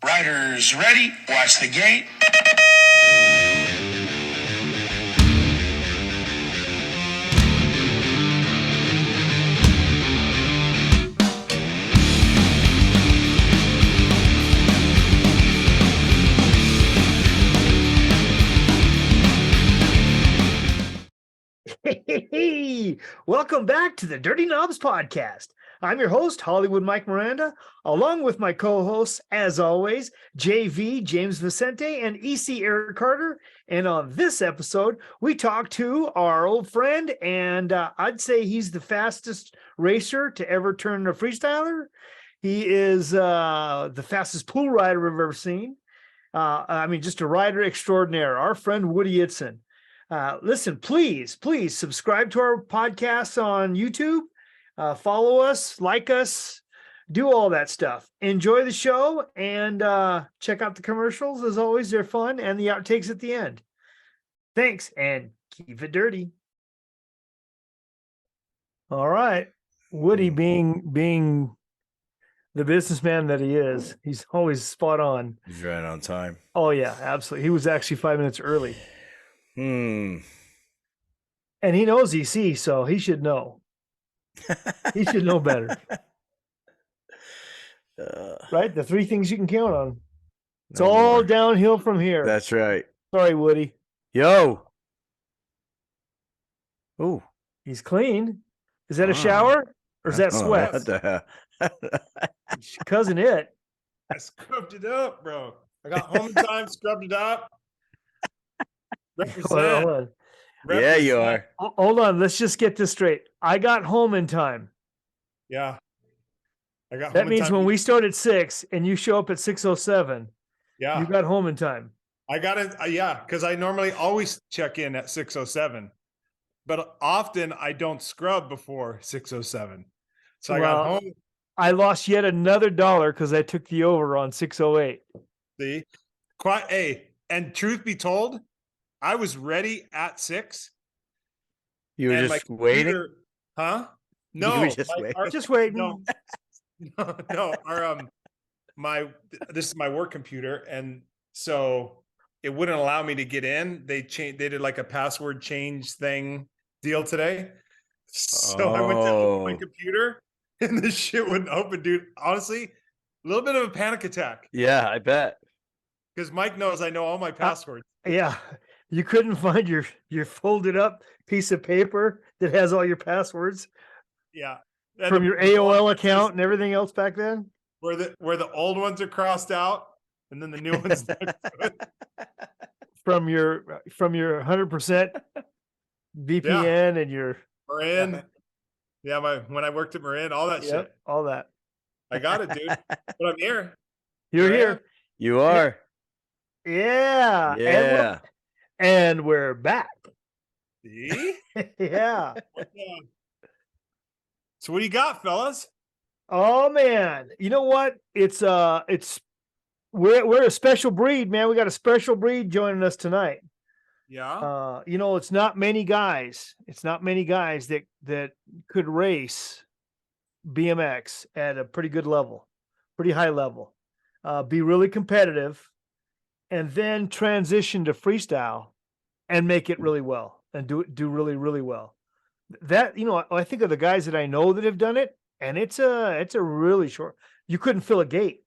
Riders ready, watch the gate. Hey, welcome back to the Dirty Knobs Podcast. I'm your host, Hollywood Mike Miranda, along with my co-hosts, as always, JV, James Vicente, and EC Eric Carter. And on this episode, we talk to our old friend, and I'd say he's the fastest racer to ever turn a freestyler. He is the fastest pool rider I've ever seen. Just a rider extraordinaire, our friend Woody Itson. Listen, please subscribe to our podcast on YouTube. Follow us, like us, do all that stuff. Enjoy the show and check out the commercials. As always, they're fun, and the outtakes at the end. Thanks, and keep it dirty. All right. Woody, being the businessman that he is, he's always spot on. He's right on time. Oh, yeah, absolutely. He was actually 5 minutes early. And he knows EC, so he should know. He should know better. Right? The three things you can count on. It's all more. Downhill from here. That's right. Sorry, Woody. Yo. Oh. He's clean. Is that a shower? Or is that sweat? What the hell? Cousin it. I scrubbed it up, bro. I got home in time, scrubbed it up. Hold on. Yeah, you are. Hold on. Let's just get this straight. I got home in time. Yeah. I got home that means when we start at 6 and you show up at 6:07. Yeah. You got home in time. I got it. Yeah. Cause I normally always check in at 6:07, but often I don't scrub before 6:07. So I got home. I lost yet another $1 because I took the over on 6:08. See, and truth be told, I was ready at 6. You were just waiting? Huh? No. You were just waiting. No. No. This is my work computer, and so it wouldn't allow me to get in. They did like a password change deal today. So I went to open my computer and this shit wouldn't open, dude. Honestly, a little bit of a panic attack. Yeah, I bet. Because Mike knows I know all my passwords. Yeah. You couldn't find your folded up piece of paper that has all your passwords. Yeah. From your AOL account and everything else back then? Where the old ones are crossed out and then the new ones next to it. From your 100% VPN and your Marin. Yeah, when I worked at Marin, all that shit. All that. I got it, dude. But I'm here. You're here. You are. Yeah. Yeah. And we're back. See? Yeah. So what do you got, fellas? Oh man. You know what? We're a special breed, man. We got a special breed joining us tonight. Yeah. It's not many guys. It's not many guys that could race BMX at a pretty good level, pretty high level, be really competitive, and then transition to freestyle and make it really well and do really, really well. That, I think of the guys that I know that have done it, and it's a really short. You couldn't fill a gate.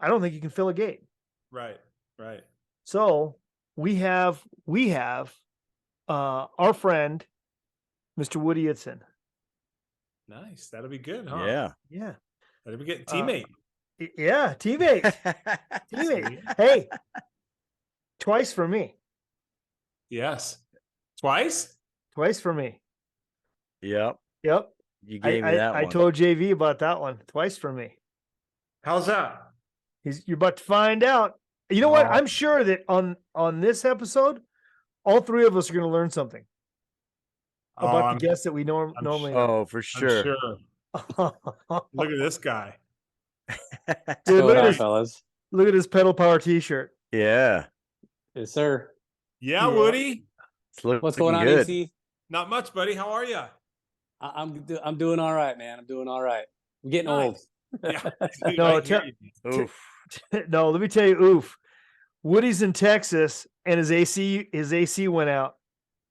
I don't think you can fill a gate. Right. So we have our friend, Mr. Woody Itson. Nice. That'll be good, huh? Yeah. That'll be good. Teammate. Yeah, teammate. Teammate. Hey, twice for me. Yes. Twice for me. Yep. You gave me that one. I told JV about that one. Twice for me. How's that? You're about to find out. You know what? I'm sure that on this episode, all three of us are going to learn something about the guests that we normally. Oh, for sure. Look at this guy. Dude, look at his pedal power T-shirt. Yeah. Yes, sir. Yeah, Woody. What's going on, good. EC? Not much, buddy. How are you? I'm doing all right, man. I'm doing all right. I'm getting old. Yeah. No, No, let me tell you, oof. Woody's in Texas and his AC went out.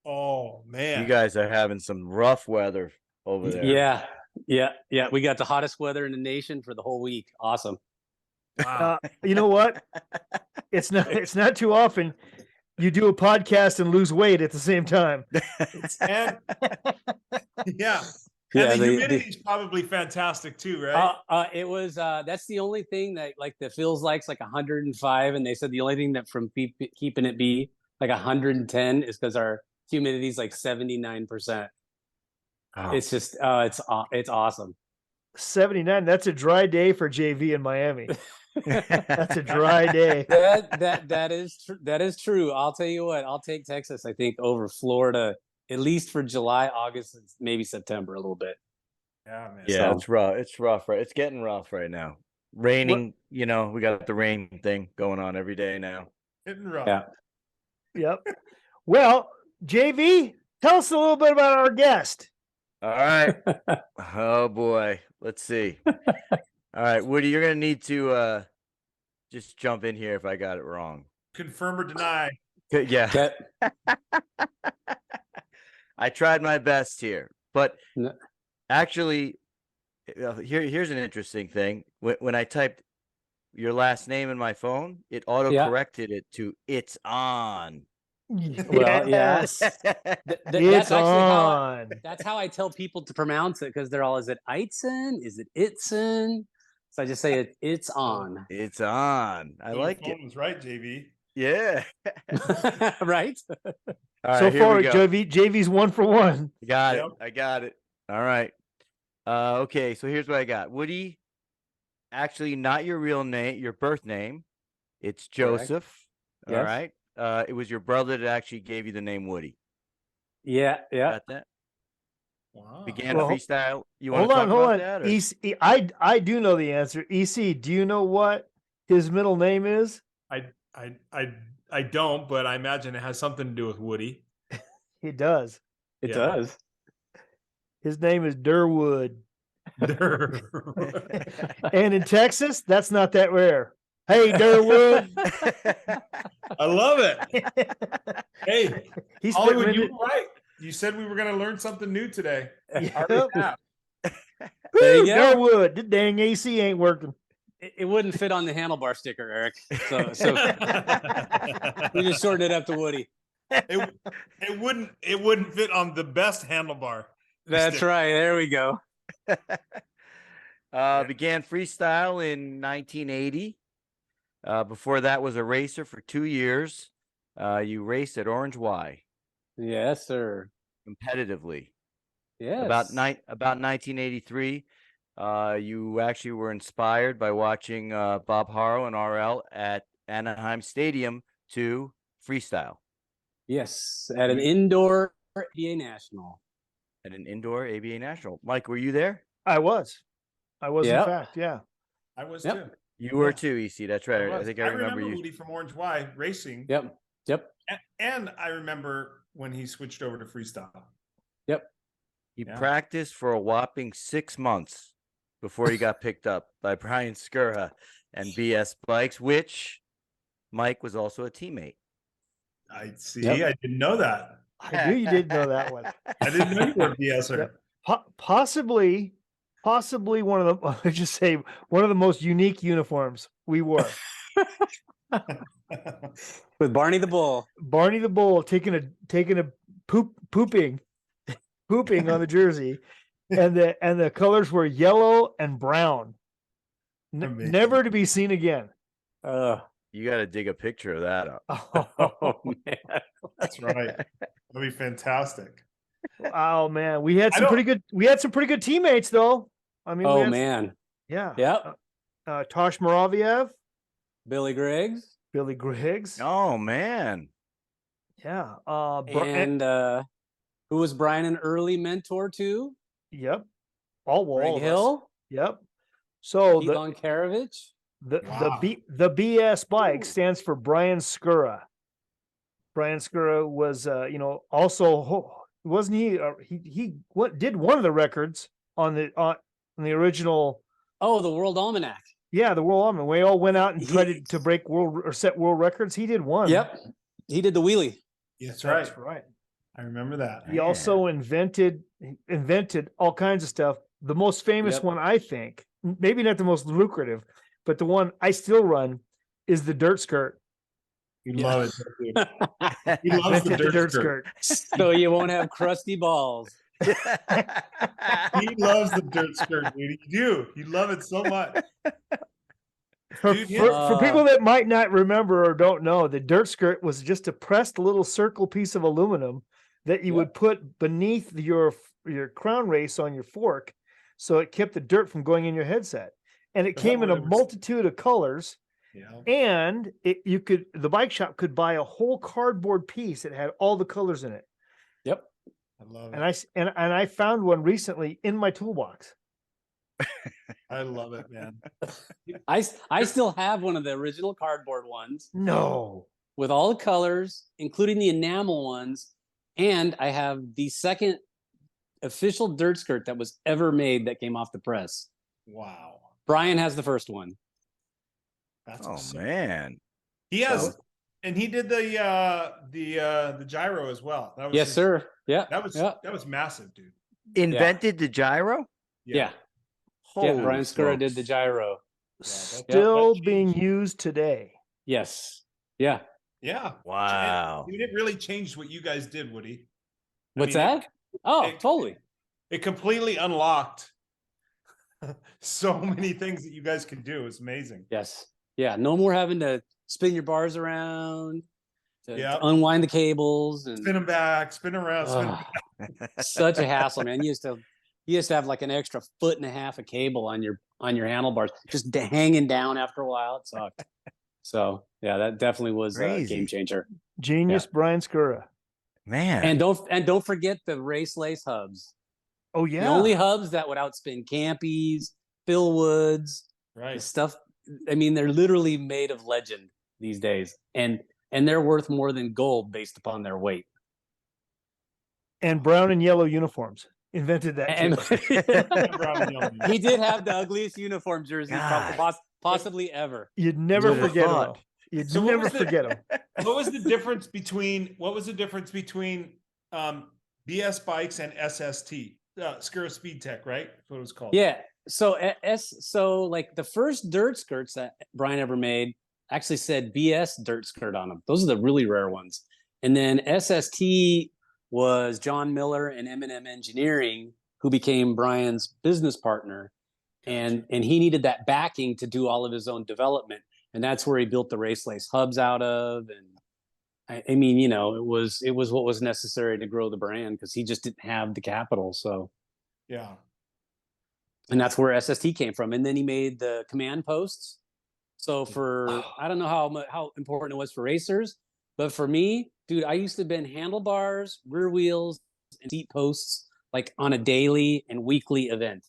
Oh man. You guys are having some rough weather over there. Yeah. We got the hottest weather in the nation for the whole week. Awesome. Wow. You know what? It's not too often you do a podcast and lose weight at the same time. And yeah. Yeah, And the humidity is probably fantastic too, right? It was that's the only thing that feels like 105, and they said the only thing that from keeping it be like 110 is because our humidity is like 79%. Oh. It's just it's awesome. 79. That's a dry day for JV in Miami. That's a dry day. That is true. I'll tell you what. I'll take Texas, I think, over Florida, at least for July, August, and maybe September a little bit. Yeah, man. Yeah, it's rough. It's rough, right? It's getting rough right now. Raining, we got the rain thing going on every day now. Hitting rough. Yeah. Yep. Well, JV, tell us a little bit about our guest. All right. Oh boy. Let's see. All right, Woody, you're gonna need to just jump in here if I got it wrong. Confirm or deny. Yeah. I tried my best here, but actually, here's an interesting thing. When I typed your last name in my phone, it auto-corrected it to "It's on." Well, yes. It's on. That's how I tell people to pronounce it, because they're all, is it Itson? Is it Itson? So I just say it's on. It's on. I like it. Was right, JV. Yeah. Right? All right, so here far, we go. JV's 1 for 1. Got it. I got it. All right. Okay, so here's what I got. Woody, actually not your real name, your birth name. It's Joseph. All Yes. right. It was your brother that actually gave you the name Woody. Yeah. Got that? Wow. Began Well, freestyle. You want to talk about that? Or? EC, I do know the answer. EC, do you know what his middle name is? I don't, but I imagine it has something to do with Woody. He does. It does. His name is Durwood. And in Texas, that's not that rare. Hey, Durwood. I love it. Hey, He's Hollywood, you were right. You said we were going to learn something new today. Yep. There you go. Durwood. The dang AC ain't working. It wouldn't fit on the handlebar sticker, Eric. So we just shortened it up to Woody. It wouldn't fit on the best handlebar. That's sticker. right. There we go. Began freestyle in 1980. Before that was a racer for 2 years. You raced at Orange Y. Yes, sir. Competitively. Yes. About 1983, you actually were inspired by watching Bob Harrow and RL at Anaheim Stadium to freestyle. Yes, at an indoor ABA National. At an indoor ABA National. Mike, were you there? I was. In fact, yeah. I was Yep. too. You were too, EC. That's right. I think I remember remember you. Woody from Orange Y racing. Yep. And I remember when he switched over to freestyle. Yep. He Yeah. practiced for a whopping 6 months before he got picked up by Brian Skura and BS Bikes, which Mike was also a teammate. I see. Yep. I didn't know that. I knew you didn't know that one. I didn't know you were a BSer. Possibly one of the, let's just say, one of the most unique uniforms we wore. With Barney the Bull. Barney the Bull taking a pooping on the jersey, and the colors were yellow and brown. Amazing. Never to be seen again. You got to dig a picture of that up. Oh man. That's right. That'd be fantastic. Oh man, we had some pretty good teammates though. I mean, Man. yeah. Yep. Tosh Moraviev, Billy Griggs. Billy Griggs. Oh man. Yeah. And who was Brian an early mentor to? Yep. All Greg of us. Hill. Yep. So Pete Lonkarovich. the Wow. the BS bike stands for Brian Skura. Brian Skura was also, wasn't he he did one of the records on the original. Oh, the World Almanac. Yeah, the world almond. We all went out and tried to break world or set world records. He did one. Yep. He did the wheelie. That's right. That's right. I remember that. He also invented all kinds of stuff. The most famous one, I think, maybe not the most lucrative, but the one I still run is the dirt skirt. You love it, dude. He loves the dirt skirt. So you won't have crusty balls. He loves the dirt skirt, dude. You do. You love it so much. For people that might not remember or don't know, the dirt skirt was just a pressed little circle piece of aluminum that you would put beneath your crown race on your fork, so it kept the dirt from going in your headset. And it came in a multitude of colors. Yeah. And the bike shop could buy a whole cardboard piece that had all the colors in it. Yep. I love it. And I found one recently in my toolbox. I love it, man. I still have one of the original cardboard ones. No. With all the colors, including the enamel ones. And I have the second official dirt skirt that was ever made that came off the press. Wow. Brian has the first one. That's awesome. Man. He has, and he did the gyro as well. That was yes, sir. Yeah. That was massive, dude. Invented the gyro? Yeah. Brian Skura did the gyro. Still being used today. Yes. Yeah. Yeah. Wow. And it really changed what you guys did, Woody. What's that? Totally. It completely unlocked so many things that you guys can do. It's amazing. Yes. Yeah. No more having to spin your bars around, to unwind the cables and spin them back, spin around, spin back. Such a hassle, man. You used to have like an extra 1.5 feet of cable on your handlebars, just hanging down after a while. It sucked. So yeah, that definitely was a game changer. Genius, Brian Skura. Man. And don't forget the race lace hubs. Oh yeah. The only hubs that would outspin Campies, Philwoods, right? Stuff. I mean, they're literally made of legend these days, and they're worth more than gold based upon their weight. And brown and yellow uniforms invented that. He did have the ugliest uniform jersey possibly ever. You'd never forget him. You'd never forget him. What was the difference between BS bikes and SST? Skura Speed Tech, right? That's what it was called. Yeah. So like the first dirt skirts that Brian ever made actually said BS dirt skirt on them. Those are the really rare ones. And then SST was John Miller and M&M Engineering, who became Brian's business partner. And he needed that backing to do all of his own development. And that's where he built the race lace hubs out of. And I mean, it was what was necessary to grow the brand because he just didn't have the capital. So, yeah. And that's where SST came from. And then he made the command posts. So I don't know how important it was for racers, but for me, dude, I used to bend handlebars, rear wheels, and seat posts like on a daily and weekly event.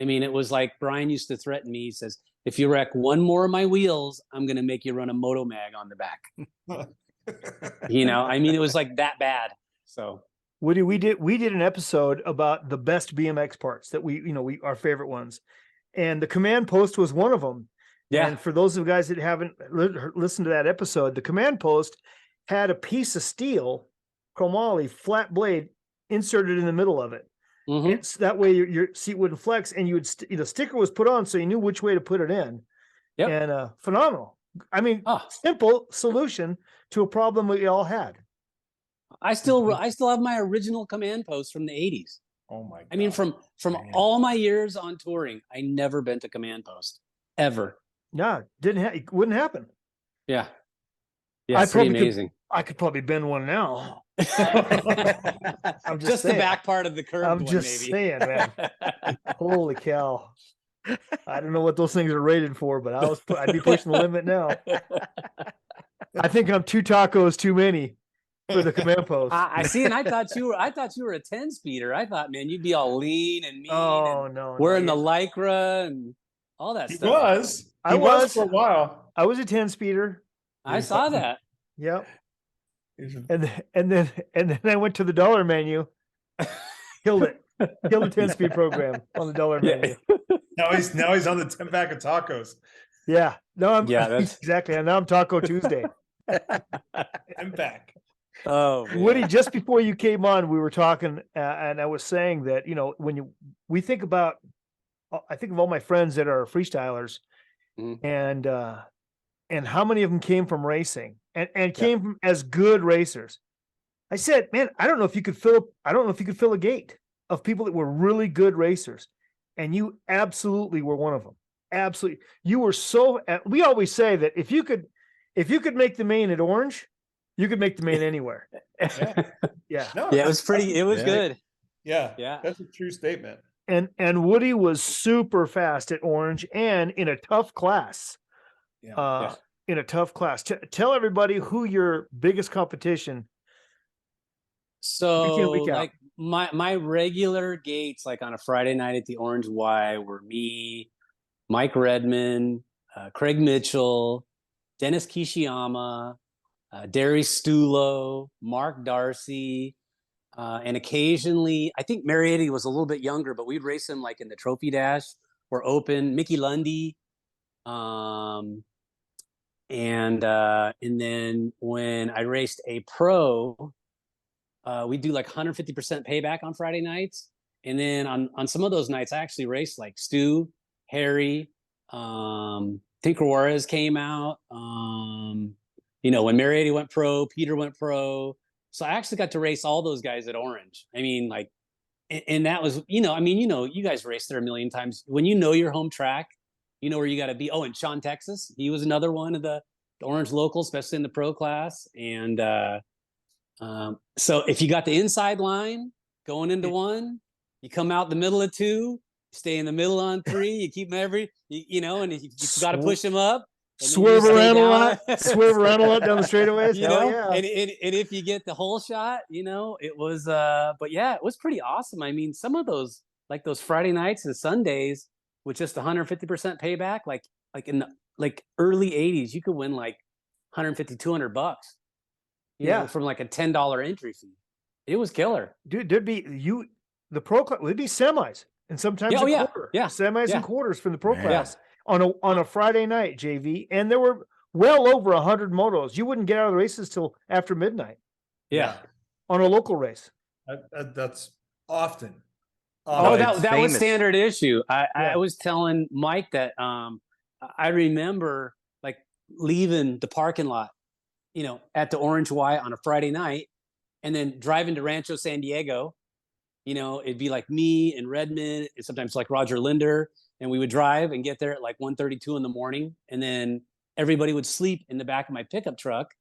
I mean, it was like Brian used to threaten me. He says, if you wreck one more of my wheels, I'm going to make you run a moto mag on the back. I mean, it was like that bad. So Woody, we did an episode about the best BMX parts that we our favorite ones. And the command post was one of them. Yeah. And for those of you guys that haven't listened to that episode, the command post had a piece of steel, chromoly, flat blade inserted in the middle of it. Mm-hmm. It's that way your seat wouldn't flex, and the sticker was put on so you knew which way to put it in. Yep. And phenomenal. I mean, simple solution to a problem we all had. I still have my original command post from the 80s. Oh my God. I mean, from all my years on touring, I never bent a command post ever. No, it wouldn't happen. Yeah. Yeah, it's pretty amazing. I could probably bend one now. I'm just the back part of the curve. I'm just saying, man. Holy cow. I don't know what those things are rated for, but I'd be pushing the limit now. I think I'm 2 tacos too many for the command post. I see, and I thought you were a 10-speeder. I thought, man, you'd be all lean and mean. Oh, no. Wearing the Lycra and all that stuff. I was for a while. I was a 10-speeder. I saw that. Yep. And then I went to the dollar menu, killed it. Killed the 10-speed program on the dollar menu. Now he's on the 10-pack of tacos. Yeah. No, I'm Yeah, that's exactly. And now I'm Taco Tuesday. 10-pack. oh man. Woody, just before you came on, we were talking, and I was saying that, when we think about, I think of all my friends that are freestylers, and how many of them came from racing and came from as good racers. I said, man, I don't know if you could fill a gate of people that were really good racers, and you absolutely were one of them. Absolutely, you were so. We always say that if you could make the main at Orange, you could make the main anywhere. Yeah. No, Yeah, it was good. Yeah. That's a true statement. And Woody was super fast at Orange and in a tough class. In a tough class. Tell everybody who your biggest competition. So week out. like my regular gates, like on a Friday night at the Orange Y, were me, Mike Redmond, Craig Mitchell, Dennis Kishiyama, Darius Stulo, Mark Darcy, and occasionally, I think Marietta was a little bit younger, but we'd race him like in the Trophy Dash or Open. Mickey Lundy, and then when I raced a pro, we do like 150% payback on Friday nights, and then on some of those nights, I actually raced like Stu, Harry, Tinker Juarez came out. When Marietta went pro, Peter went pro. So I actually got to race all those guys at Orange. I mean, like, and that was, you guys raced there a million times. When you know your home track, you know where you got to be. Oh, and Sean Texas, he was another one of the Orange local, especially in the pro class. And so if you got the inside line going into one, you come out the middle of two, stay in the middle on three, you keep them and you got to push them up. Swerve around a lot down the straightaways. And if you get the whole shot, it was but yeah, it was pretty awesome. I mean, some of those, like those Friday nights and Sundays with just 150% payback, like in the early 80s, you could win like 150, $200, from like a $10 entry fee. It was killer. Dude, there'd be the pro class would be semis and sometimes a quarter. Yeah. Semis and quarters from the pro class. On a Friday night, JV, and there were well over 100 motos. You wouldn't get out of the races till after midnight. Yeah, on a local race. That's often. That was standard issue. I was telling Mike that I remember like leaving the parking lot, at the Orange Y on a Friday night, and then driving to Rancho San Diego. It'd be like me and Redmond, and sometimes like Roger Linder. And we would drive and get there at like 1:32 in the morning. And then everybody would sleep in the back of my pickup truck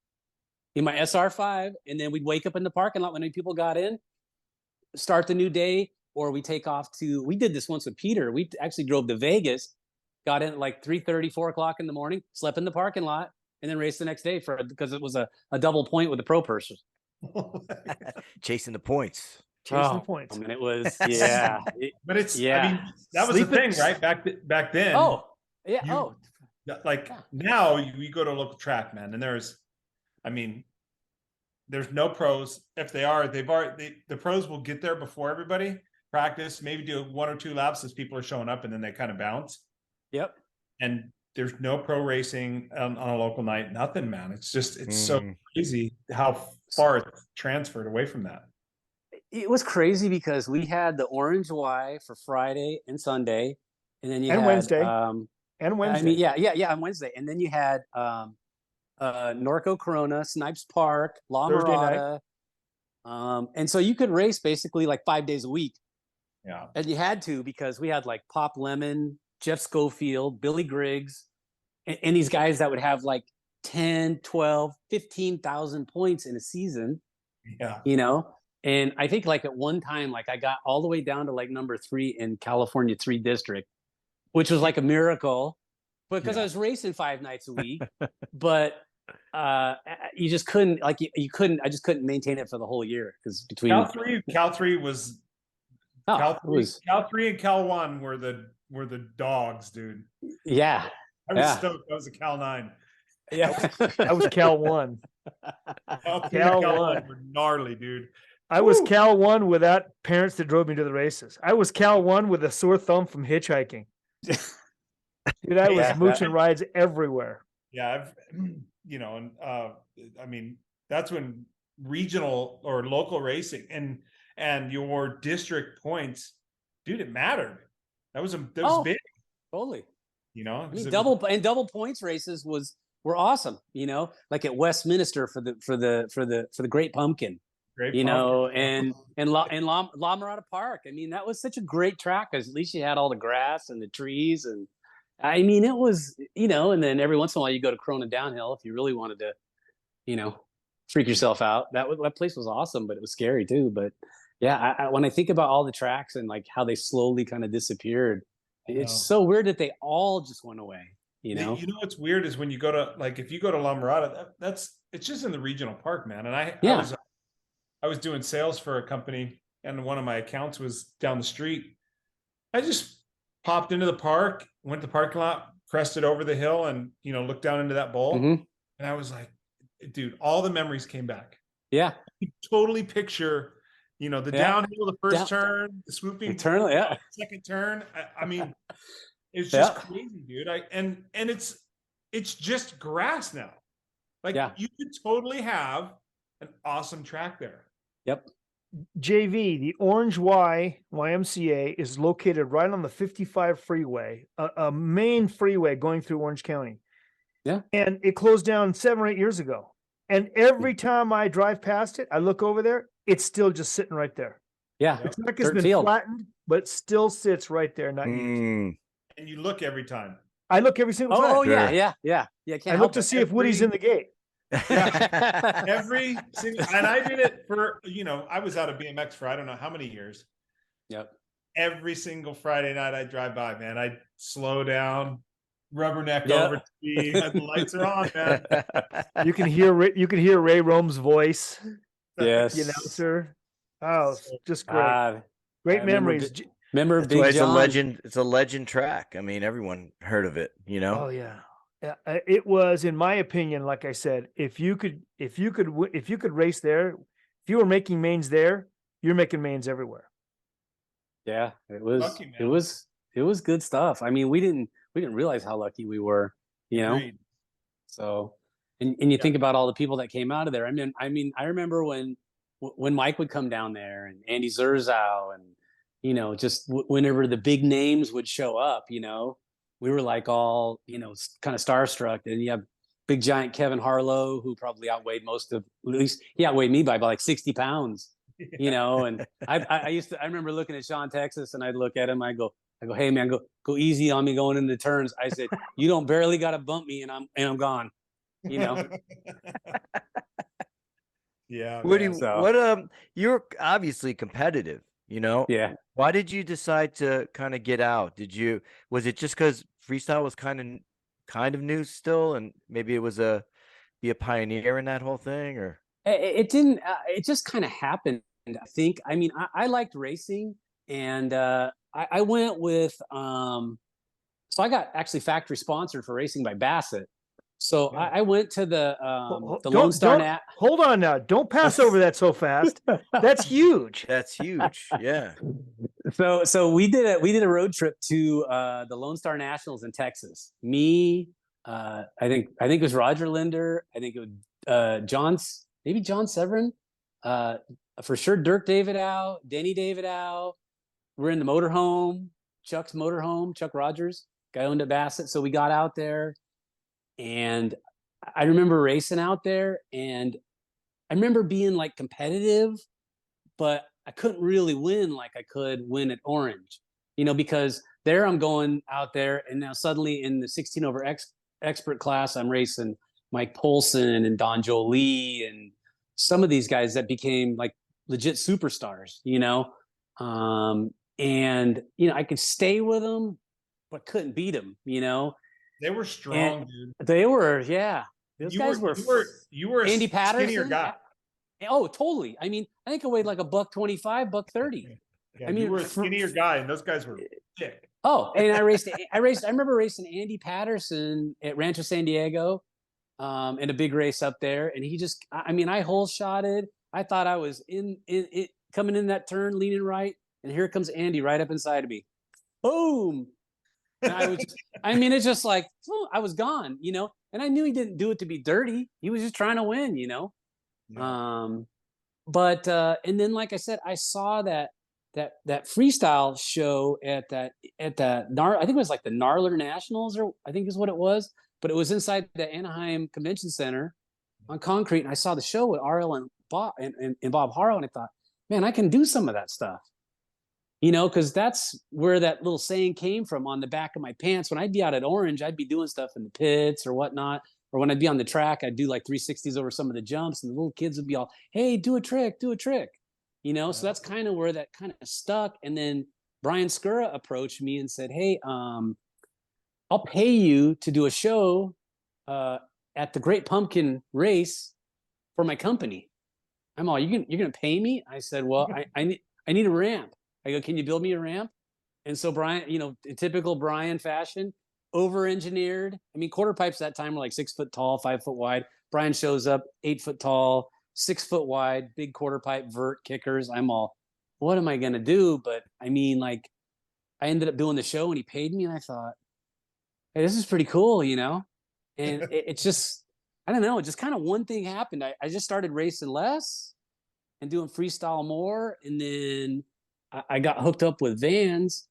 in my SR5. And then we'd wake up in the parking lot when people got in, start the new day, or we take off we did this once with Peter. We actually drove to Vegas, got in at like 3:30, 4 o'clock in the morning, slept in the parking lot, and then raced the next day because it was a double point with the pro person. Chasing the points. Chasing the points. I mean, it was, but it's, I mean, that was the thing, right? Back then. Oh, yeah. Now you go to a local track, man, and there's no pros. If they are, the pros will get there before everybody, practice, maybe do 1 or 2 laps as people are showing up, and then they kind of bounce. Yep. And there's no pro racing on a local night. Nothing, man. It's so crazy how far it's transferred away from that. It was crazy because we had the Orange Y for Friday and Sunday, and then you had Wednesday. And Wednesday. I mean, on Wednesday, and then you had Norco Corona, Snipes Park, La Mirada, and so you could race basically like 5 days a week. Yeah, and you had to because we had like Pop Lemon, Jeff Schofield, Billy Griggs, and these guys that would have like 10, 12, 15,000 points in a season. Yeah, And I think like at one time, like I got all the way down to like number 3 in California 3 district, which was like a miracle because I was racing 5 nights a week, but you just couldn't I just couldn't maintain it for the whole year. Because between Cal 3 was Cal 3 and Cal 1 were the dogs, dude. Yeah. I was stoked. That was a Cal 9. Yeah. That was Cal 1. Cal 1 were gnarly, dude. I was Cal 1 without parents that drove me to the races. I was Cal 1 with a sore thumb from hitchhiking. Dude, I was Yeah. mooching rides everywhere. Yeah, and I mean, that's when regional or local racing and your district points, dude, it mattered. That was big, Totally. you know. I 'cause mean, it double points races were awesome. Like at Westminster for the Great Pumpkin. great And La Mirada Park. I mean, that was such a great track because at least you had all the grass and the trees, and I mean, it was, and then every once in a while you go to Corona Downhill if you really wanted to, freak yourself out. That place was awesome, but it was scary too. But yeah, when I think about all the tracks and like how they slowly kind of disappeared, it's so weird that they all just went away. You know what's weird is when you go to, like, if you go to La Mirada, it's just in the regional park, man. And I was doing sales for a company, and one of my accounts was down the street. I just popped into the park, went to the parking lot, crested over the hill, and looked down into that bowl. Mm-hmm. And I was like, dude, all the memories came back. Yeah, You totally picture, the downhill, the first turn, the swooping turn, second turn. I mean, it's just crazy, dude. And it's just grass now. Like, you could totally have an awesome track there. Yep. JV, the Orange YMCA is located right on the 55 freeway, a main freeway going through Orange County. Yeah. And it closed down 7 or 8 years ago. And every time I drive past it, I look over there, it's still just sitting right there. Yeah. It's like it's been flattened, but it still sits right there, not used. And you look every time. I look every single time. Oh, yeah. I look to see if Woody's in the gate. Yeah. Every single, and I did it for, I was out of BMX for I don't know how many years. Yep. Every single Friday night I drive by, man, I slow down, rubberneck over speed. The lights are on, man. You can hear Ray Rome's voice. Yes. The announcer. Oh, just great. Great memories. Remember Big John? John? It's a legend track. I mean, everyone heard of it, Oh yeah. It was, in my opinion, like I said, if you could race there, if you were making mains there, you're making mains everywhere. Yeah, it was good stuff. I mean, we didn't realize how lucky we were, Agreed. So, and you think about all the people that came out of there. I mean, I remember when Mike would come down there, and Andy Zerzow, and just whenever the big names would show up, we were like all, kind of starstruck. And you have big giant Kevin Harlow, who probably outweighed at least he outweighed me by like 60 pounds, and I remember looking at Sean Texas, and I'd look at him. I go, hey man, go easy on me going into the turns. I said, you don't barely got to bump me and I'm gone, Yeah. Woody, you're obviously competitive, Yeah. Why did you decide to kind of get out? Was it just because freestyle was kind of new still, and maybe it was be a pioneer in that whole thing, or? It didn't, it just kind of happened. I think, I mean, I liked racing, and I went with, so I got actually factory sponsored for racing by Bassett. So I went to the Lone Star. Hold on now. Don't pass over that so fast. That's huge. That's huge. Yeah. So we did a road trip to the Lone Star Nationals in Texas. Me, I think it was Roger Linder. I think it was maybe John Severin. For sure, Dirk Davidow, Denny Davidow. We're in the motorhome, Chuck's motorhome, Chuck Rogers, guy owned at Bassett. So we got out there, and I remember racing out there, and I remember being like competitive, but I couldn't really win like I could win at Orange, because there I'm going out there, and now suddenly in the 16 over expert class, I'm racing Mike Polson and Don Jolie and some of these guys that became like legit superstars, and I could stay with them, but couldn't beat them, They were strong, dude. They were, yeah. Those guys were. You were Andy a Patterson, skinnier guy. Oh, totally. I mean, I think I weighed like $125, $130. Yeah, I mean, you were a skinnier guy, and those guys were thick. Oh, and I remember racing Andy Patterson at Rancho San Diego, in a big race up there, and I hole shotted. I thought I was in coming in that turn, leaning right, and here comes Andy right up inside of me. Boom. And I mean, it's just like, I was gone, you know, and I knew he didn't do it to be dirty. He was just trying to win, you know? Yeah. But and then, like I said, I saw that freestyle show at I think it was like the Gnarler Nationals, or I think is what it was, but it was inside the Anaheim Convention Center on concrete. And I saw the show with RL and Bob and Bob Harrow, and I thought, man, I can do some of that stuff. You know, because that's where that little saying came from on the back of my pants. When I'd be out at Orange, I'd be doing stuff in the pits or whatnot. Or when I'd be on the track, I'd do like 360s over some of the jumps, and the little kids would be all, hey, do a trick. You know, so that's kind of where that kind of stuck. And then Brian Skura approached me and said, hey, I'll pay you to do a show at the Great Pumpkin Race for my company. I'm all, you're going to pay me? I said, well, I need a ramp. I go, can you build me a ramp? And so Brian, you know, in typical Brian fashion, over-engineered. I mean, quarter pipes that time were like 6 foot tall, 5 foot wide. Brian shows up 8 foot tall, 6 foot wide, big quarter pipe vert kickers. I'm all, what am I going to do? But I mean, like, I ended up doing the show and he paid me, and I thought, hey, this is pretty cool, you know? And it's just, I don't know, just kind of one thing happened. I just started racing less and doing freestyle more. And then I got hooked up with Vans,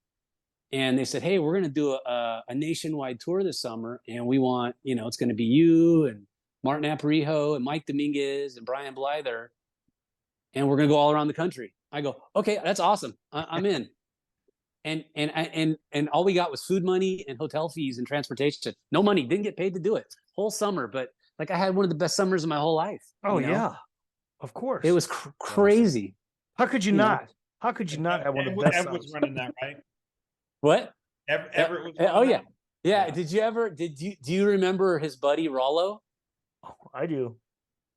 and they said, hey, we're going to do a nationwide tour this summer. And we want, you know, it's going to be you and Martin Aparijo and Mike Dominguez and Brian Blyther. And we're going to go all around the country. I go, okay, that's awesome. I'm in. And all we got was food money and hotel fees and transportation. No money, didn't get paid to do it whole summer. But like, I had one of the best summers of my whole life. Oh, you know? yeah, of course. It was crazy. How could you not? How could you not have one of the best? Everett was running that, right? What? Everett was. Oh yeah. Yeah. Do you remember his buddy Rollo? Oh, I do.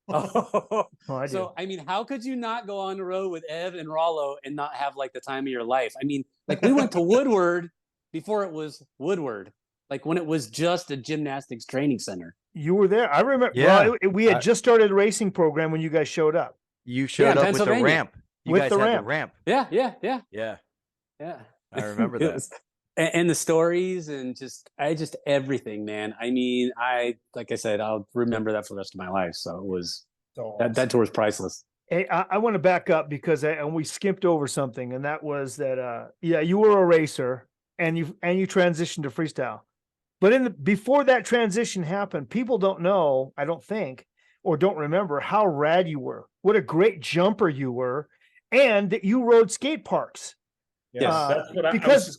Oh, I do. So, I mean, how could you not go on the road with Ev and Rollo and not have like the time of your life? I mean, like, we went to Woodward before it was Woodward, like when it was just a gymnastics training center. You were there. I remember. Yeah. Well, we had just started a racing program when you guys showed up. You showed up with the ramp. You With guys the had ramp. the ramp. Yeah. I remember that. And the stories and just everything, man. I mean, like I said, I'll remember that for the rest of my life. So it was, that tour was priceless. Hey, I want to back up because and we skipped over something, and that was that you were a racer and you transitioned to freestyle. But before that transition happened, people don't know, I don't think, or don't remember how rad you were. What a great jumper you were, and that you rode skate parks. Yes, that's what because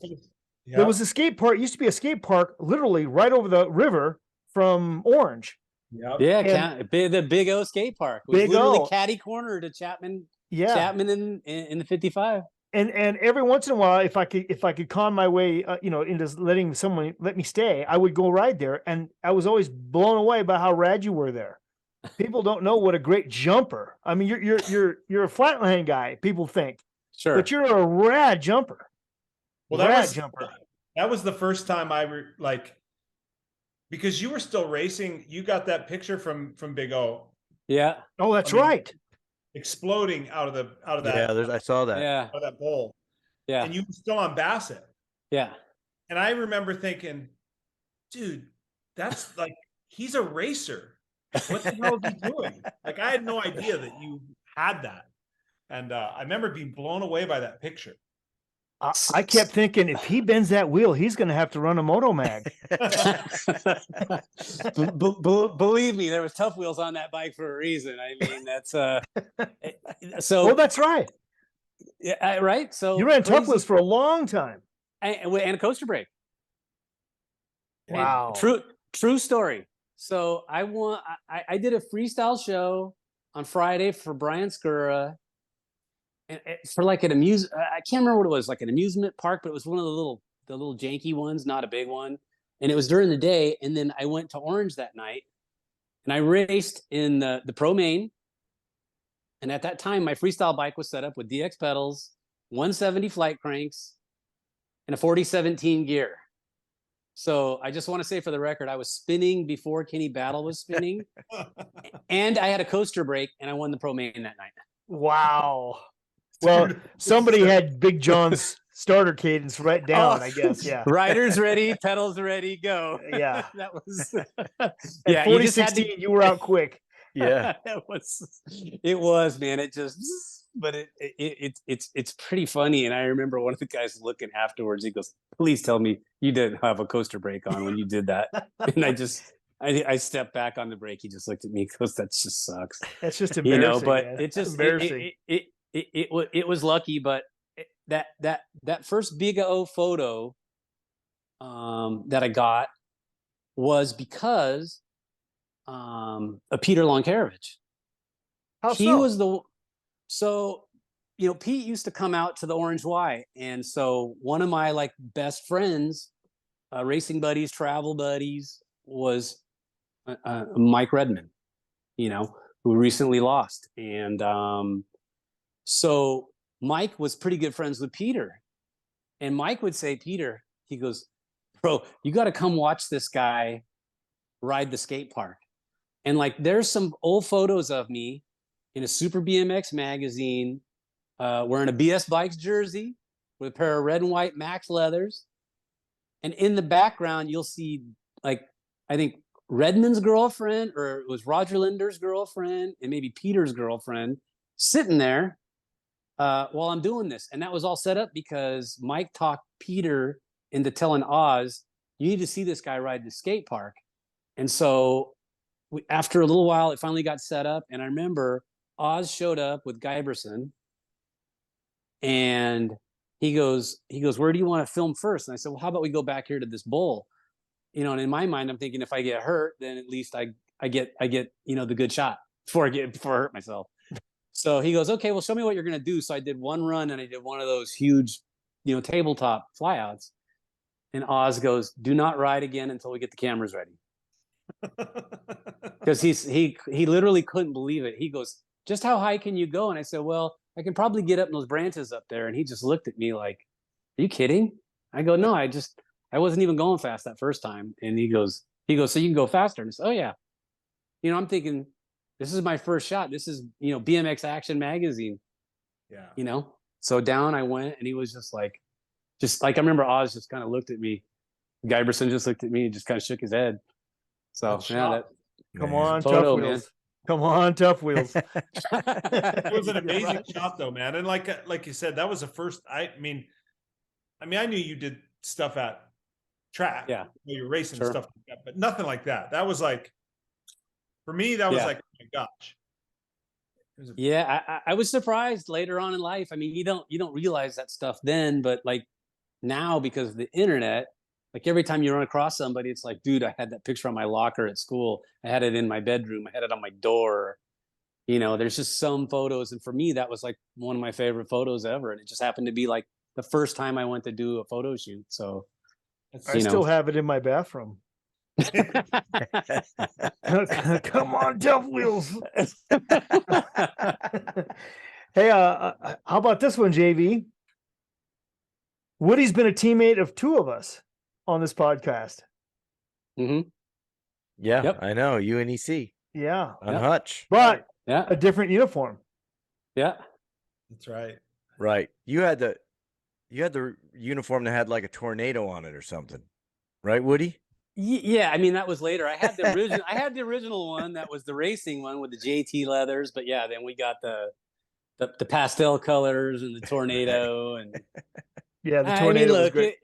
there was a skate park. Used to be a skate park literally right over the river from Orange. Yep. Yeah, the Big O skate park. It was Big literally O. catty corner to Chapman. Yeah, Chapman in the 55. And every once in a while, if I could con my way, into letting someone let me stay, I would go ride there. And I was always blown away by how rad you were there. People don't know what a great jumper. I mean, you're a flatland guy. People think, sure, but you're a rad jumper. Well, that was the first time because you were still racing. You got that picture from Big O. Yeah. Oh, that's right. Exploding out of that. Yeah, I saw that. Yeah. Out of that bowl. Yeah. And you were still on Bassett. Yeah. And I remember thinking, dude, that's like, he's a racer. What the hell is he doing? Like, I had no idea that you had that. And I remember being blown away by that picture. I kept thinking, if he bends that wheel, he's going to have to run a moto mag. Believe me, there was tough wheels on that bike for a reason. I mean, that's so. Oh, that's right. Yeah, right. So you ran tough wheels for a long time, and a coaster brake. Wow. And true story. So I did a freestyle show on Friday for Brian Skura. And for like an I can't remember what it was, like an amusement park, but it was one of the little janky ones, not a big one. And it was during the day. And then I went to Orange that night and I raced in the Pro Main. And at that time, my freestyle bike was set up with DX pedals, 170 flight cranks, and a 4017 gear. So I just want to say for the record, I was spinning before Kenny Battle was spinning. And I had a coaster brake and I won the Pro Main that night. Wow. Well, somebody had Big John's starter cadence right down, I guess. Yeah. Riders ready, pedals ready, go. Yeah. That was At 4016, you were out quick. Yeah. it was, man. It just, but it's pretty funny. And I remember one of the guys looking afterwards. He goes, "Please tell me you didn't have a coaster brake on when you did that." And I stepped back on the brake. He just looked at me because that just sucks. That's just embarrassing. But man. it just embarrassing. It was lucky, but that first Big O photo that I got was because of Peter Lonkarevich. How He so? was so Pete used to come out to the Orange Y, and so one of my like best friends, racing buddies, travel buddies, was Mike Redman, who recently lost. And so Mike was pretty good friends with Peter. And Mike would say, Peter, he goes, "Bro, you got to come watch this guy ride the skate park." And like, there's some old photos of me in a Super BMX magazine, wearing a BS Bikes jersey with a pair of red and white Max leathers. And in the background, you'll see, like, I think Redman's girlfriend, or it was Roger Linder's girlfriend, and maybe Peter's girlfriend sitting there while I'm doing this. And that was all set up because Mike talked Peter into telling Oz, "You need to see this guy ride the skate park." And so after a little while, it finally got set up. And I remember Oz showed up with Guyberson, and he goes, "Where do you want to film first?" And I said, "Well, how about we go back here to this bowl?" And in my mind, I'm thinking, if I get hurt, then at least I get the good shot before I hurt myself. So he goes, "Okay, well, show me what you're gonna do." So I did one run, and I did one of those huge, tabletop flyouts. And Oz goes, "Do not ride again until we get the cameras ready." Because he literally couldn't believe it. He goes, "Just how high can you go?" And I said, "Well, I can probably get up in those branches up there." And he just looked at me like, "Are you kidding?" I go, "No, I wasn't even going fast that first time." And he goes, "So you can go faster?" And I said, "Oh yeah." I'm thinking, this is my first shot. This is, BMX Action Magazine. Yeah. So down I went, and he was just like I remember Oz just kind of looked at me. Guyberson just looked at me and just kind of shook his head. So Come on, photo, Tough Wheels. Man. Come on, Tough Wheels. It was an amazing shot, though, man. And like you said, that was the first. I mean, I knew you did stuff at track. Yeah, you're racing sure. and stuff like that, but nothing like that. That was like, for me, that was like, oh my gosh. Yeah, I was surprised later on in life. I mean, you don't realize that stuff then, but like now, because of the internet, like every time you run across somebody, it's like, dude, I had that picture on my locker at school. I had it in my bedroom. I had it on my door. There's just some photos. And for me, that was like one of my favorite photos ever. And it just happened to be like the first time I went to do a photo shoot. So I still have it in my bathroom. Come on, Tough Wheels. Hey, how about this one, JV? Woody's been a teammate of two of us on this podcast. Mm-hmm. Yeah, yep. I know. UNEC. Yeah. On Hutch. But a different uniform. Yeah. That's right. Right. You had the uniform that had like a tornado on it or something. Right, Woody? Yeah, I mean, that was later. I had the original one that was the racing one with the JT leathers, but yeah, then we got the pastel colors and the tornado. And yeah, the tornado was great.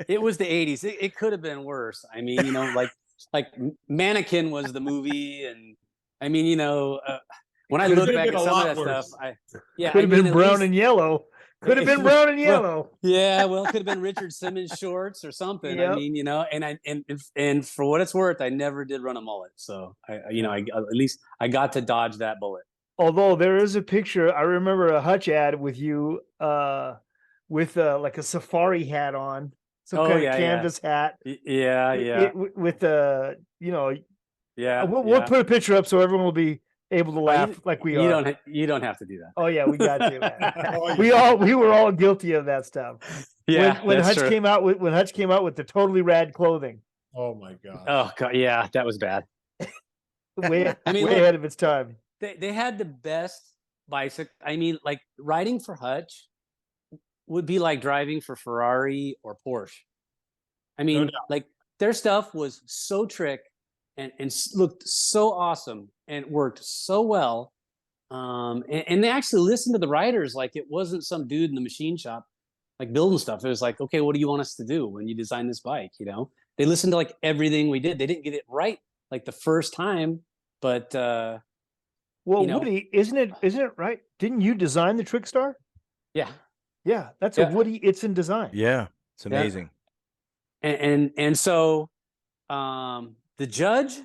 It was the 80s. It could have been worse. I mean, like Mannequin was the movie, and I mean, when I look back at some of that stuff, could have been brown and yellow. Could have been brown and yellow. Well, it could have been Richard Simmons shorts or something. Yep. I mean, and for what it's worth, I never did run a mullet, so I at least I got to dodge that bullet. Although there is a picture, I remember a Hutch ad with you, with like a safari hat on, some kind of canvas hat. Yeah. With we'll put a picture up so everyone will be able to laugh like we are. You don't have to do that. Oh yeah, we got to. We were all guilty of that stuff. Yeah, when Hutch came out with the totally rad clothing. Oh my god. Oh god, yeah, that was bad. way ahead of its time. They had the best bicycle. I mean, like riding for Hutch would be like driving for Ferrari or Porsche. I mean, No like their stuff was so trick and looked so awesome and worked so well. And they actually listened to the riders like it wasn't some dude in the machine shop like building stuff. It was like, okay, what do you want us to do when you design this bike? You know, they listened to like everything we did. They didn't get it right like the first time, but Well, you know, Woody, isn't it right? Didn't you design the Trickstar? yeah, Yeah, that's a yeah, Woody Itson design. Yeah, it's yeah. amazing. And so the Judge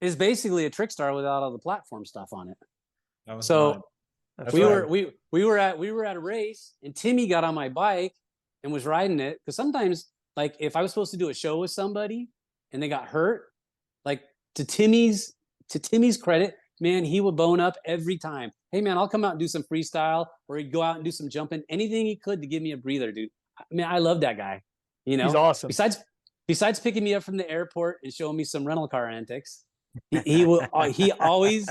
is basically a Trickstar without all the platform stuff on it. That was So mine. That's we right. were at a race and Timmy got on my bike and was riding it because sometimes like if I was supposed to do a show with somebody and they got hurt, like to Timmy's credit, man, he would bone up every time. Hey man, I'll come out and do some freestyle, or he'd go out and do some jumping, anything he could to give me a breather, dude. I mean, I love that guy. You know, He's awesome. Besides picking me up from the airport and showing me some rental car antics, he always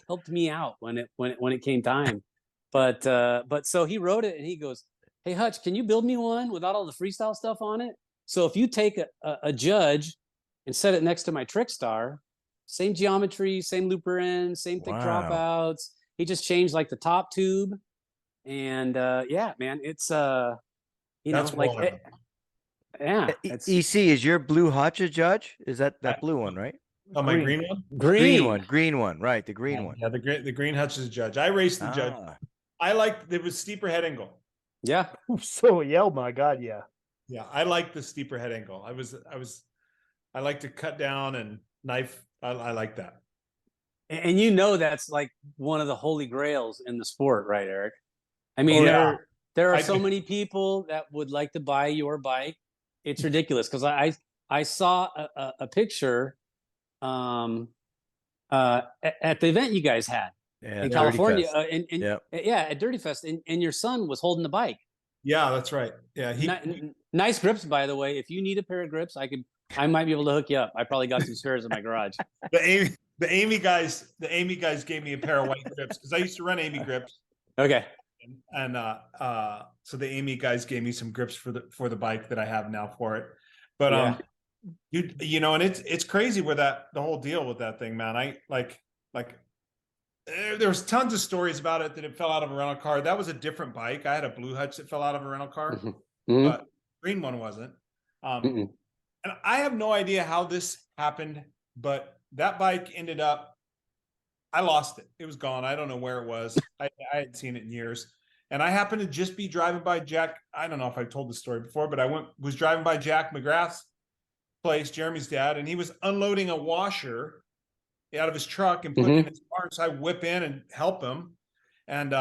helped me out when it came time. But so he wrote it and he goes, "Hey Hutch, can you build me one without all the freestyle stuff on it? So if you take a Judge and set it next to my Trickstar, same geometry, same looper end, same thick Wow. dropouts. He just changed like the top tube, and yeah, man, it's That's know, like wild. yeah, it's EC, is your blue Hutch a Judge? Is that blue one, right? Oh, my green one? Green one, right? The green one. Yeah, the green Hutch is Judge. I raced the Judge. Ah. I liked it was steeper head angle. yeah. So yeah, oh my God, yeah. Yeah, I like the steeper head angle. I like to cut down and knife. I like that. And you know that's like one of the holy grails in the sport, right, Eric? I mean, Oh, yeah. there are I so do. many people that would like to buy your bike. It's ridiculous because I saw a picture at the event you guys had Yeah, in Dirty California, Fest. yeah, at Dirty Fest, and your son was holding the bike. Yeah, that's right. Yeah, Nice grips, by the way. If you need a pair of grips, I might be able to hook you up. I probably got some spares in my garage. the Amy guys gave me a pair of white grips because I used to run Amy grips. Okay. And so the Amy guys gave me some grips for the bike that I have now for it. But Yeah. you know, and it's crazy with the whole deal with that thing, man. I like there's tons of stories about it that it fell out of a rental car. That was a different bike. I had a blue Hutch that fell out of a rental car, Mm-hmm. but green one wasn't. And I have no idea how this happened, but that bike ended up, I lost it. It was gone. I don't know where it was. I hadn't seen it in years. And I happened to just be driving by Jack. I don't know if I told the story before, but was driving by Jack McGrath's place, Jeremy's dad, and he was unloading a washer out of his truck and putting it in his barn. So I whip in and help him, and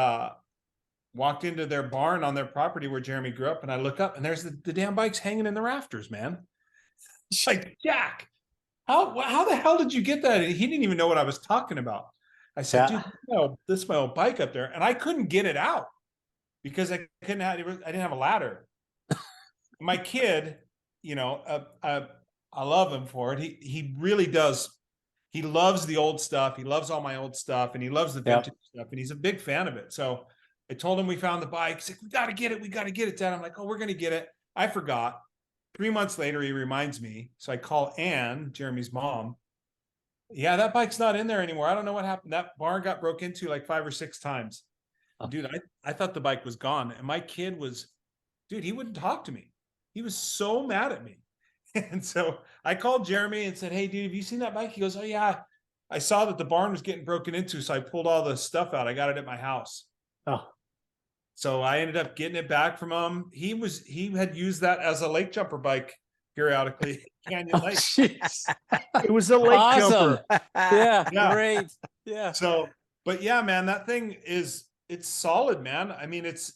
walked into their barn on their property where Jeremy grew up. And I look up and there's the damn bike's hanging in the rafters, man. It's like, Jack, how the hell did you get that? And he didn't even know what I was talking about. I said, dude, this is my old bike up there. And I couldn't get it out because I didn't have a ladder. My kid, you know, I love him for it. He really does. He loves the old stuff. He loves all my old stuff, and he loves the vintage stuff, and he's a big fan of it. So I told him we found the bike. He's like, we got to get it. We got to get it, Dad. I'm like, oh, we're going to get it. I forgot. 3 months later, he reminds me. So I call Ann, Jeremy's mom. Yeah, that bike's not in there anymore. I don't know what happened. That barn got broke into like 5 or 6 times. Oh. Dude, I thought the bike was gone. And my kid he wouldn't talk to me. He was so mad at me. And so I called Jeremy and said, hey, dude, have you seen that bike? He goes, oh, yeah. I saw that the barn was getting broken into. So I pulled all the stuff out. I got it at my house. Oh. So I ended up getting it back from him. He had used that as a lake jumper bike periodically. Canyon Lake. It was a lake jumper. Yeah, great. Yeah. So, but yeah, man, that thing it's solid, man. I mean, it's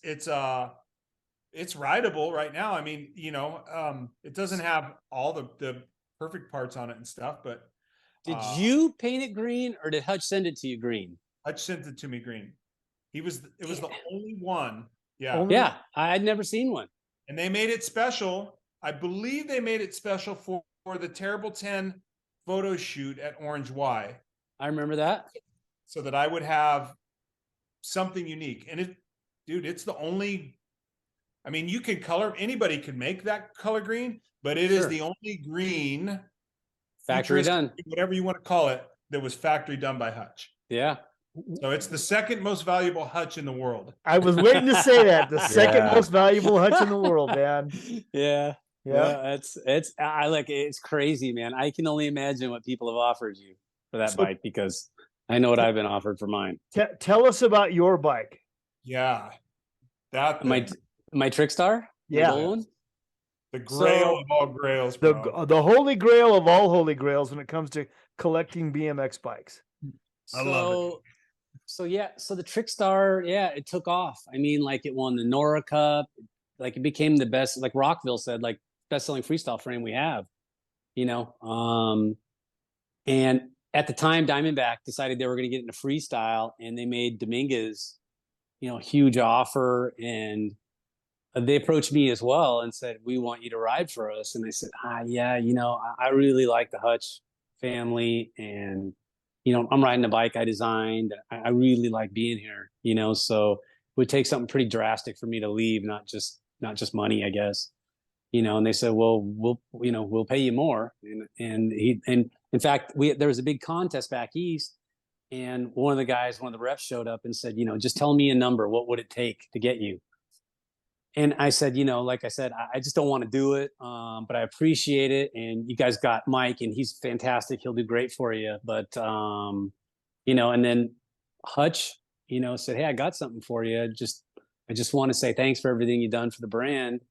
rideable right now. I mean, you know, it doesn't have all the perfect parts on it and stuff, but did you paint it green or did Hutch send it to you green? Hutch sent it to me green. It was the only one. Yeah. Yeah. I'd never seen one. And they made it special. I believe they made it special for the Terrible 10 photo shoot at Orange Y. I remember that. So that I would have something unique. And dude, it's the only, I mean, you can color, anybody can make that color green, but it is the only green factory done, whatever you want to call it, that was factory done by Hutch. Yeah. So it's the second most valuable Hutch in the world. I was waiting to say that. The second most valuable Hutch in the world, man. Yeah. Yeah. It's crazy, man. I can only imagine what people have offered you for that bike, because I know what I've been offered for mine. Tell us about your bike. Yeah. That my Trickstar? Yeah. The grail of all grails, bro. The holy grail of all holy grails when it comes to collecting BMX bikes. I love it. So the Trickstar, it took off. I mean, like, it won the Nora Cup. Like, it became the best, like Rockville said, like, best-selling freestyle frame we have, you know. And at the time, Diamondback decided they were going to get into freestyle, and they made Dominguez, you know, a huge offer, and they approached me as well and said, we want you to ride for us. And I said, yeah, you know, I really like the Hutch family, and, you know, I'm riding a bike I designed. I really like being here, you know, so it would take something pretty drastic for me to leave, not just money, I guess, you know. And they said, well, we'll pay you more. And in fact, there was a big contest back east, and one of the reps showed up and said, you know, just tell me a number. What would it take to get you? And I said, you know, like I said, I just don't want to do it, but I appreciate it. And you guys got Mike, and he's fantastic. He'll do great for you. But, you know, and then Hutch, you know, said, hey, I got something for you. I just want to say thanks for everything you've done for the brand.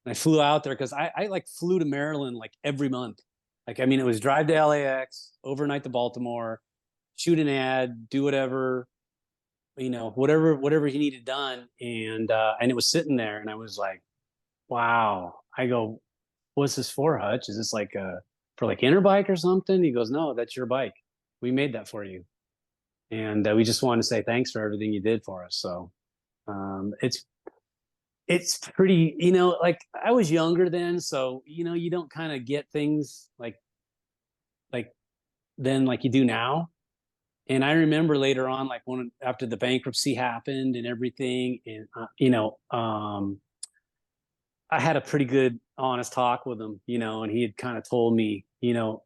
And I flew out there because I like flew to Maryland like every month. Like, I mean, it was drive to LAX, overnight to Baltimore, shoot an ad, do whatever, you know, whatever he needed done. And it was sitting there, and I was like, wow. I go, what's this for, Hutch? Is this like for like Interbike or something? He goes, no, that's your bike. We made that for you. And we just wanted to say thanks for everything you did for us. So it's pretty, you know, like, I was younger then, so, you know, you don't kind of get things like then like you do now. And I remember later on, like, after the bankruptcy happened and everything, and you know, I had a pretty good, honest talk with him, you know, and he had kind of told me, you know,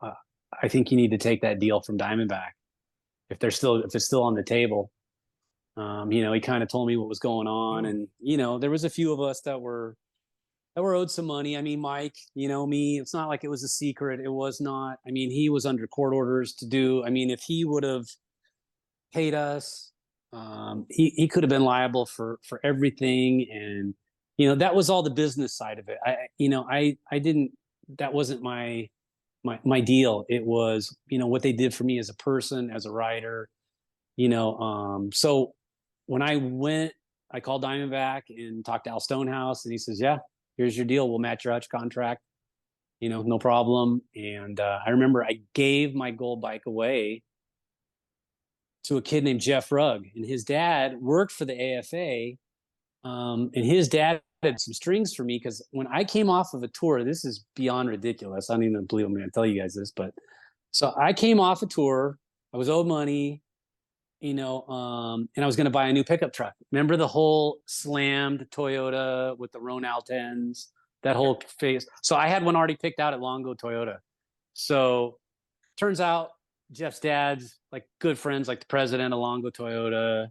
I think you need to take that deal from Diamondback if it's still on the table. You know, he kind of told me what was going on, and, you know, there was a few of us that were owed some money. I mean, Mike, you know me, it's not like it was a secret. It was not. I mean, he was under court orders to do. I mean, if he would have paid us, he could have been liable for everything. And, you know, that was all the business side of it. I didn't, that wasn't my deal. It was, you know, what they did for me as a person, as a rider, you know. So when I went, I called Diamondback and talked to Al Stonehouse, and he says, yeah, here's your deal. We'll match your Hutch contract, you know, no problem. And I remember I gave my gold bike away to a kid named Jeff Rugg, and his dad worked for the AFA. And his dad had some strings for me, because when I came off of a tour, this is beyond ridiculous. I don't even believe I'm going to tell you guys this, but so I came off a tour. I was owed money, you know, and I was going to buy a new pickup truck. Remember the whole slammed Toyota with the Ronal 10s, that whole phase? So I had one already picked out at Longo Toyota. So turns out Jeff's dad's like good friends, like the president of Longo Toyota.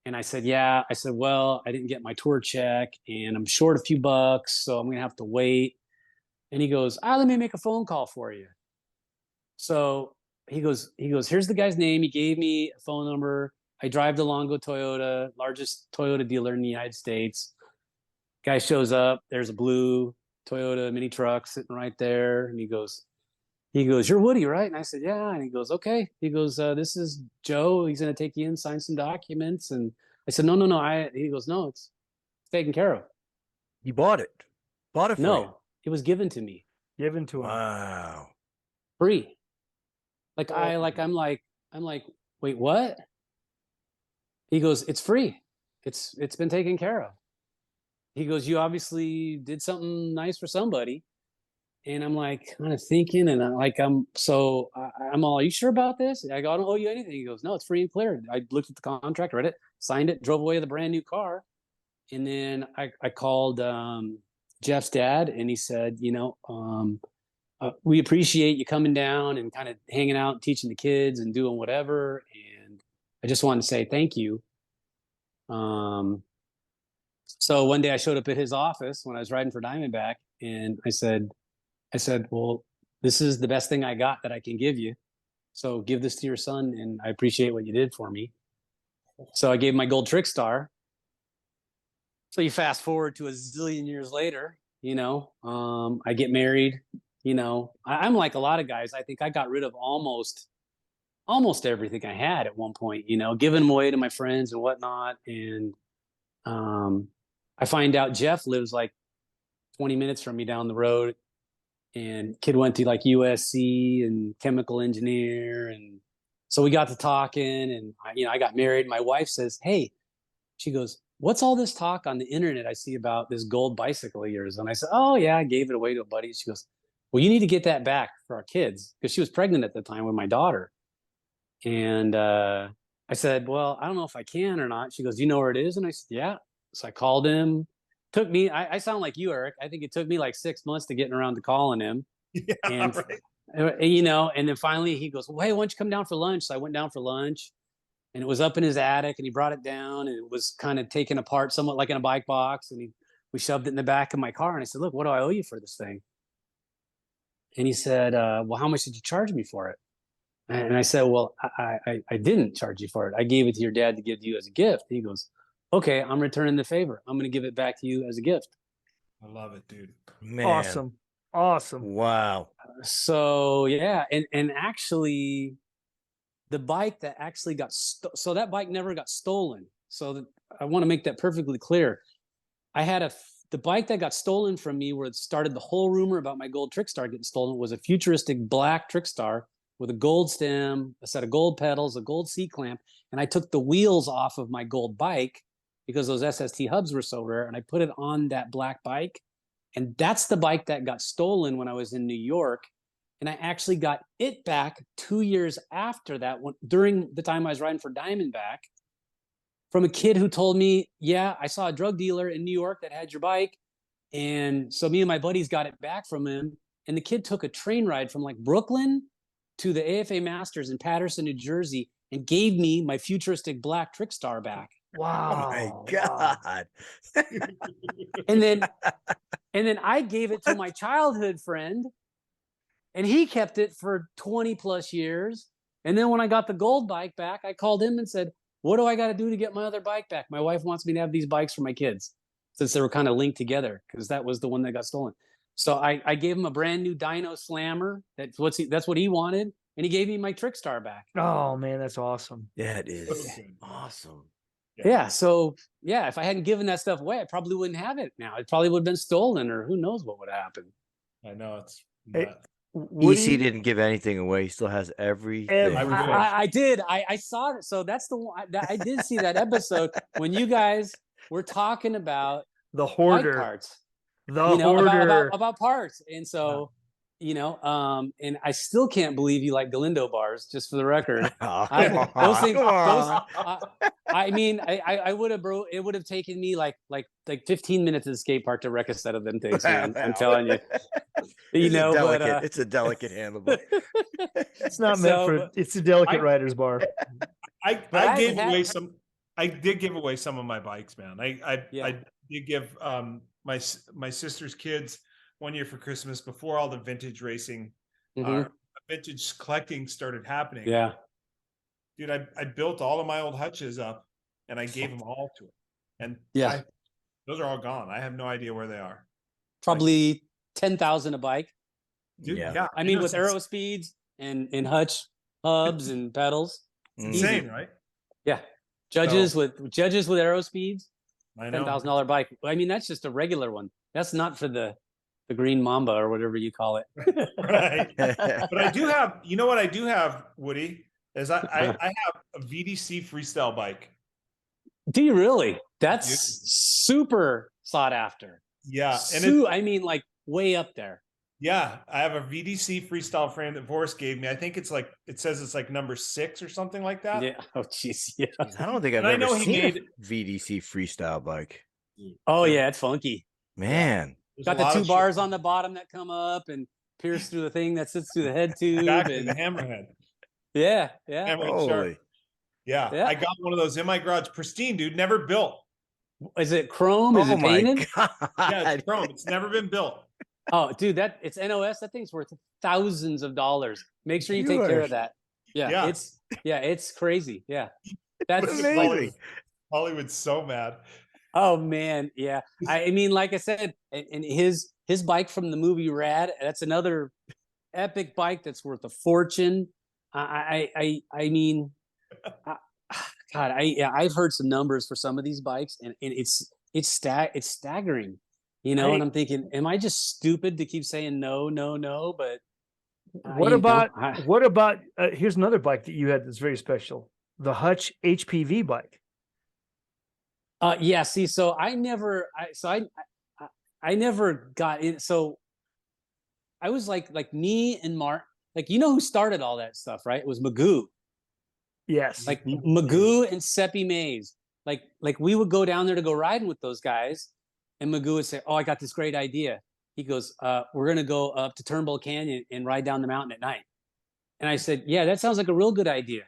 And I said, yeah. I said, well, I didn't get my tour check, and I'm short a few bucks, so I'm going to have to wait. And he goes, let me make a phone call for you. So he goes, here's the guy's name. He gave me a phone number. I drive to Longo Toyota, largest Toyota dealer in the United States. Guy shows up. There's a blue Toyota mini truck sitting right there. And he goes, you're Woody, right? And I said, yeah. And he goes, okay. He goes, this is Joe. He's going to take you in, sign some documents. And I said, no. He goes, no, it's taken care of. You bought it for you. No, it was given to me. Given to him. Wow. Free. Like, I'm like, wait, what? He goes, it's free. It's been taken care of. He goes, you obviously did something nice for somebody. And I'm like, kind of thinking, and I'm all, are you sure about this? I go, I don't owe you anything. He goes, no, it's free and clear. I looked at the contract, read it, signed it, drove away with a brand new car. And then I called Jeff's dad, and he said, we appreciate you coming down and kind of hanging out and teaching the kids and doing whatever. And I just wanted to say thank you. So one day I showed up at his office when I was riding for Diamondback, and I said, well, this is the best thing I got that I can give you. So give this to your son, and I appreciate what you did for me. So I gave him my gold trick star. So you fast forward to a zillion years later, I get married. I'm like a lot of guys. I think I got rid of almost everything I had at one point, giving them away to my friends and whatnot. And I find out Jeff lives like 20 minutes from me down the road, and kid went to like USC and chemical engineer. And so we got to talking, and I got married. My wife says, hey, she goes, what's all this talk on the internet I see about this gold bicycle of yours? And I said, oh yeah, I gave it away to a buddy. She goes, well, you need to get that back for our kids, because she was pregnant at the time with my daughter. And I said, well, I don't know if I can or not. She goes, do you know where it is? And I said, yeah. So I called him. Took me, I sound like you, Eric. I think it took me like 6 months to getting around to calling him. Yeah, and, right. And then finally he goes, well, hey, why don't you come down for lunch? So I went down for lunch, and it was up in his attic, and he brought it down, and it was kind of taken apart somewhat like in a bike box. And we shoved it in the back of my car. And I said, look, what do I owe you for this thing? And he said, well, how much did you charge me for it? And I said, well, I didn't charge you for it. I gave it to your dad to give to you as a gift. And he goes, okay, I'm returning the favor. I'm going to give it back to you as a gift. I love it, dude. Man. Awesome. Wow. So yeah. And actually the bike that actually got, so that bike never got stolen. So I want to make that perfectly clear. I had the bike that got stolen from me, where it started the whole rumor about my gold trick star getting stolen, was a futuristic black trick star with a gold stem, a set of gold pedals, a gold seat clamp. And I took the wheels off of my gold bike because those SST hubs were so rare, and I put it on that black bike. And that's the bike that got stolen when I was in New York. And I actually got it back 2 years after that, during the time I was riding for Diamondback, from a kid who told me, yeah, I saw a drug dealer in New York that had your bike. And so me and my buddies got it back from him. And the kid took a train ride from like Brooklyn to the AFA Masters in Paterson, New Jersey, and gave me my futuristic black trick star back. Wow. Oh my God. And then I gave it to my childhood friend, and he kept it for 20 plus years. And then when I got the gold bike back, I called him and said, what do I got to do to get my other bike back? My wife wants me to have these bikes for my kids, since they were kind of linked together, because that was the one that got stolen. So I gave him a brand new Dyno Slammer. That's what he wanted. And he gave me my trick star back. Oh man, that's awesome. Yeah, it is awesome. Yeah. So yeah, if I hadn't given that stuff away, I probably wouldn't have it now. It probably would have been stolen, or who knows what would happen. I know, it's EC didn't give anything away. He still has everything. I did. I saw it. So that's the one I did see that episode when you guys were talking about the hoarder parts. The hoarder about parts. And so, and I still can't believe you like Galindo bars, just for the record. Those things, I mean, I would have, bro, it would have taken me like 15 minutes at the skate park to wreck a set of them things, man. I'm telling you. It's a delicate handlebar. It's not meant for, it's a delicate rider's bar. I did give away some of my bikes, man. I did give my sister's kids one year for Christmas, before all the vintage racing, vintage collecting started happening. Yeah, dude, I built all of my old Hutches up, and I gave them all to him. And those are all gone. I have no idea where they are. Probably 10,000 a bike. Dude, yeah. I mean, with aero speeds and Hutch hubs and pedals. Insane, right? Yeah. Judges with aero speeds. I know. $10,000 bike. I mean, that's just a regular one. That's not for the green mamba or whatever you call it. Right. But I do have, what I do have, Woody, is I have a VDC freestyle bike. Do you really? That's super sought after. Yeah. And I mean, like way up there. Yeah. I have a VDC freestyle frame that Boris gave me. I think it says it's like number 6 or something like that. Yeah. Oh, jeez. Yeah. I don't think I've ever seen a VDC freestyle bike. Oh yeah, it's funky. Man. There's Got a lot the of two shit. bars on the bottom that come up and pierce through the thing that sits through the head tube. Exactly, And the hammerhead. yeah. Hammerhead shark. Holy. Yeah, I got one of those in my garage, pristine, dude, never built. Is it chrome? Is Oh it my painted? God. Yeah, it's chrome. It's never been built. Oh, dude, it's NOS. That thing's worth thousands of dollars. Make sure you take care of that. Yeah. It's crazy. Yeah, that's amazing. Hollywood's so mad. Oh man, yeah. I mean, like I said, and his bike from the movie Rad. That's another epic bike that's worth a fortune. I mean, God, I've heard some numbers for some of these bikes, and it's staggering, you know. And I'm thinking, am I just stupid to keep saying no? But what about here's another bike that you had that's very special, the Hutch HPV bike. Yeah. See, so I never got in. So I was like me and Mark, like, you know who started all that stuff, right? It was Magoo. Yes. Like Magoo and Seppi Mays. Like we would go down there to go riding with those guys, and Magoo would say, "Oh, I got this great idea." He goes, "We're gonna go up to Turnbull Canyon and ride down the mountain at night." And I said, "Yeah, that sounds like a real good idea.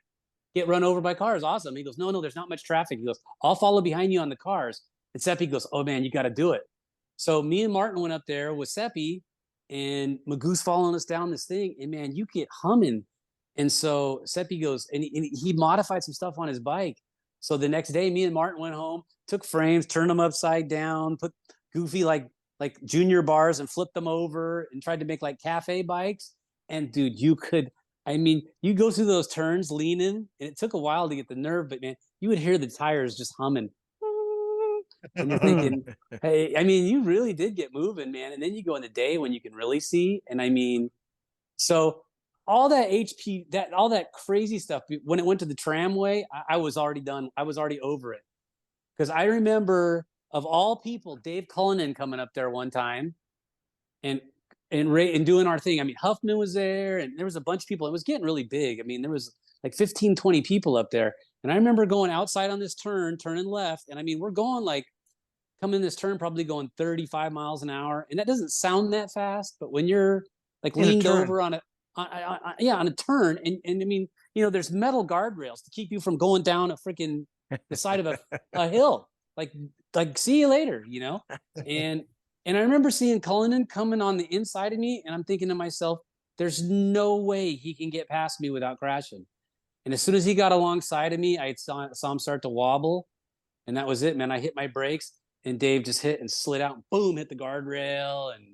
Get run over by cars, awesome." He goes, "No, there's not much traffic." He goes, "I'll follow behind you on the cars." And Seppi goes, "Oh man, you got to do it." So me and Martin went up there with Seppi, and Magoo's following us down this thing, and man, you get humming. And so Seppi goes, and he modified some stuff on his bike. So the next day, me and Martin went home, took frames, turned them upside down, put goofy like junior bars and flipped them over, and tried to make like cafe bikes. And dude, you go through those turns leaning, and it took a while to get the nerve, but man, you would hear the tires just humming. And you're thinking, hey, I mean, you really did get moving, man. And then you go in the day when you can really see. And I mean, so all that all that crazy stuff, when it went to the tramway, I was already done. I was already over it. Because I remember, of all people, Dave Cullinan coming up there one time and doing our thing. I mean, Huffman was there, and there was a bunch of people. It was getting really big. I mean, there was like 15, 20 people up there. And I remember going outside on this turning left. And I mean, we're going coming this turn, probably going 35 miles an hour. And that doesn't sound that fast, but when you're like leaned over on a turn, and I mean, you know, there's metal guardrails to keep you from going down the side of a hill. Like see you later, you know? And I remember seeing Cullinan coming on the inside of me, and I'm thinking to myself, there's no way he can get past me without crashing. And as soon as he got alongside of me, I saw him start to wobble, and that was it, man. I hit my brakes, and Dave just hit and slid out, and boom, hit the guardrail, and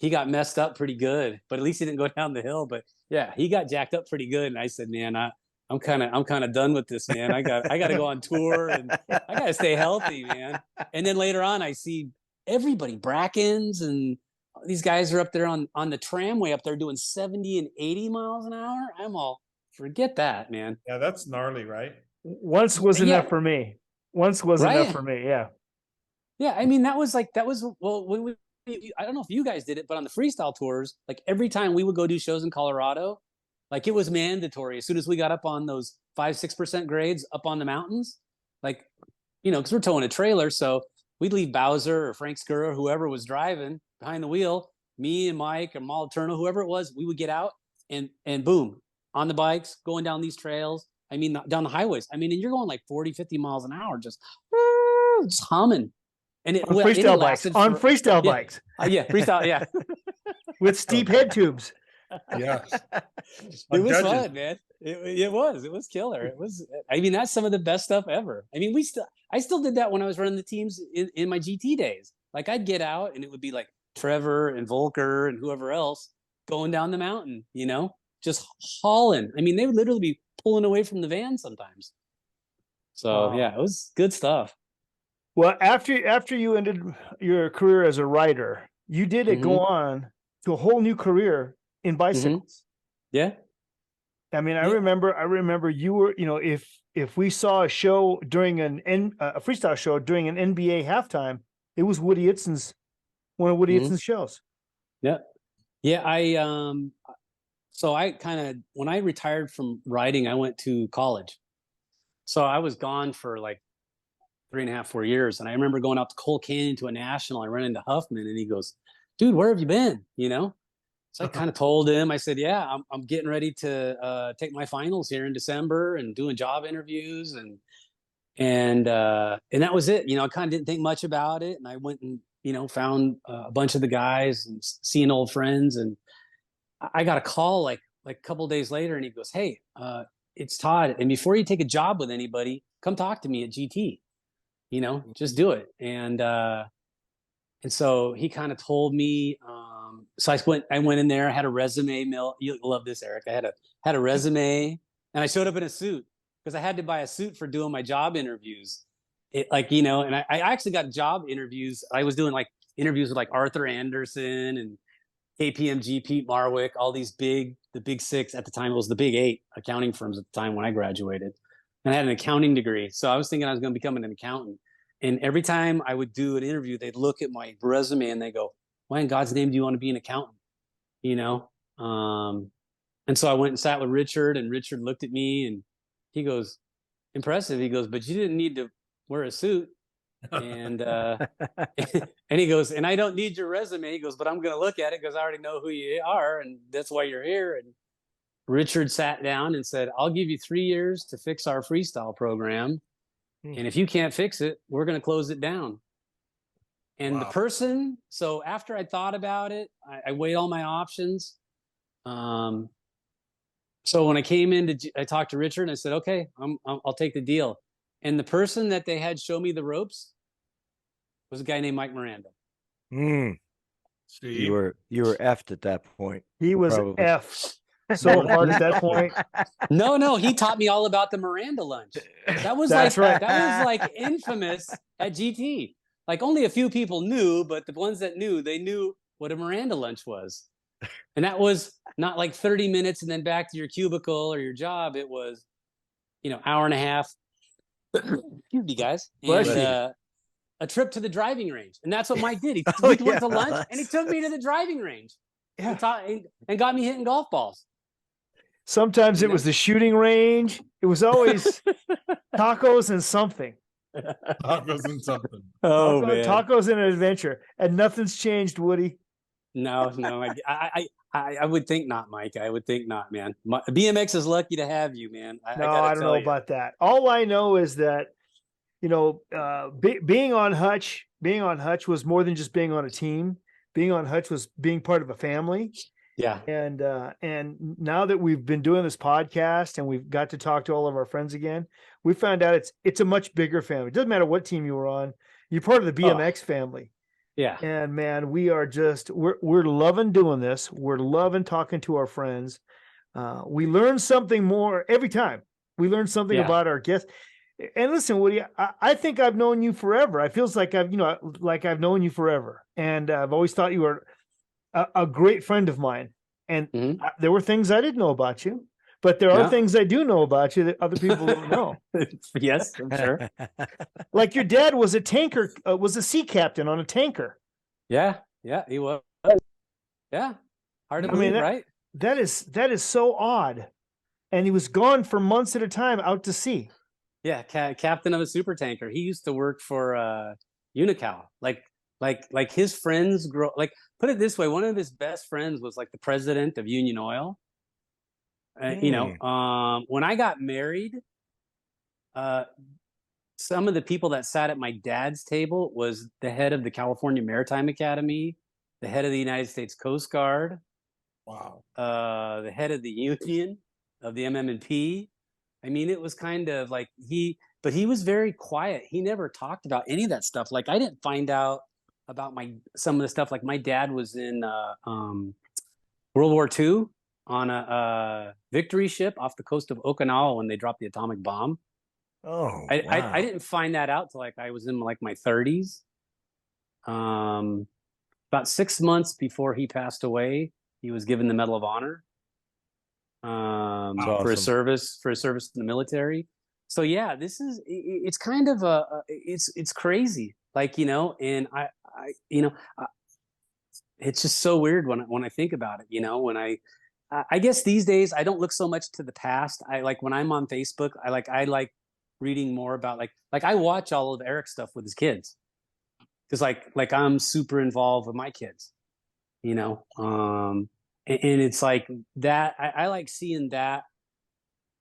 he got messed up pretty good. But at least he didn't go down the hill. But yeah, he got jacked up pretty good. And I said, man, I'm kind of done with this, man. I got to go on tour, and I got to stay healthy, man. And then later on, I see everybody, Brackens, and these guys are up there on the tramway up there doing 70 and 80 miles an hour. I'm all, forget that, man. Yeah, that's gnarly, right? Once was enough for me. Yeah. Yeah, I mean, that was well, when I don't know if you guys did it, but on the freestyle tours, like every time we would go do shows in Colorado, like it was mandatory. As soon as we got up on those 5-6% grades up on the mountains, like, you know, because we're towing a trailer, so we'd leave Bowser or Frank Skura, whoever was driving behind the wheel, me and Mike or Mal Turno, whoever it was, we would get out and boom, on the bikes, going down these trails. I mean, down the highways. I mean, and you're going like 40, 50 miles an hour, just humming. And on freestyle bikes. Yeah, freestyle, yeah. With steep head tubes. Yeah. It was fun, man. It was killer. It was, I mean, that's some of the best stuff ever. I mean, I still did that when I was running the teams in my GT days. Like I'd get out and it would be like Trevor and Volker and whoever else going down the mountain, you know, just hauling. I mean, they would literally be pulling away from the van sometimes. So yeah, it was good stuff. Well, after you ended your career as a rider, you did go on to a whole new career in bicycles. Yeah. I mean, I remember you were, you know, if we saw a show during a freestyle show during an NBA halftime, it was one of Woody Itson's shows. Yeah. Yeah. So I when I retired from riding, I went to college. So I was gone for like 3.5, 4 years. And I remember going out to Coal Canyon to a national. I ran into Huffman and he goes, dude, where have you been? You know? So I kind of told him, I said, yeah, I'm getting ready to take my finals here in December and doing job interviews. And that was it. You know, I kind of didn't think much about it. And I went and, you know, found a bunch of the guys and seeing old friends. And I got a call like a couple of days later and he goes, hey, it's Todd. And before you take a job with anybody, come talk to me at GT, you know, just do it. And so he kind of told me, so I went in there, I had a resume mail. You'll love this, Eric. I had a resume and I showed up in a suit because I had to buy a suit for doing my job interviews. And I actually got job interviews. I was doing like interviews with like Arthur Anderson and KPMG, Pete Marwick, all these the big six at the time. It was the big 8 accounting firms at the time when I graduated. And I had an accounting degree. So I was thinking I was going to become an accountant. And every time I would do an interview, they'd look at my resume and they go, why in God's name do you want to be an accountant? You know? And so I went and sat with Richard, and Richard looked at me and he goes, impressive. He goes, but you didn't need to wear a suit. And and he goes, and I don't need your resume. He goes, but I'm going to look at it because I already know who you are. And that's why you're here. And Richard sat down and said, I'll give you 3 years to fix our freestyle program. And if you can't fix it, we're going to close it down. And the person, so after I thought about it, I weighed all my options. So when I came in, I talked to Richard and I said, okay, I'll take the deal. And the person that they had show me the ropes was a guy named Mike Miranda. You were effed at that point. He was effed so hard at that point. No, he taught me all about the Miranda lunch. That was that was like infamous at GT. Like only a few people knew, but the ones that knew, they knew what a Miranda lunch was. And that was not like 30 minutes and then back to your cubicle or your job. It was, hour and a half. Excuse me, guys. And, a trip to the driving range. And that's what Mike did. He went to lunch and he took me to the driving range and got me hitting golf balls. Sometimes it was the shooting range. It was always tacos and something. Tacos and something. Oh, man. Tacos and an adventure. And nothing's changed, Woody. No. I would think not, Mike. I would think not, man. BMX is lucky to have you, man. I don't know about that. All I know is that, being on Hutch was more than just being on a team. Being on Hutch was being part of a family. Yeah. And now that we've been doing this podcast and we've got to talk to all of our friends again, we found out it's a much bigger family. It doesn't matter what team you were on. You're part of the BMX family. Yeah. And man, we are we're loving doing this. We're loving talking to our friends. We learn something more every time. We learn something about our guests. And listen, Woody, I think I've known you forever. I feels like I've known you forever. And I've always thought you were a great friend of mine. And there were things I didn't know about you, but there are things I do know about you that other people don't know. Yes, I'm sure. Like your dad was was a sea captain on a tanker. Yeah, he was. Yeah. Hard to believe, right? That is so odd. And he was gone for months at a time out to sea. Yeah, captain of a super tanker. He used to work for Unocal. Like his friends put it this way, one of his best friends was like the president of Union Oil. When I got married, some of the people that sat at my dad's table was the head of the California Maritime Academy, the head of the United States Coast Guard. Wow. The head of the Union of the MM&P. I mean, it was kind of like but he was very quiet. He never talked about any of that stuff. Like I didn't find out about some of the stuff. Like my dad was in World War II on a victory ship off the coast of Okinawa when they dropped the atomic bomb. Oh, I didn't find that out till I was in my 30s. About 6 months before he passed away, he was given the Medal of Honor for his service in the military. So yeah, it's kind of it's crazy. And it's just so weird when I think about it, when I guess these days I don't look so much to the past. I when I'm on Facebook, I like reading more about like I watch all of Eric's stuff with his kids because like I'm super involved with my kids, you know. And it's like that. I like seeing that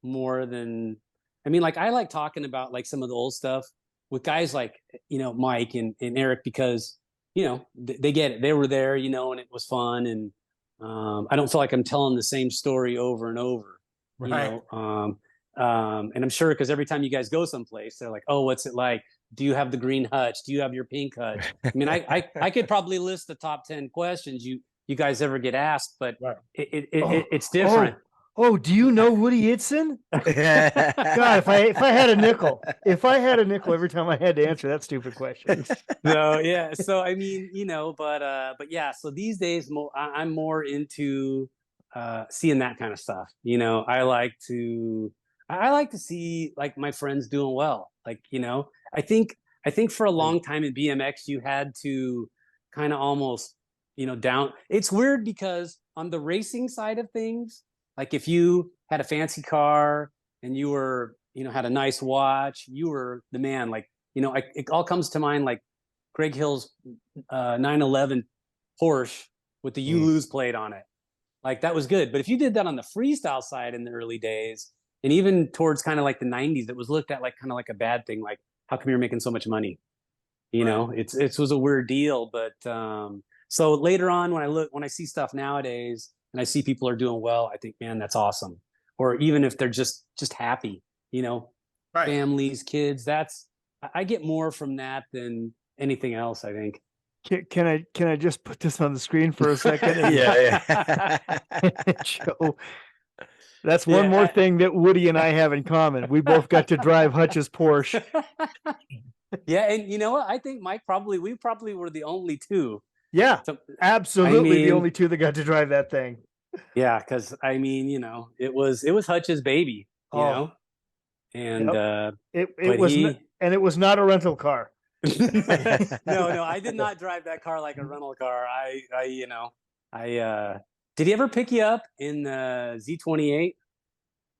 more than, I mean, like I like talking about like some of the old stuff with guys like, you know, Mike and Eric, because, you know, they get it. They were there, you know, and it was fun. And I don't feel like I'm telling the same story over and over, you know. And I'm sure because every time you guys go someplace, they're like, oh, what's it like? Do you have the green Hutch? Do you have your pink Hutch? I mean, I could probably list the top 10 questions you guys ever get asked, but it's different. Oh, do you know Woody Itson? God, if I had a nickel every time I had to answer that stupid question. So yeah, so I mean, you know, but yeah, so these days I'm more into seeing that kind of stuff. You know, I like to see like my friends doing well. Like, you know, I think for a long time in BMX you had to kind of almost, you know, down. It's weird because on the racing side of things, like if you had a fancy car and you were, you know, had a nice watch, you were the man. Like, you know, it all comes to mind like Greg Hill's 911 Porsche with the You Lose plate on it. Like that was good. But if you did that on the freestyle side in the early days, and even towards kind of like the 90s, it was looked at like kind of like a bad thing. Like, how come you're making so much money? You know, it was a weird deal. But so later on, when I see stuff nowadays and I see people are doing well, I think, man, that's awesome. Or even if they're just happy, you know, families, kids, I get more from that than anything else, I think. Can I just put this on the screen for a second? Yeah. Show. That's one more thing that Woody and I have in common. We both got to drive Hutch's Porsche. Yeah, and you know what? I think we probably were the only two. Yeah, so, absolutely the only two that got to drive that thing. Yeah, because I mean, you know, it was Hutch's baby, you know, and it was not a rental car. No, I did not drive that car like a rental car. Did he ever pick you up in the Z28?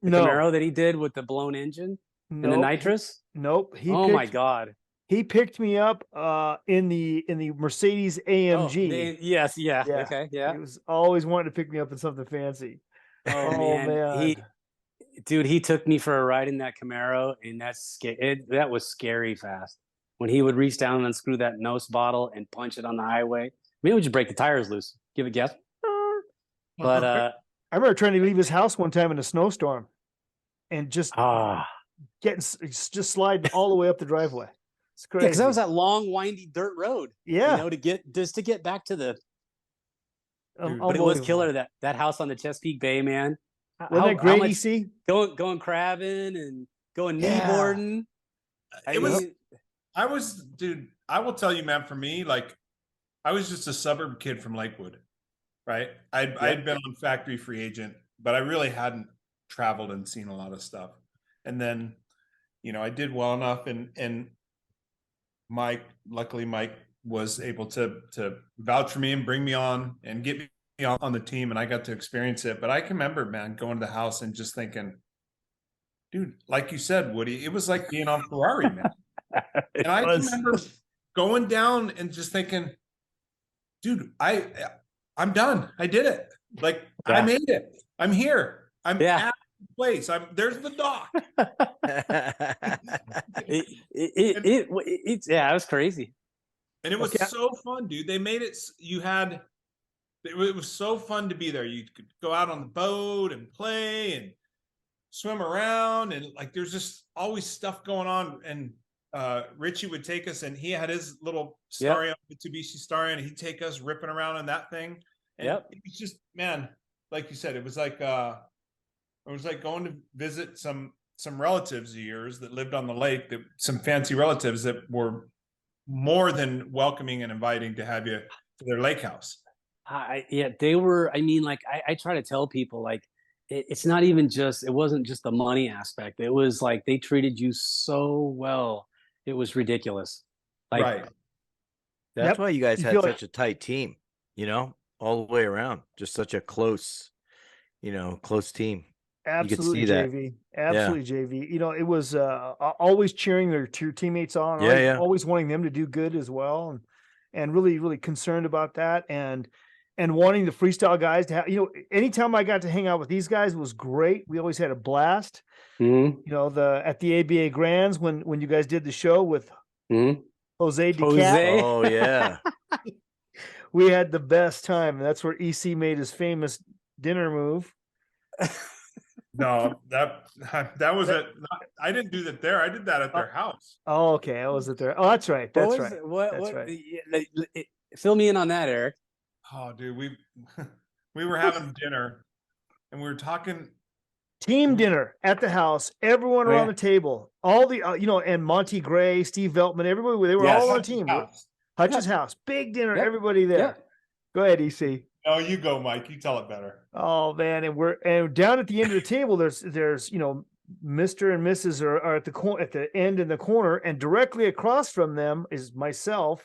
The Camaro that he did with the blown engine and the nitrous? Nope. My God. He picked me up in the Mercedes AMG. Yes, yeah. Okay, yeah. He was always wanting to pick me up in something fancy. Oh man. He took me for a ride in that Camaro, and that was scary fast. When he would reach down and unscrew that nose bottle and punch it on the highway. Maybe it would just break the tires loose. Give a guess. But I remember trying to leave his house one time in a snowstorm and just sliding all the way up the driveway. It's crazy. Because that was that long, windy dirt road. Yeah. You know, to get back to the. But it was killer, that house on the Chesapeake Bay, man. Wasn't that great, EC? Going crabbing and going kneeboarding. I will tell you, man, for me, like, I was just a suburb kid from Lakewood, right? I'd been on factory free agent, but I really hadn't traveled and seen a lot of stuff. And then, you know, I did well enough, and luckily Mike was able to vouch for me and bring me on and get me on the team, and I got to experience it. But I can remember, man, going to the house and just thinking, dude, like you said, Woody, it was like being on Ferrari, man. And I remember going down and just thinking, dude, I'm done. I did it. Like, I made it. I'm here. I'm at the place. There's the dock. It was crazy. And it was so fun, dude. They made it, it was so fun to be there. You could go out on the boat and play and swim around, and like there's just always stuff going on. And Richie would take us, and he had his little Staria, Mitsubishi Staria, and he'd take us ripping around in that thing. And it was just, man, like you said, it was like going to visit some relatives of yours that lived on the lake, some fancy relatives that were more than welcoming and inviting to have you to their lake house. They were. I mean, like I try to tell people, like it's not even just. It wasn't just the money aspect. It was like they treated you so well. It was ridiculous. Like, right. That's why you guys had such a tight team. You know, all the way around, just such a close team. Absolutely, that. JV. Absolutely, JV. You know, it was always cheering their teammates on. Yeah, yeah. Always wanting them to do good as well, and really, really concerned about that, and wanting the freestyle guys to have. You know, anytime I got to hang out with these guys, it was great. We always had a blast. Mm-hmm. You know, at the ABA Grands when you guys did the show with Jose DeCat. Oh yeah. We had the best time. And that's where EC made his famous dinner move. No, that was it. I didn't do that there. I did that at their house. Oh, okay. I wasn't there. Oh, that's right. That's right. That's right. Fill me in on that, Eric. Oh, dude, we were having dinner, and we were talking team dinner at the house. Everyone around the table. All the and Monty Gray, Steve Veltman, everybody. They were all on team. Hutch's house, big dinner. Yep. Everybody there. Yep. Go ahead, EC. Oh, you go, Mike. You tell it better. Oh man, and down at the end of the table, there's Mr. and Mrs. are at the end in the corner, and directly across from them is myself,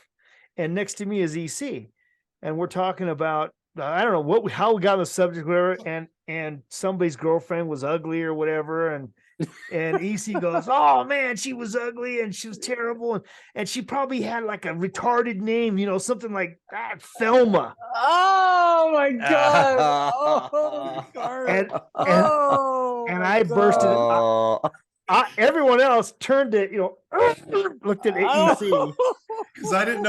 and next to me is EC, and we're talking about I don't know how we got on the subject, whatever, and somebody's girlfriend was ugly or whatever, and EC goes, oh man, she was ugly and she was terrible, and she probably had like a retarded name, something like that, Thelma. Oh my god! Oh, and I bursted. Everyone else turned to looked at EC because I didn't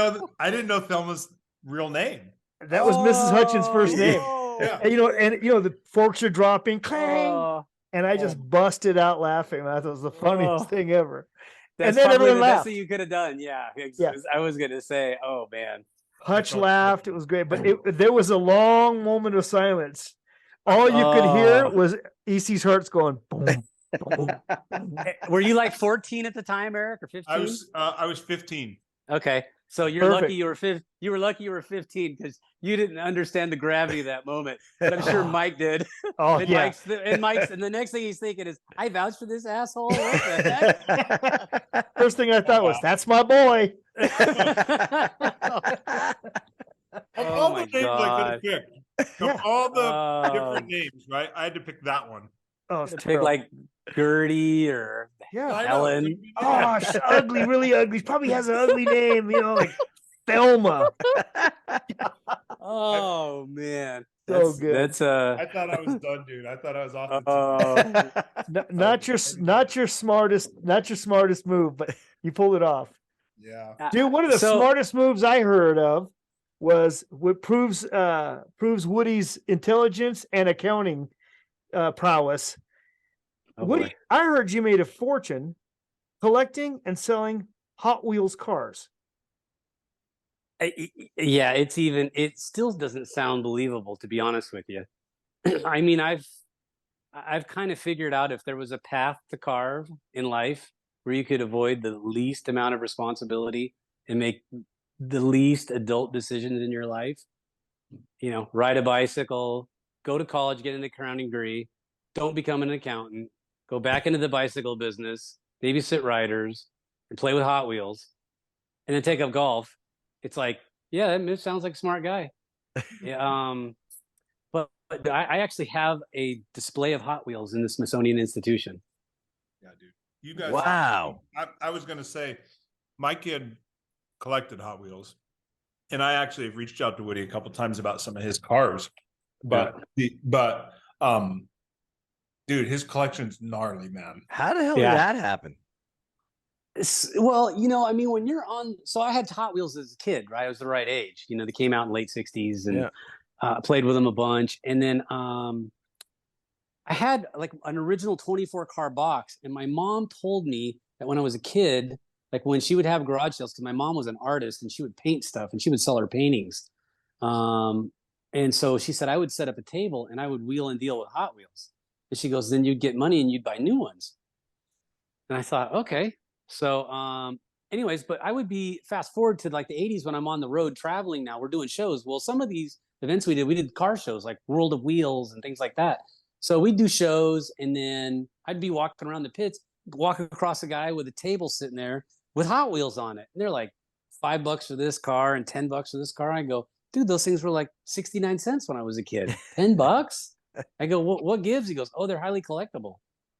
know Thelma's real name. That was Mrs. Hutchins' first name. Yeah. And the forks are dropping, clang, and I just busted out laughing. That was the funniest thing ever. That's and then everyone the laughed. best thing you could have done. Yeah. I was gonna say, oh man. Hutch laughed. It was great, but there was a long moment of silence. All you could hear was EC's hearts going boom. Were you like 14 at the time, Eric, or 15? I was 15. Okay, so you're Perfect. lucky you were 15. You were lucky you were 15 because you didn't understand the gravity of that moment. But I'm sure Mike did. Oh and yeah. And the next thing he's thinking is, I vouched for this asshole. What the heck? First thing I thought was, that's my boy. Of all the names I could have picked, from all the different names, right? I had to pick that one. Oh, it's pick like Gertie or Helen. Oh, she's ugly, really ugly. She probably has an ugly name, like Thelma. Oh man, so good. That's I thought I was done, dude. I thought I was off the team. Not your smartest move, but you pulled it off. Yeah, dude. One of the smartest moves I heard of was what proves Woody's intelligence and accounting prowess. Woody, I heard you made a fortune collecting and selling Hot Wheels cars. Yeah, it still doesn't sound believable, to be honest with you. I mean, I've kind of figured out if there was a path to carve in life where you could avoid the least amount of responsibility and make the least adult decisions in your life, ride a bicycle, go to college, get an accounting degree, don't become an accountant, go back into the bicycle business, babysit riders, and play with Hot Wheels, and then take up golf. It's like, yeah, that sounds like a smart guy. Yeah, but I actually have a display of Hot Wheels in the Smithsonian Institution. Yeah, dude. You guys. Wow. I was gonna say, my kid collected Hot Wheels, and I actually have reached out to Woody a couple times about some of his cars, but dude, his collection's gnarly, man. How the hell did that happen? Well, I mean, when you're so I had Hot Wheels as a kid, right? I was the right age. They came out in late 60s and played with them a bunch. And then I had like an original 24 car box. And my mom told me that when I was a kid, like when she would have garage sales, because my mom was an artist and she would paint stuff and she would sell her paintings. And so she said I would set up a table and I would wheel and deal with Hot Wheels. And she goes, then you'd get money and you'd buy new ones. And I thought, okay. So anyways, but I would be fast forward to like the 80s when I'm on the road traveling now. We're doing shows. Well, some of these events we did car shows like World of Wheels and things like that. So we'd do shows and then I'd be walking around the pits, walking across a guy with a table sitting there with Hot Wheels on it. And they're like $5 for this car and $10 for this car. I go, dude, those things were like 69 cents when I was a kid. $10? I go, what gives? He goes, oh, they're highly collectible.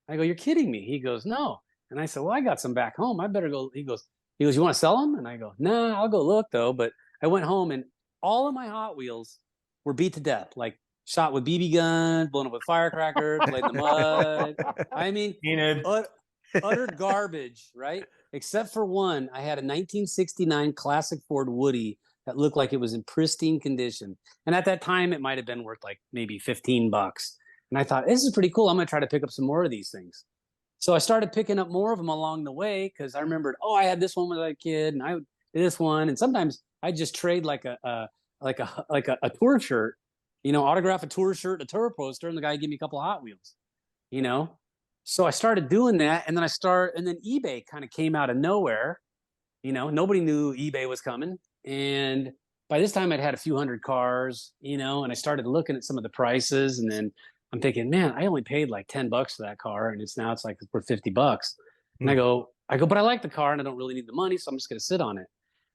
I go, you're kidding me. He goes, no. And I said, well, I got some back home. I better go. He goes, you want to sell them? And I go, nah, I'll go look though. But I went home and all of my Hot Wheels were beat to death, like shot with BB guns, blown up with firecrackers, played in the mud. I mean, utter garbage, right? Except for one. I had a 1969 classic Ford Woody that looked like it was in pristine condition. And at that time, it might have been worth like maybe $15. And I thought, this is pretty cool. I'm going to try to pick up some more of these things. So I started picking up more of them along the way because I remembered, oh, I had this one when I was a kid, and I did this one. And sometimes I just trade like a tour shirt, autograph a tour shirt, a tour poster, and the guy give me a couple of Hot Wheels, So I started doing that, and then eBay kind of came out of nowhere. Nobody knew eBay was coming, and by this time I'd had a few hundred cars, and I started looking at some of the prices, and then I'm thinking, man, I only paid like $10 for that car, and it's like worth $50. And I go, but I like the car, and I don't really need the money, so I'm just going to sit on it.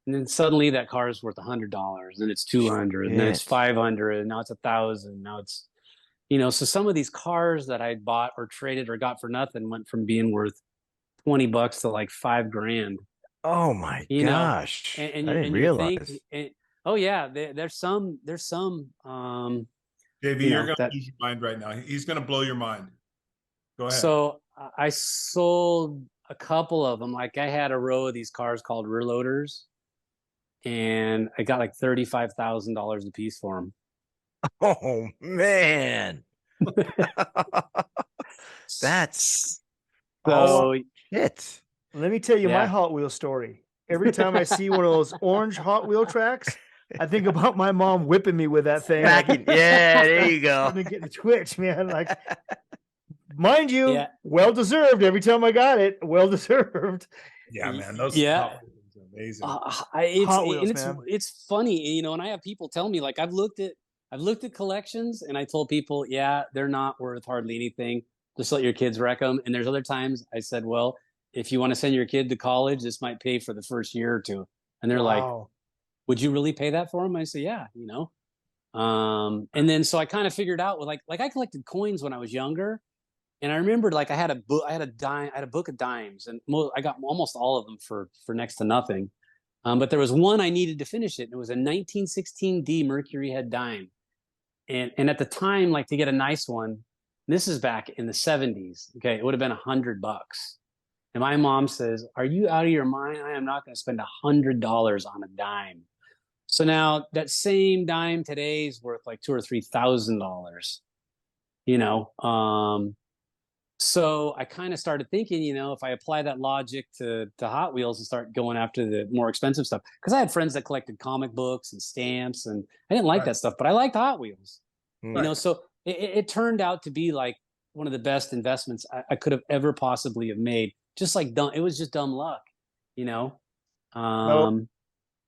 And then suddenly that car is worth $100, and it's $200, and then it's $500, and now it's $1,000. Now it's, so some of these cars that I bought or traded or got for nothing went from being worth $20 to like $5,000. Oh my gosh! And I didn't realize. Oh yeah, there's some. JV, you're going to lose your mind right now. He's going to blow your mind. Go ahead. So I sold a couple of them. Like I had a row of these cars called rear loaders, and I got like $35,000 a piece for them. Oh man, that's shit. Let me tell you my Hot Wheel story. Every time I see one of those orange Hot Wheel tracks, I think about my mom whipping me with that thing. Yeah, there you go. I'm getting a twitch, man. Like, mind you, well deserved. Every time I got it, well deserved. Yeah, man. Those Hot Wheels are amazing. Hot Wheels, man. It's funny, and I have people tell me, like, I've looked at collections, and I told people, they're not worth hardly anything. Just let your kids wreck them. And there's other times I said, well, if you want to send your kid to college, this might pay for the first year or two. And they're like, would you really pay that for them? I say, yeah, and then so I kind of figured out like I collected coins when I was younger, and I remembered like I had a book of dimes, and I got almost all of them for next to nothing. But there was one I needed to finish it. And it was a 1916 D Mercury head dime, and at the time, like to get a nice one, this is back in the 70s. Okay, it would have been $100. And my mom says, "Are you out of your mind? I am not going to spend $100 on a dime." So now that same dime today is worth like $2,000 or $3,000. So I kind of started thinking, if I apply that logic to Hot Wheels and start going after the more expensive stuff, because I had friends that collected comic books and stamps, and I didn't like that stuff, but I liked Hot Wheels. So it turned out to be like one of the best investments I could have ever possibly have made. Just like dumb, it was just dumb luck,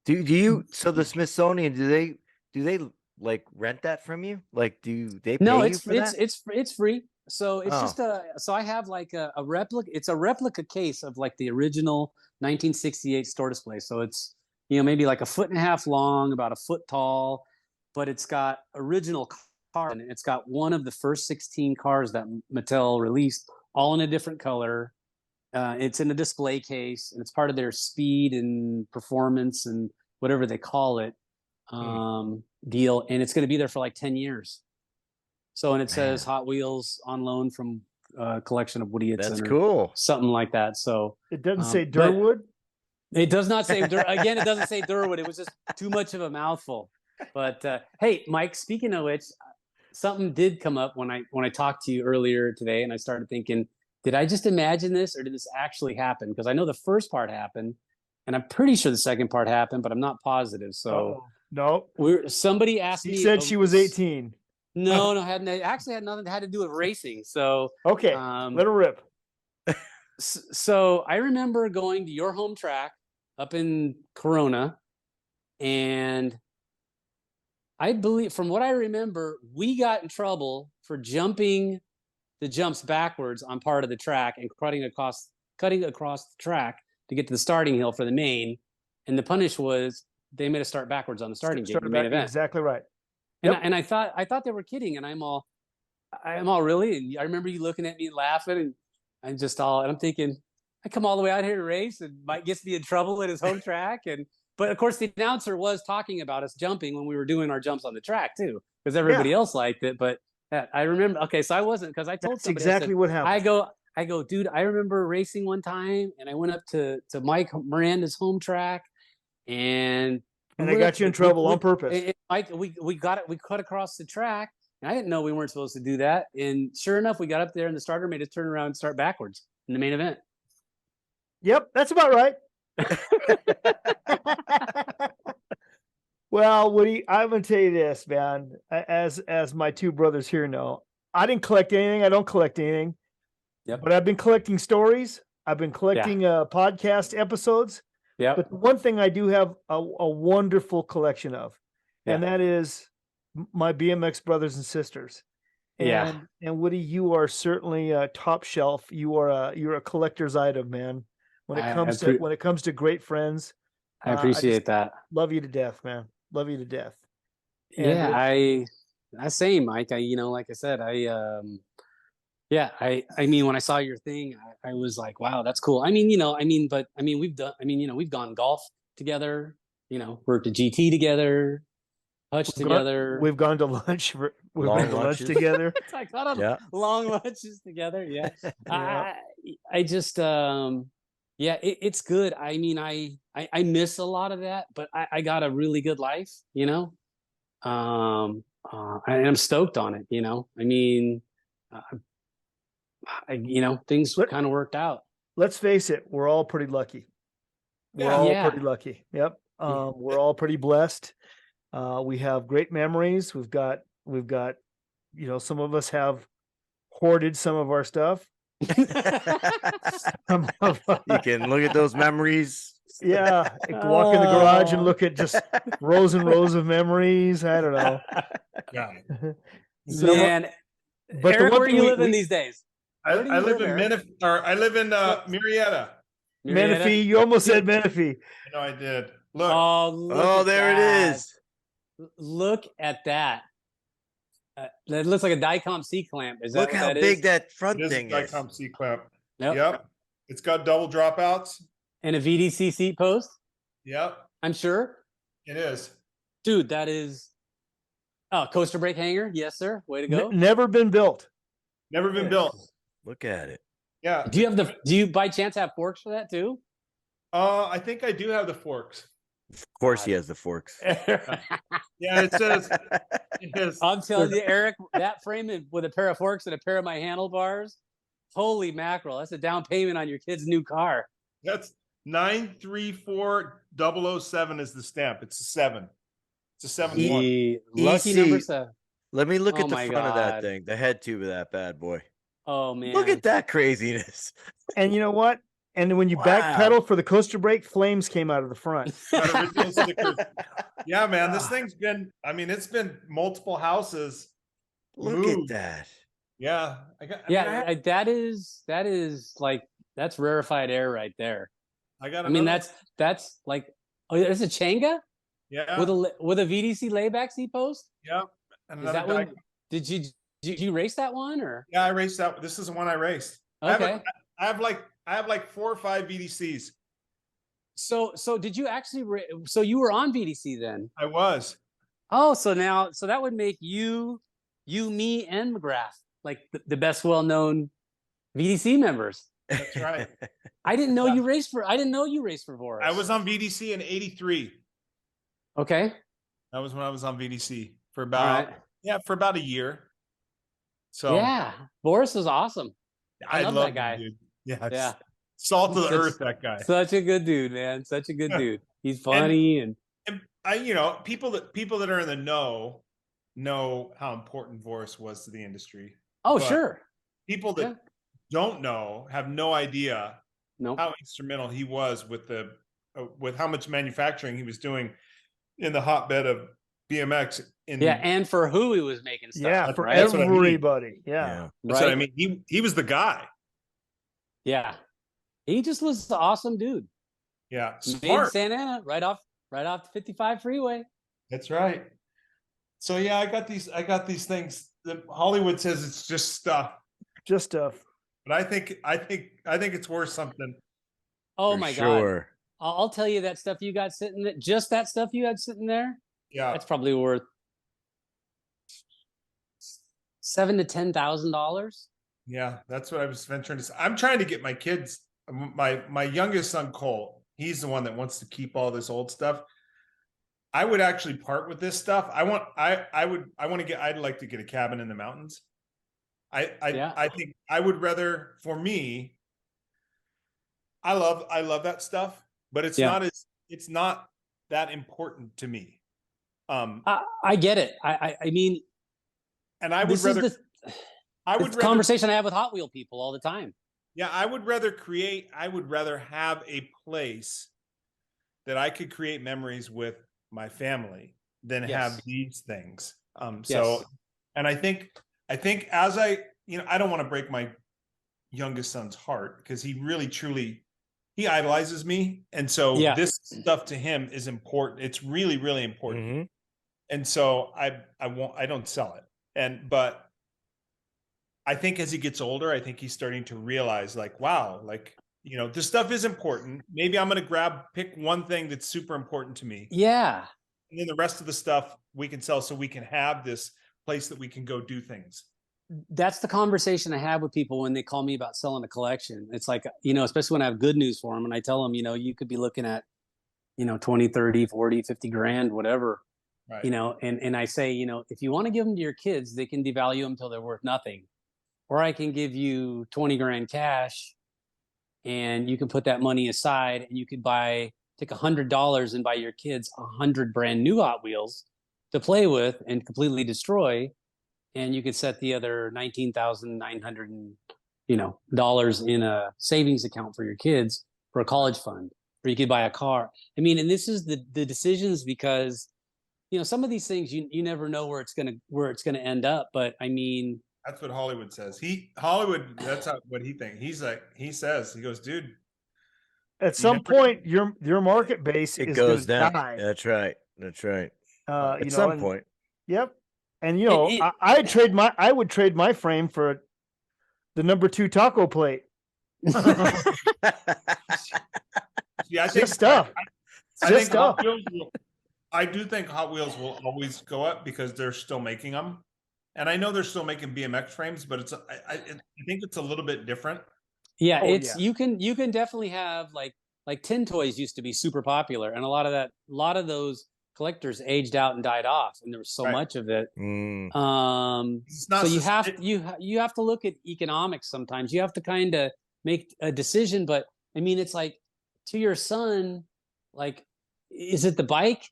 Do you? So the Smithsonian, do they like rent that from you? Like, do they pay you for that? It's free. So it's just so I have like a replica. It's a replica case of like the original 1968 store display. So it's maybe like 1.5 feet long, about 1 foot tall, but it's got original cars, and it's got one of the first 16 cars that Mattel released, all in a different color. It's in a display case, and it's part of their speed and performance and whatever they call it deal. And it's going to be there for like 10 years. So, and it says Hot Wheels on loan from a collection of Woody Itson. That's cool. Something like that. So it doesn't say Durwood. It does not say again. It doesn't say Durwood. It was just too much of a mouthful. But hey, Mike, speaking of which, something did come up when I talked to you earlier today, and I started thinking, did I just imagine this, or did this actually happen? Because I know the first part happened, and I'm pretty sure the second part happened, but I'm not positive. So no, somebody asked me. She said she was 18. No, actually had nothing had to do with racing. So okay, let her rip. So I remember going to your home track up in Corona, and I believe, from what I remember, we got in trouble for jumping the jumps backwards on part of the track and cutting across the track to get to the starting hill for the main. And the punish was they made us start backwards on the starting gate. The main event. Exactly right. And I thought they were kidding, and I'm all, I'm all really. And I remember you looking at me and laughing, and I'm thinking, I come all the way out here to race, and Mike gets me in trouble at his home track. But of course, the announcer was talking about us jumping when we were doing our jumps on the track too, because everybody else liked it. But I remember. Okay, so I wasn't, because I told somebody exactly what happened. I go, dude. I remember racing one time, and I went up to Mike Miranda's home track, and I got you in trouble on purpose. Mike, we got it. We cut across the track, and I didn't know we weren't supposed to do that. And sure enough, we got up there, and the starter made us turn around and start backwards in the main event. Yep, that's about right. Well, Woody, I'm gonna tell you this, man. As my two brothers here know, I didn't collect anything. I don't collect anything. Yep. But I've been collecting stories. I've been collecting podcast episodes. Yeah. But the one thing I do have a wonderful collection of, and that is my BMX brothers and sisters. And Woody, you are certainly top shelf. You're a collector's item, man. When it comes to great friends, I appreciate that. Love you to death, man. Love you to death. And I same, Mike. Like I said, I mean, when I saw your thing, I was like, wow, that's cool. We've gone golf together, worked at GT together, Hutch together. We've gone to lunch. We've gone to lunch together. I got on long lunches together. Yeah. I just, it's good. I mean, I miss a lot of that, but I got a really good life, and I'm stoked on it. Things kind of worked out. Let's face it, we're all pretty lucky. We're all pretty lucky. Yep. We're all pretty blessed. We have great memories. We've got, some of us have hoarded some of our stuff. You can look at those memories. Yeah. Walk in the garage and look at just rows and rows of memories. I don't know. Man, but Eric, where are you living these days? I live in Marietta. Menifee. You almost said Menifee. No, I did. Look. Oh, there it is. Look at that. That looks like a Dicom C-clamp. Look how big that front thing is. Dicom C-clamp. Yep. It's got double dropouts. And a VDC seat post. Yep. I'm sure. It is. Dude, that is... Oh, coaster brake hanger. Yes, sir. Way to go. Never been built. Never been built. Look at it. Yeah. Do you by chance have forks for that too? I think I do have the forks. Of course he has the forks. Yeah, it says. I'm telling you, Eric, that frame with a pair of forks and a pair of my handlebars, holy mackerel. That's a down payment on your kid's new car. That's 934007 is the stamp. It's a 7. It's a 7-1. Lucky number 7. Let me look at the front of that thing, the head tube of that bad boy. Oh, man. Look at that craziness. And you know what? And when you backpedal for the coaster brake, flames came out of the front. Yeah, man. This thing's been, it's been multiple houses. Look at that. Yeah. That is like, that's rarefied air right there. That's like, it's a Changa? Yeah. With a VDC layback seat post? Yeah. Is that one? Did you race that one or? Yeah, I raced that. This is the one I raced. Okay. I have like 4 or 5 VDCs. So did you actually? So you were on VDC then? I was. Oh, so that would make you, me, and McGrath like the best well-known VDC members. That's right. I didn't know you raced for Voris. I was on VDC in '83. Okay. That was when I was on VDC for about a year. So yeah, Boris is awesome. I love that guy. Him, dude. Yeah. Salt of the earth, that guy. Such a good dude, man. Such a good dude. He's funny and I, people that are in the know how important Voris was to the industry. Oh, sure. People that don't know have no idea how instrumental he was with how much manufacturing he was doing in the hotbed of BMX. And for who he was making stuff. Yeah, for everybody. Yeah. That's what I mean. He was the guy. Yeah. He just was an awesome dude. Yeah. Smart. Made Santa Ana, right off the 55 freeway. That's right. So yeah, I got these things. the Hollywood says it's just stuff, but I think it's worth something. Oh For my sure. God. I'll tell you that stuff you got sitting there, just that stuff you had sitting there. Yeah, That's probably worth $7,000 to $10,000. yeah, that's what I was venturing to say. I'm trying to get my kids. My youngest son Cole, he's the one that wants to keep all this old stuff. I would actually part with this stuff. I'd like to get a cabin in the mountains. I think I would rather, for me, I love that stuff, but it's not that important to me. I get it. I mean, and I would rather conversation I have with Hot Wheel people all the time. Yeah, I would rather have a place that I could create memories with my family than have these things. So, and I think as I don't want to break my youngest son's heart, because he really truly, he idolizes me. And so this stuff to him is important. It's really, really important. Mm-hmm. And so I don't sell it. But I think as he gets older, I think he's starting to realize, like, wow, like, this stuff is important. Maybe I'm going to pick one thing that's super important to me. Yeah. And then the rest of the stuff we can sell, so we can have this place that we can go do things. That's the conversation I have with people when they call me about selling a collection. It's like, especially when I have good news for them, and I tell them, you could be looking at, 20, 30, 40, 50 grand, whatever, right. And I say, if you want to give them to your kids, they can devalue them till they're worth nothing. Or I can give you 20 grand cash and you can put that money aside and you could take $100 and buy your kids 100 brand new Hot Wheels to play with and completely destroy. And you could set the other $19,900, dollars in a savings account for your kids for a college fund, or you could buy a car. I mean, and this is the decisions, because, some of these things you never know where it's gonna end up. But I mean, that's what Hollywood says. That's what he thinks. He goes, dude, at some point your market base is goes down. Die. That's right. At some point. Yep. And I would trade my frame for the number 2 taco plate. Yeah, I think stuff. I do think Hot Wheels will always go up because they're still making them. And I know they're still making BMX frames, but I think it's a little bit different. Yeah, you can definitely have like tin toys used to be super popular, and a lot of those collectors aged out and died off, and there was so much of it. So you have to look at economics sometimes. You have to kind of make a decision. But I mean, it's like, to your son, like, is it the bike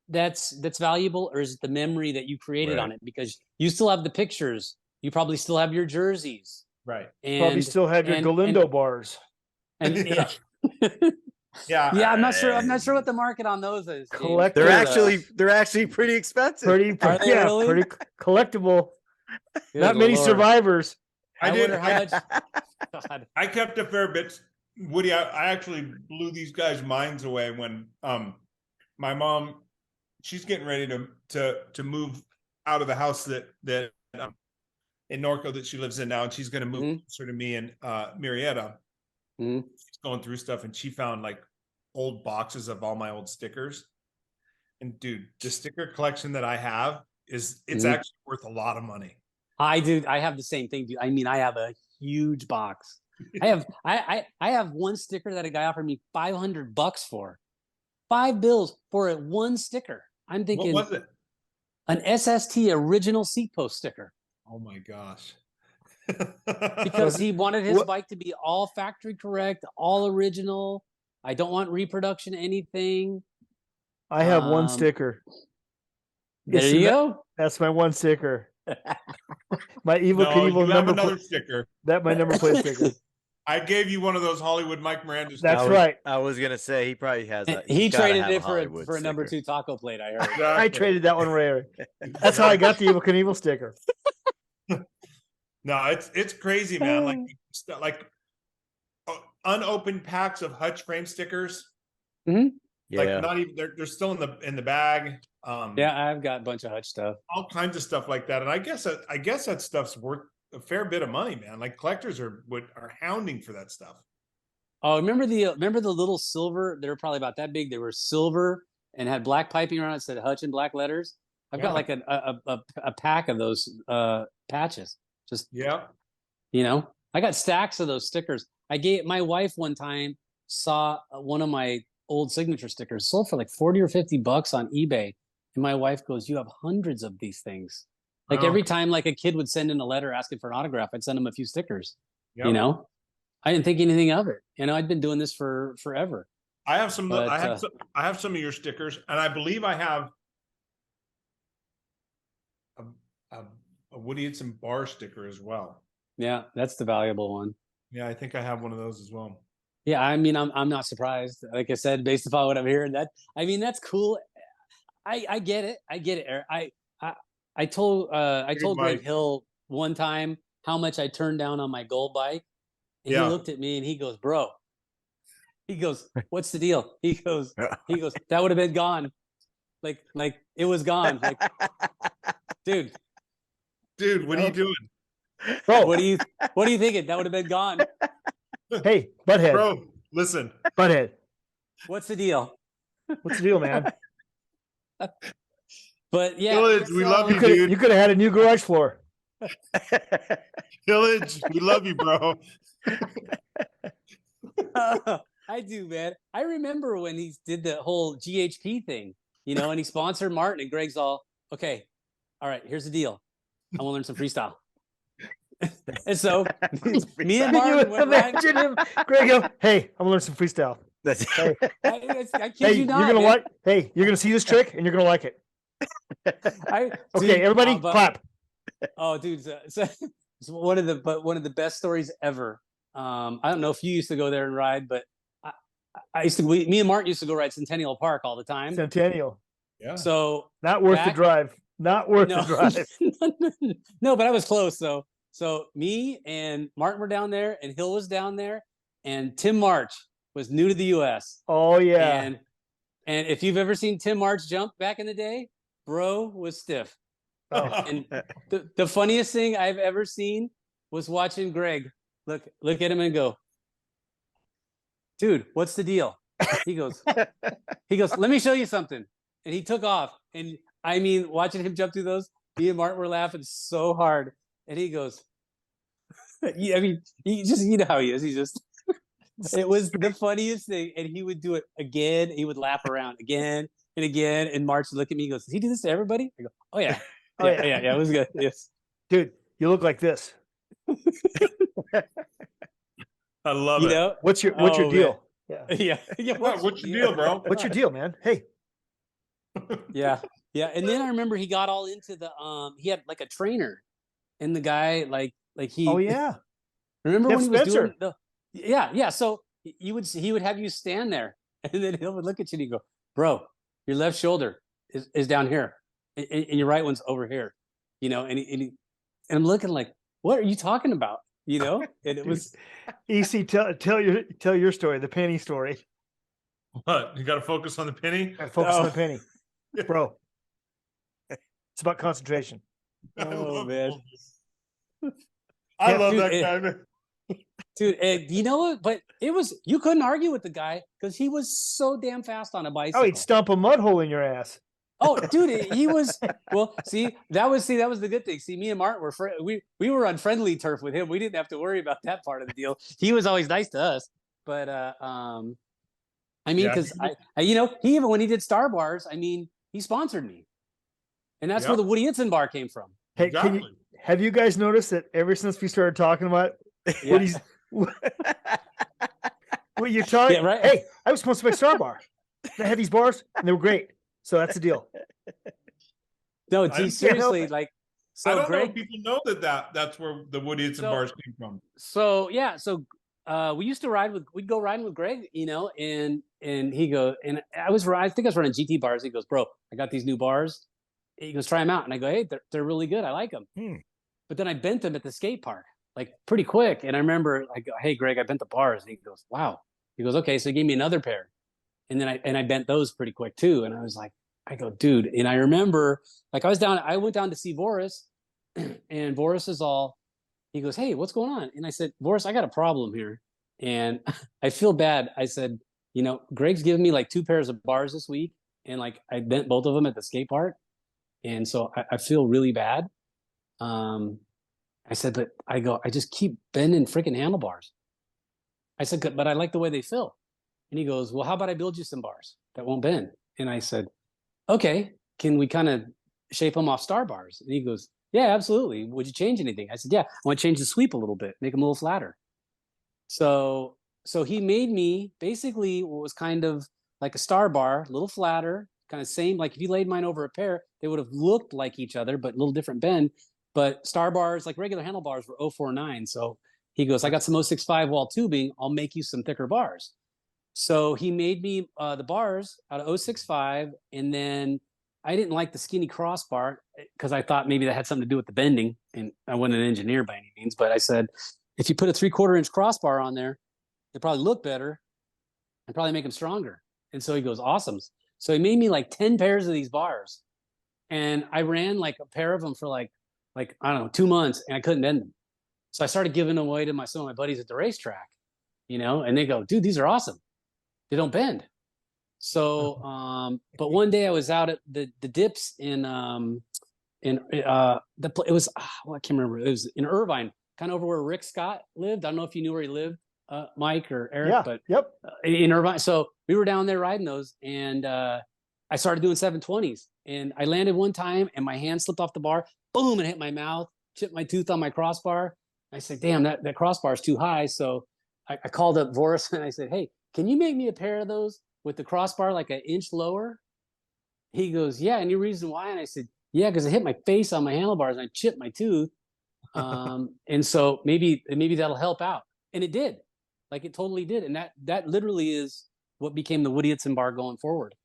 that's valuable, or is it the memory that you created on it? Because you still have the pictures, you probably still have your jerseys, right? And probably still have your Galindo bars. And yeah, I'm not sure what the market on those is. They're actually pretty expensive. Pretty collectable. Good Not many Lord. survivors. I wonder how much. God. I kept a fair bit, Woody. I actually blew these guys' minds away when my mom, she's getting ready to move out of the house that in Norco that she lives in now, and she's going to move closer to me and Marietta. She's going through stuff, and she found like old boxes of all my old stickers. And dude, the sticker collection that I have it's actually worth a lot of money. I do. I have the same thing, dude. I mean, I have a huge box. I have one sticker that a guy offered me $500 for. $5 for one sticker. I'm thinking, what was it? An SST original seat post sticker. Oh my gosh. Because he wanted his bike to be all factory correct, all original. I don't want reproduction anything. I have one sticker. There you go. That's my one sticker. My Evil Knievel number another sticker. That my number plate sticker. I gave you one of those Hollywood Mike Miranda stickers. That's right. I was gonna say he probably has that. He traded it for a number 2 taco plate, I heard. Exactly. I traded that one rare. That's how I got the Evil Knievel sticker. No, it's crazy, man. Like unopened packs of Hutch frame stickers. Mm-hmm. Yeah. Like not even they're still in the bag. Yeah, I've got a bunch of Hutch stuff. All kinds of stuff like that. And I guess that stuff's worth a fair bit of money, man. Like collectors are hounding for that stuff. Oh, remember the little silver? They were probably about that big. They were silver and had black piping around it, said Hutch in black letters. I've got like a pack of those patches. Just I got stacks of those stickers. I gave my wife one time saw one of my old signature stickers sold for like $40 or $50 on eBay, and my wife goes, "You have hundreds of these things." Like every time like a kid would send in a letter asking for an autograph, I'd send them a few stickers. Yep. I didn't think anything of it. I'd been doing this for forever. I have some. I have some of your stickers, and I believe I have a Woody Itson bar sticker as well. Yeah, that's the valuable one. Yeah, I think I have one of those as well. Yeah, I mean, I'm not surprised. Like I said, based upon what I'm hearing, that's cool. I get it. I get it, Eric. I told Greg Hill one time how much I turned down on my gold bike, and he looked at me and he goes, "Bro," he goes, "What's the deal?" He goes, "That would have been gone. Like it was gone. Like, dude, what are you doing, bro? What are you thinking? That would have been gone." Hey, butthead. Bro, listen. Butthead. What's the deal? What's the deal, man? But yeah, Hillage, we love you, dude. You could have had a new garage floor. Hillage, we love you, bro. I do, man. I remember when he did the whole GHP thing, and he sponsored Martin, and Greg's all, "Okay, all right, here's the deal. I want to learn some freestyle." And so me and Martin went imagine him, Greg, "Hey, I'm gonna learn some freestyle." Hey, I kid you not, you're gonna see this trick and you're gonna like it. Okay, everybody, clap. Oh, dude, so one of the best stories ever. I don't know if you used to go there and ride, but I used to. Me and Martin used to go ride Centennial Park all the time. Centennial. Yeah. So not worth the drive. Not worth the drive. No, but I was close. So me and Martin were down there, and Hill was down there, and Tim March was new to the U.S. Oh yeah. And if you've ever seen Tim March jump back in the day, bro was stiff. Oh. And the funniest thing I've ever seen was watching Greg look at him and go, "Dude, what's the deal?" He goes, "Let me show you something." And he took off. And I mean, watching him jump through those, me and Martin were laughing so hard. And he goes, I mean, he how he is. He just, it was the funniest thing. And he would do it again. He would lap around again and again. And March would look at me and goes, "Does he do this to everybody?" I go, "Oh yeah." Yeah, it was good. Yes. Dude, you look like this. I love it. What's your deal? Yeah. What's your deal, bro? What's your deal, man? Hey. Yeah. And then I remember he got all into the he had like a trainer, and the guy like he. Oh yeah. Remember when he was doing the yeah. So he would have you stand there, and then he would look at you and he'd go, "Bro, your left shoulder is down here, and your right one's over here," and I'm looking like, "What are you talking about?" And it was EC. Tell your story, the penny story. What? You got to focus on the penny. Focus on the penny, bro. It's about concentration. Oh man, I love that guy, man. Dude, you know what? But you couldn't argue with the guy because he was so damn fast on a bicycle. Oh, he'd stomp a mud hole in your ass. Oh, dude, he was. Well, that was the good thing. See, me and Martin we were on friendly turf with him. We didn't have to worry about that part of the deal. He was always nice to us. But I mean, because he even when he did Star Bars, I mean, he sponsored me, and that's where the Woody Itson bar came from. Hey, have you guys noticed that ever since we started talking about Woody's, what you're talking? Yeah, right? Hey, I was supposed to buy Star Bar. They had these bars, and they were great. So that's the deal. No, seriously, like. So I don't know if people know that's where the Woody Itson bars came from. So yeah, we used to we'd go riding with Greg, and he goes, and I think I was running GT bars. He goes, "Bro, I got these new bars." He goes, "Try them out." And I go, "Hey, they're really good. I like them." But then I bent them at the skate park, like pretty quick. And I remember I go, "Hey, Greg, I bent the bars." And he goes, "Wow." He goes, "Okay." So he gave me another pair. And then I bent those pretty quick too. And I was like, I go, dude. And I remember, like, I went down to see Boris, and Boris is all, he goes, hey, what's going on? And I said, Boris, I got a problem here. And I feel bad. I said, Greg's given me like 2 pairs of bars this week, and like I bent both of them at the skate park. And so I feel really bad. I said, but I just keep bending freaking handlebars. I said, but I like the way they feel. And he goes, well, how about I build you some bars that won't bend? And I said, okay, can we kind of shape them off star bars? And he goes, yeah, absolutely. Would you change anything? I said, yeah, I want to change the sweep a little bit, make them a little flatter. So he made me basically what was kind of like a star bar, a little flatter, kind of same. Like if you laid mine over a pair, they would have looked like each other, but a little different bend. But star bars, like regular handlebars, were 049. So he goes, I got some 065 wall tubing. I'll make you some thicker bars. So he made me the bars out of 065. And then I didn't like the skinny crossbar because I thought maybe that had something to do with the bending. And I wasn't an engineer by any means. But I said, if you put a 3/4 inch crossbar on there, it'll probably look better and probably make them stronger. And so he goes, awesome. So he made me like 10 pairs of these bars. And I ran like a pair of them for like, I don't know, 2 months, and I couldn't bend them. So I started giving them away to some of my buddies at the racetrack, and they go, dude, these are awesome. They don't bend. So, but one day I was out at the dips it was, I can't remember. It was in Irvine, kind of over where Rick Scott lived. I don't know if you knew where he lived, Mike or Eric, but in Irvine. So we were down there riding those, and I started doing 720s, and I landed one time and my hand slipped off the bar, boom, and hit my mouth, chipped my tooth on my crossbar. I said, damn, that crossbar is too high. So I called up Boris and I said, hey, can you make me a pair of those with the crossbar like an inch lower? He goes, yeah. Any reason why? And I said, yeah, because I hit my face on my handlebars and I chipped my tooth. And so maybe that'll help out. And it did. Like it totally did. And that literally is what became the Woody Itson bar going forward.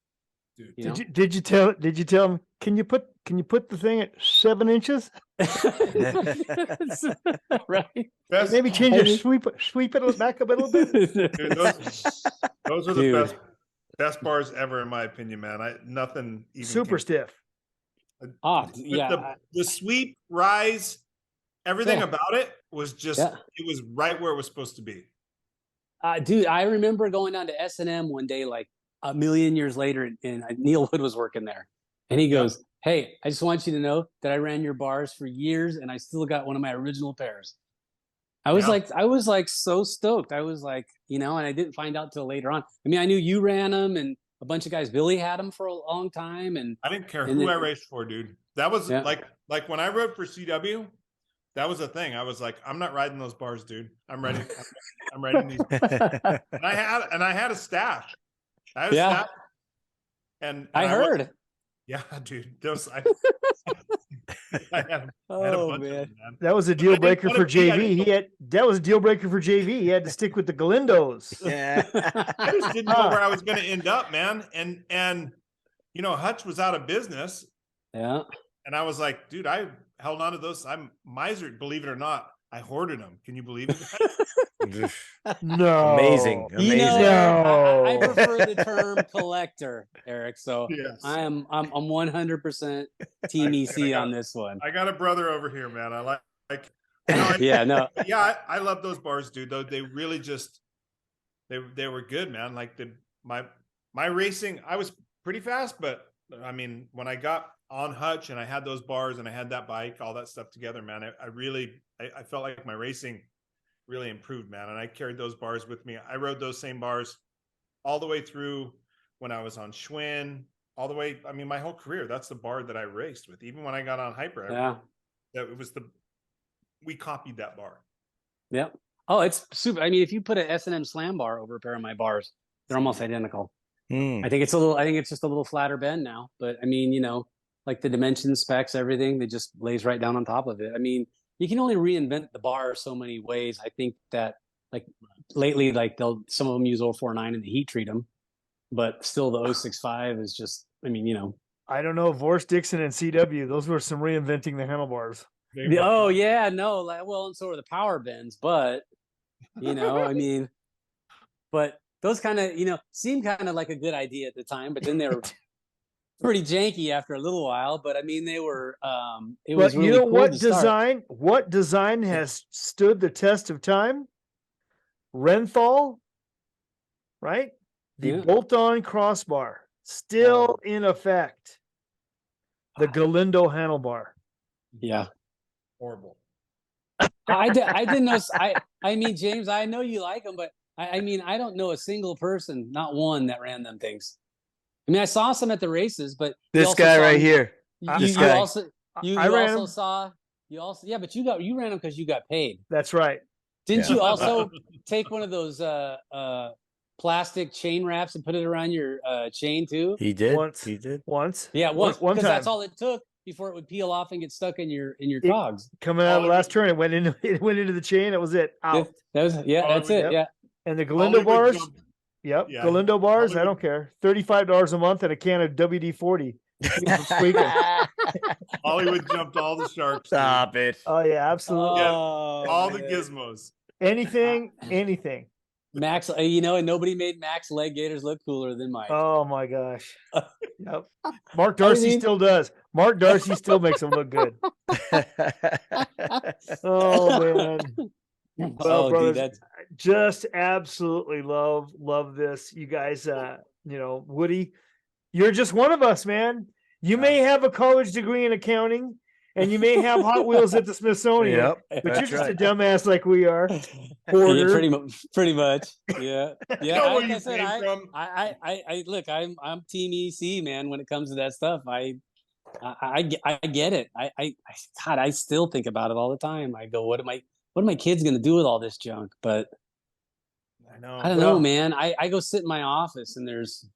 Dude, did you tell him, can you put the thing at 7 inches? Right. Maybe change your sweep it back a little bit. Dude, those are the best bars ever, in my opinion, man. Nothing even super stiff. The sweep, rise, everything about it was just it was right where it was supposed to be. Dude, I remember going down to S&M one day, like a million years later, and Neil Hood was working there, and he goes, hey, I just want you to know that I ran your bars for years and I still got one of my original pairs. I was like so stoked. I was like, and I didn't find out till later on. I mean, I knew you ran them and a bunch of guys, Billy had them for a long time. And I didn't care who I raced for, dude. That was like when I rode for CW, that was a thing. I was like, I'm not riding those bars, dude. I'm riding these. And I had a stash. I had a stash. And I heard. Dude. Those I had a bunch of them, man. That was a deal breaker for JV. That was a deal breaker for JV. He had to stick with the Galindos. Yeah. I just didn't know where I was going to end up, man. And Hutch was out of business. Yeah. And I was like, dude, I held on to those. I'm misered, believe it or not. I hoarded them. Can you believe it? No. Amazing. No. I prefer the term collector, Eric. So yes. I'm 100% team EC on this one. I got a brother over here, man. I I love those bars, dude. Though they really just they were good, man. Like my racing, I was pretty fast, but I mean, when I got on Hutch and I had those bars and I had that bike, all that stuff together, man, I felt like my racing really improved, man. And I carried those bars with me. I rode those same bars all the way through when I was on Schwinn, all the way. I mean, my whole career, that's the bar that I raced with. Even when I got on Hyper, we copied that bar. Yeah. Oh, it's super. I mean, if you put an S&M slam bar over a pair of my bars, they're almost identical. I think it's just a little flatter bend now, but I mean, like the dimension specs, everything, they just lays right down on top of it. I mean, you can only reinvent the bar so many ways. I think that like lately, like some of them use 049 and the heat treat them, but still the 065 is just, I mean, I don't know. Vorst, Dixon, and CW, those were some reinventing the handlebars. Oh yeah, no, well, and so are the power bends, but I mean, but those kind of, seemed kind of like a good idea at the time, but then pretty janky after a little while, but I mean, they were, it was really you know cool what to start. what design has stood the test of time? Renthal, right? The Yeah. bolt-on crossbar still in effect. The Galindo handlebar. Yeah. Horrible. I didn't know. I mean, James, I know you like them, but I mean, I don't know a single person, not one, that ran them things. I mean, I saw some at the races, but This guy right here. You guy. also you I ran also them. saw yeah, but you ran them because you got paid. That's right. Didn't Yeah. you also take one of those plastic chain wraps and put it around your chain too? He did. Once. He did. Once. Yeah, once, One because time. that's all it took before it would peel off and get stuck in your It- cogs. Coming out of the last turn, it went into the chain. That was it. Out. That's it. Yep. Yeah. And the Galindo Hollywood bars. jumped- Yep. Yeah. Galindo bars. I Hollywood- don't care. $35 a month and a can of WD-40. Hollywood jumped all the sharks. dude. Stop it. Oh yeah, absolutely. Yeah. Oh, All the man. gizmos. Anything. Max, and nobody made Max leg gaiters look cooler than Mike. Oh my gosh. Yep. Mark Darcy mean- still does. Mark Darcy still makes them look good. Oh man. Well, Oh, dude, brothers, that's just absolutely love this. You guys, Woody, you're just one of us, man. You may have a college degree in accounting and you may have Hot Wheels at the Smithsonian, Yep. but you're That's just a right. dumbass like we are. yeah, Hoarder. pretty much. Yeah. Yeah. know where Like you I said, came from. I look, I'm team EC, man, when it comes to that stuff. I get it. God, I still think about it all the time. I go, what are my kids gonna do with all this junk? But I know. I don't know, man. I go sit in my office and there's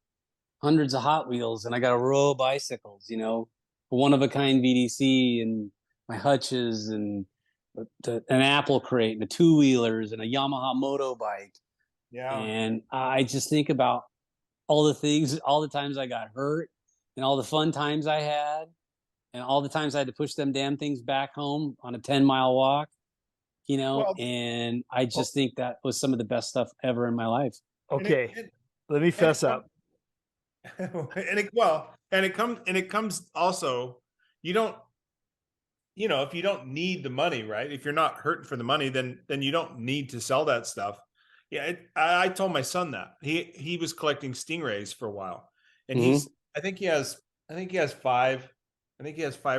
hundreds of Hot Wheels and I got a row of bicycles, one of a kind VDC and my Hutches and an Apple crate and the two wheelers and a Yamaha moto bike. Yeah. And I just think about all the times I got hurt and all the fun times I had and all the times I had to push them damn things back home on a 10-mile walk, and I just think that was some of the best stuff ever in my life. Okay. Let me fess up. And it comes also, if you don't need the money, right? If you're not hurting for the money, then you don't need to sell that stuff. Yeah. I told my son that he was collecting stingrays for a while and I think he has 5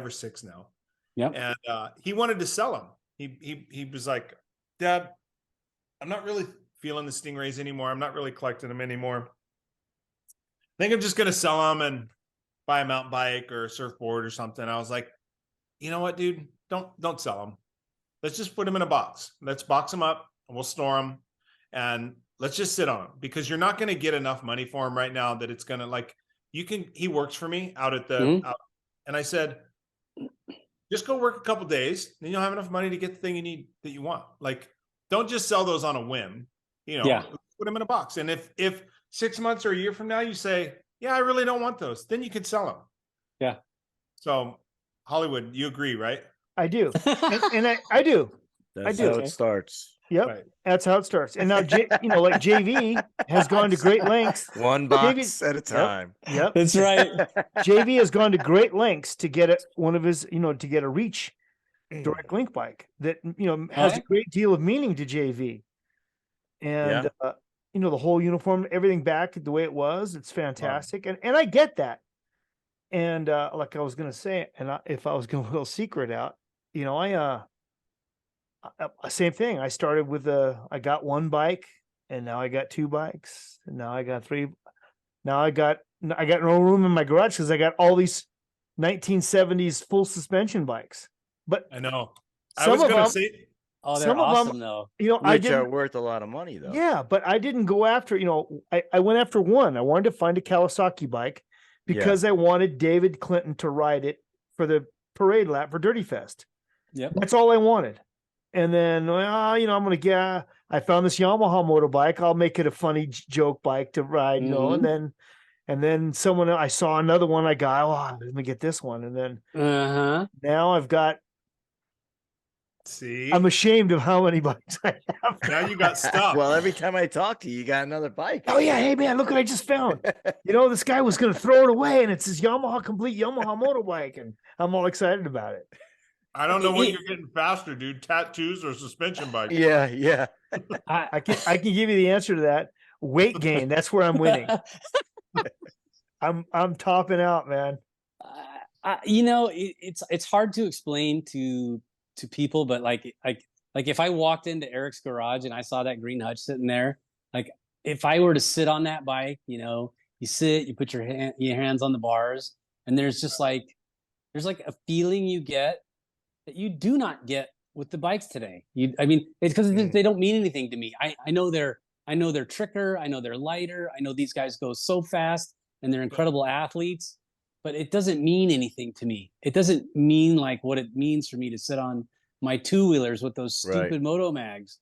or 6 now. Yep. And he wanted to sell them. He was like, Dad, I'm not really feeling the stingrays anymore. I'm not really collecting them anymore. I think I'm just going to sell them and buy a mountain bike or a surfboard or something. I was like, you know what, dude, don't sell them. Let's just put them in a box. Let's box them up and we'll store them and let's just sit on them because you're not going to get enough money for them right now that it's going to he works for me out at the, and I said, just go work a couple days. Then you'll have enough money to get the thing you need that you want. Like, don't just sell those on a whim, put them in a box. And if 6 months or a year from now, you say, yeah, I really don't want those, then you can sell them. Yeah. So Hollywood, you agree, right? I do. and I do. That's I do. how it starts. Yep. Right. That's how it starts. And now, like JV has gone to great lengths. One box at a time. Yep. That's right. JV has gone to great lengths to get one of his, to get a Reach direct link bike that, has a great deal of meaning to JV. And, the whole uniform, everything back the way it was, it's fantastic. Wow. And I get that. And like I was going to say, and if I was going to a little secret out, same thing. I started with I got one bike and now I got 2 bikes and now I got 3. Now I got no room in my garage because I got all these 1970s full suspension bikes. But I know. I was going to say, oh, they're awesome though. Which are worth a lot of money though. Yeah, but I didn't go after, I went after one. I wanted to find a Kawasaki bike because I wanted David Clinton to ride it for the parade lap for Dirty Fest. Yep. That's all I wanted. And then, I'm going to I found this Yamaha motorbike. I'll make it a funny joke bike to ride, and then I saw another one. I go, let me get this one. And then now I've got See, I'm ashamed of how many bikes I have. now you got stuff. Well, every time I talk to you, you got another bike. Oh yeah, hey man, look what I just found. This guy was gonna throw it away, and it's his complete Yamaha motorbike, and I'm all excited about it. I don't know what you're getting faster, dude. Tattoos or suspension bike? Yeah. I can give you the answer to that. Weight gain. That's where I'm winning. I'm topping out, man. It's hard to explain to people, but like if I walked into Eric's garage and I saw that green Hutch sitting there, like if I were to sit on that bike, you sit, you put your hands on the bars, and there's like a feeling you get that you do not get with the bikes today. It's because they don't mean anything to me. I know they're tricker. I know they're lighter. I know these guys go so fast and they're incredible athletes, but it doesn't mean anything to me. It doesn't mean like what it means for me to sit on my two-wheelers with those stupid moto mags,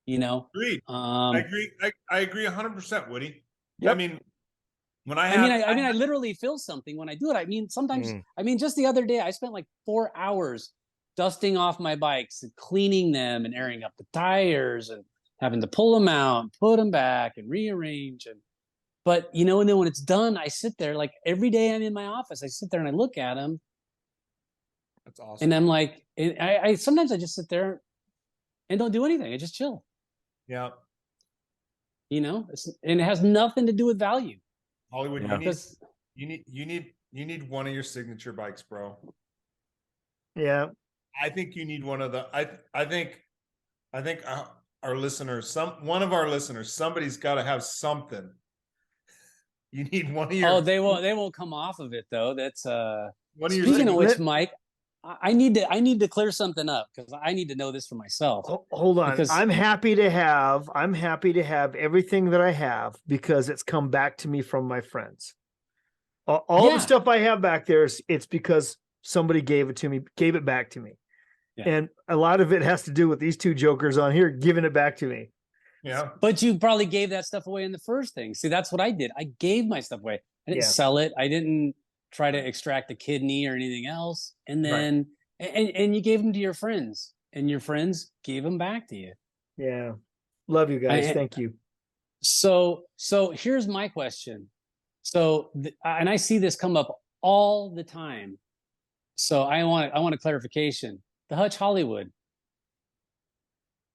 Agreed. I agree. I agree 100%, Woody. Yep. I mean, when I literally feel something when I do it. I mean, sometimes, just the other day, I spent like 4 hours dusting off my bikes and cleaning them and airing up the tires and having to pull them out and put them back and rearrange. But and then when it's done, I sit there like every day I'm in my office, I sit there and I look at them. That's awesome. And I'm like, I sometimes I just sit there and don't do anything. I just chill. Yeah. And it has nothing to do with value. Hollywood, you need one of your signature bikes, bro. Yeah. I think you need one of the. I think our listeners, one of our listeners, somebody's got to have something. You need one of your. Oh, they won't come off of it though. That's Speaking of which, Mike, I need to clear something up because I need to know this for myself. Hold on. I'm happy to have everything that I have because it's come back to me from my friends. All the stuff I have back there it's because somebody gave it back to me. Yeah. And a lot of it has to do with these two jokers on here giving it back to me. Yeah. But you probably gave that stuff away in the first thing. See, that's what I did. I gave my stuff away. I didn't sell it. I didn't try to extract a kidney or anything else. And then, and you gave them to your friends, and your friends gave them back to you. Yeah. Love you guys. Thank you. So here's my question. And I see this come up all the time. So I want a clarification. The Hutch Hollywood,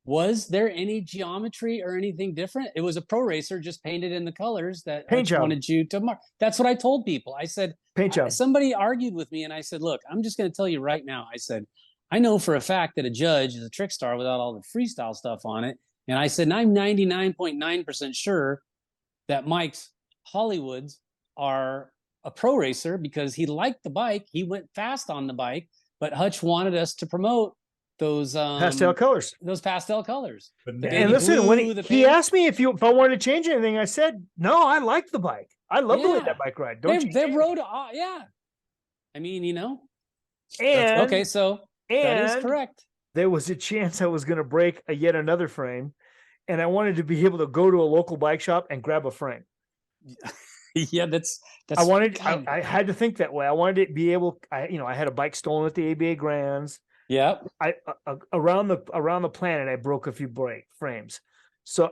was there any geometry or anything different? It was a pro racer just painted in the colors that Hutch wanted you to mark. That's what I told people. I said, paint job. Somebody argued with me and I said, look, I'm just going to tell you right now. I said, I know for a fact that a judge is a trick star without all the freestyle stuff on it. And I said, and I'm 99.9% sure that Mike's Hollywoods are a pro racer because he liked the bike. He went fast on the bike, but Hutch wanted us to promote those pastel colors. And listen, when he asked me if I wanted to change anything, I said, no, I like the bike. I love the way that bike ride. They rode, yeah. I mean, And okay, so that is correct. There was a chance I was going to break yet another frame, and I wanted to be able to go to a local bike shop and grab a frame. Yeah, that's. I had to think that way. I wanted to be able. I had a bike stolen at the ABA Grands. Yeah. Around the planet, I broke a few frames. So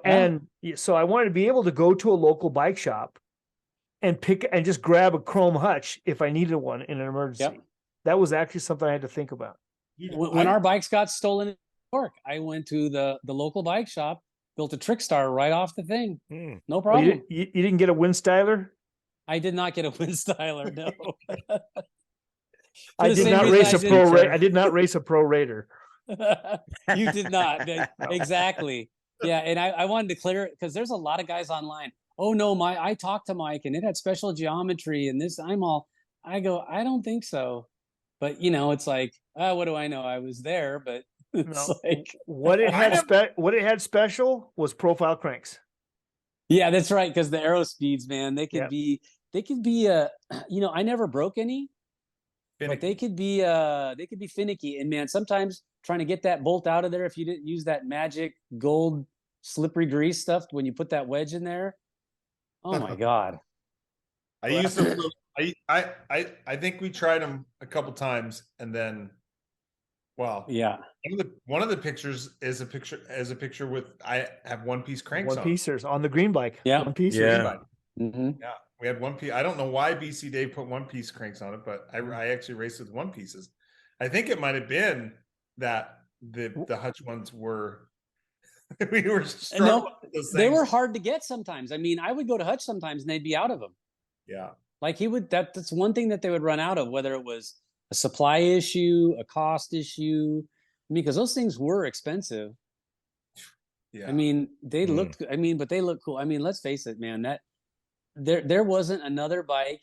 so I wanted to be able to go to a local bike shop and just grab a chrome Hutch if I needed one in an emergency. Yep. That was actually something I had to think about. When our bikes got stolen in New York, I went to the local bike shop, built a trick star right off the thing. No problem. Well, you didn't get a wind styler? I did not get a wind styler, no. I did not race a pro raider. I did not race a pro raider. You did not. No. Exactly. Yeah, and I wanted to clear it because there's a lot of guys online. Oh no, I talked to Mike and it had special geometry and this. I go, I don't think so. But it's like, what do I know? I was there, but it's like what it had special was profile cranks. Yeah, that's right. Because the aero speeds, man, they could be I never broke any. But they could be finicky, and man, sometimes trying to get that bolt out of there if you didn't use that magic gold slippery grease stuff when you put that wedge in there. Oh my God! I used them. I think we tried them a couple times, and then Well, Yeah. One of the pictures is a picture with I have one piece cranks One on. piecers on the green bike. Yeah. One piecers. Yeah. Mm-hmm. Yeah, we had one piece. I don't know why BC Dave put one piece cranks on it, but I actually raced with one pieces. I think it might have been that the Hutch ones were we were struggling No, with those they things. were hard to get sometimes. I mean, I would go to Hutch sometimes and they'd be out of them. Yeah. Like he would, that's one thing that they would run out of, whether it was a supply issue, a cost issue. I mean, because those things were expensive. Yeah. I mean, they looked, I mean, but they look cool. I mean, let's face it, man, that there wasn't another bike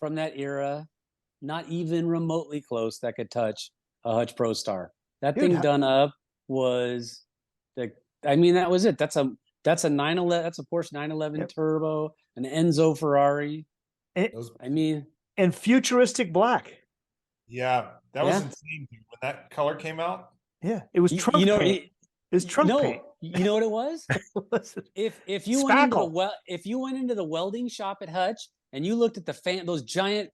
from that era, not even remotely close, that could touch a Hutch Pro Star. That Dude, thing done up was I mean, that was it. That's a 911, that's a Porsche 911 Yep. turbo, an Enzo Ferrari. And, I mean, and futuristic black. Yeah, that was Yeah. insane, dude. When that color came out. Yeah, it was trunk paint. It was trunk paint. You know what it was? If you went into the welding shop at Hutch and you looked at the those giant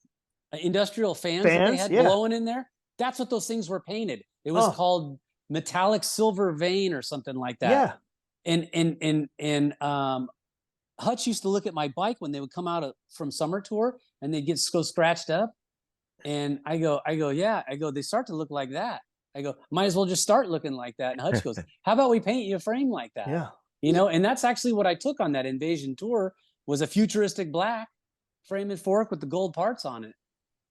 industrial fans that they had blowing in there, that's what those things were painted. It was called metallic silver vein or something like that. Yeah. And Hutch used to look at my bike when they would come out from summer tour and they'd go scratched up. And I go, yeah. I go, they start to look like that. I go, might as well just start looking like that. And Hutch goes, how about we paint you a frame like that? Yeah. You know, and that's actually what I took on that Invasion tour, was a futuristic black frame and fork with the gold parts on it.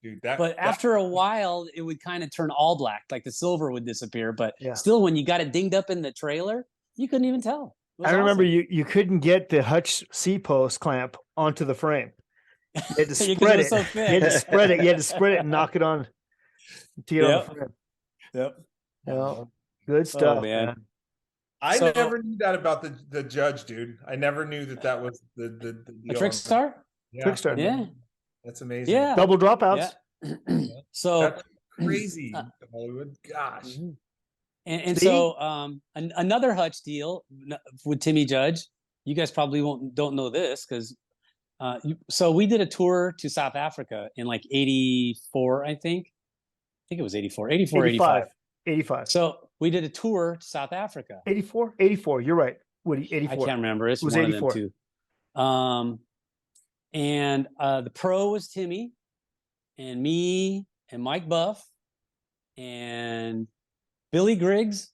Dude, but after a while, it would kind of turn all black, like the silver would disappear. But Yeah. still, when you got it dinged up in the trailer, you couldn't even tell. I remember you couldn't get the Hutch C-post clamp onto the frame. You had to spread it. So you had to spread it. You had to spread it and knock it on to get on the frame. Yep. Well, good stuff, man. I never knew that about the judge, dude. I never knew that was the deal. A trick star? Yeah. Trick star. Yeah. That's amazing. Yeah. Double dropouts. Yeah. So that's crazy, Hollywood. Gosh. And so another Hutch deal with Timmy Judge. You guys probably don't know this because so we did a tour to South Africa in like 84, I think it was 84, 85. So we did a tour to South Africa. 84. You're right, Woody. 84. I can't remember. It was 84. One of them too. And the pro was Timmy, and me, and Mike Buff, and Billy Griggs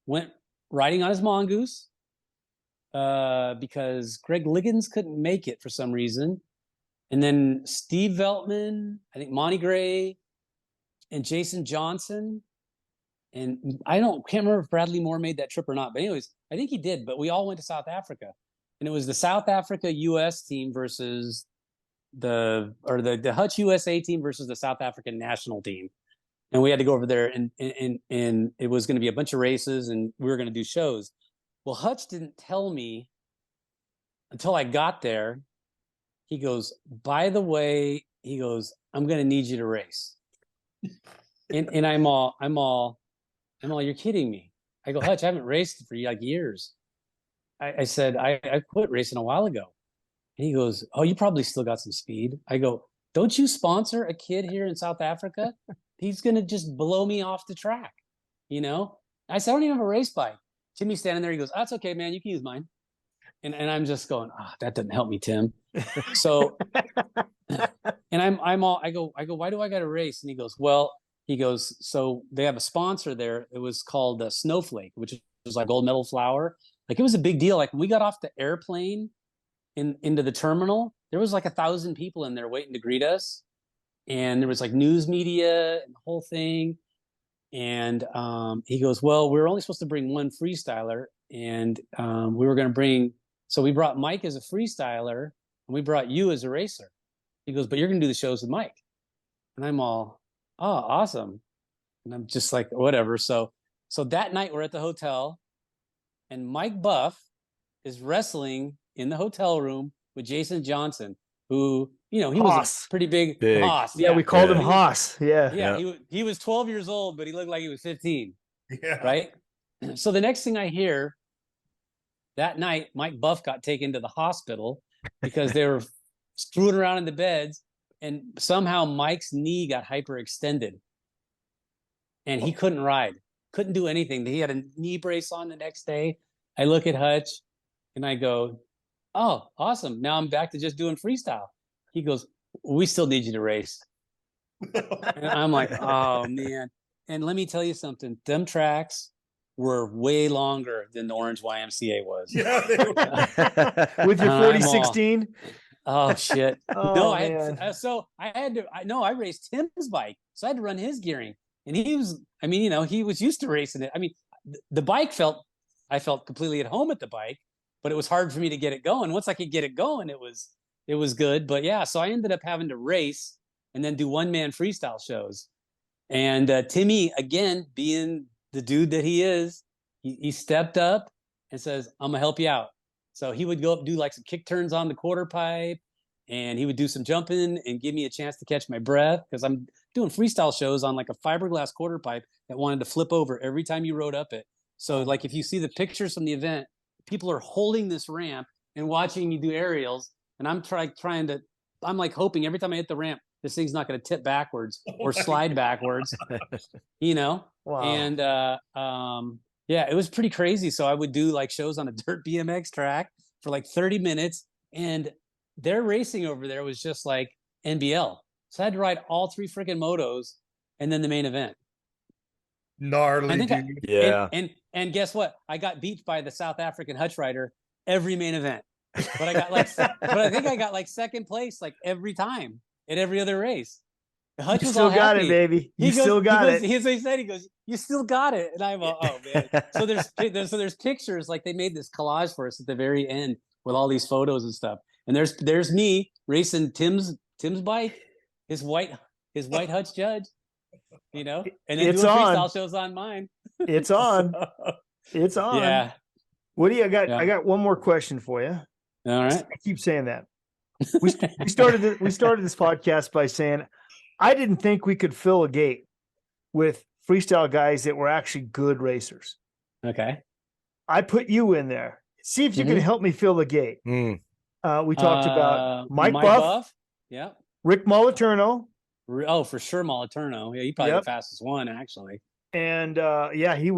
went riding on his mongoose because Greg Liggins couldn't make it for some reason. And then Steve Veltman, I think Monty Gray, and Jason Johnson. And can't remember if Bradley Moore made that trip or not. But anyways, I think he did. But we all went to South Africa. And it was the South Africa US team versus the Hutch USA team versus the South African national team. And we had to go over there and it was going to be a bunch of races and we were going to do shows. Well, Hutch didn't tell me until I got there. He goes, by the way, I'm going to need you to race. and I'm all, you're kidding me. I go, Hutch, I haven't raced for like years. I said, I quit racing a while ago. And he goes, oh, you probably still got some speed. I go, don't you sponsor a kid here in South Africa? He's going to just blow me off the track. You know? I said, I don't even have a race bike. Timmy's standing there. He goes, that's okay, man. You can use mine. And I'm just going, that doesn't help me, Tim. So, and I go, why do I got to race? And he goes, so they have a sponsor there. It was called Snowflake, which was like gold medal flour. Like it was a big deal. Like when we got off the airplane into the terminal, there was like 1,000 people in there waiting to greet us. And there was like news media and the whole thing. And he goes, well, we were only supposed to bring one freestyler. And we were going to bring, so we brought Mike as a freestyler and we brought you as a racer. He goes, but you're going to do the shows with Mike. And I'm all, oh, awesome. And I'm just like, whatever. So that night we're at the hotel and Mike Buff is wrestling in the hotel room with Jason Johnson, who, he was a pretty big Haas. Yeah, we called him Haas. Yeah. He was 12 years old, but he looked like he was 15. Yeah. Right? So the next thing I hear, that night, Mike Buff got taken to the hospital because they were screwing around in the beds, and somehow Mike's knee got hyperextended. and he couldn't ride, couldn't do anything. He had a knee brace on the next day. I look at Hutch and I go, "Oh, awesome. Now I'm back to just doing freestyle." He goes, "We still need you to race." And I'm like, "Oh, man." And let me tell you something. Them tracks were way longer than the Orange YMCA was. Yeah, they were. With your 4016. Oh shit! Oh, No, man. I raced Tim's bike, so I had to run his gearing, and he was. I mean, he was used to racing it. I mean, the bike I felt completely at home at the bike, but it was hard for me to get it going. Once I could get it going, it was good. But yeah, so I ended up having to race and then do one-man freestyle shows. And Timmy, again, being the dude that he is, he stepped up and says, "I'm gonna help you out." So he would go up, do like some kick turns on the quarter pipe, and he would do some jumping and give me a chance to catch my breath, because I'm doing freestyle shows on like a fiberglass quarter pipe that wanted to flip over every time you rode up it. So like if you see the pictures from the event, people are holding this ramp and watching me do aerials, and I'm I'm like hoping every time I hit the ramp, this thing's not going to tip backwards or slide backwards, Wow. And yeah, it was pretty crazy. So I would do like shows on a dirt BMX track for like 30 minutes, and their racing over there was just like NBL. So I had to ride all 3 freaking motos and then the main event. Gnarly, dude. Yeah. And guess what? I got beat by the South African Hutch rider every main event. But I think I got like second place like every time at every other race. Hutch You was still all got happy. it, baby. You still got it. Here's what he said. He goes, "You still got it." And I'm, "Oh man." So there's pictures, like they made this collage for us at the very end with all these photos and stuff. And there's me racing Tim's bike, his white Hutch Judge, and then It's doing on. freestyle shows on mine. It's on. It's on. Yeah. Woody, I got Yeah. I got one more question for you. All right. I keep saying that. We started this podcast by saying I didn't think we could fill a gate with freestyle guys that were actually good racers. Okay. I put you in there. See if you can help me fill the gate. We talked about Mike Buff, Yeah. Rick Moliterno. Oh, for sure, Moliterno. Yeah, he probably the fastest one, actually. And he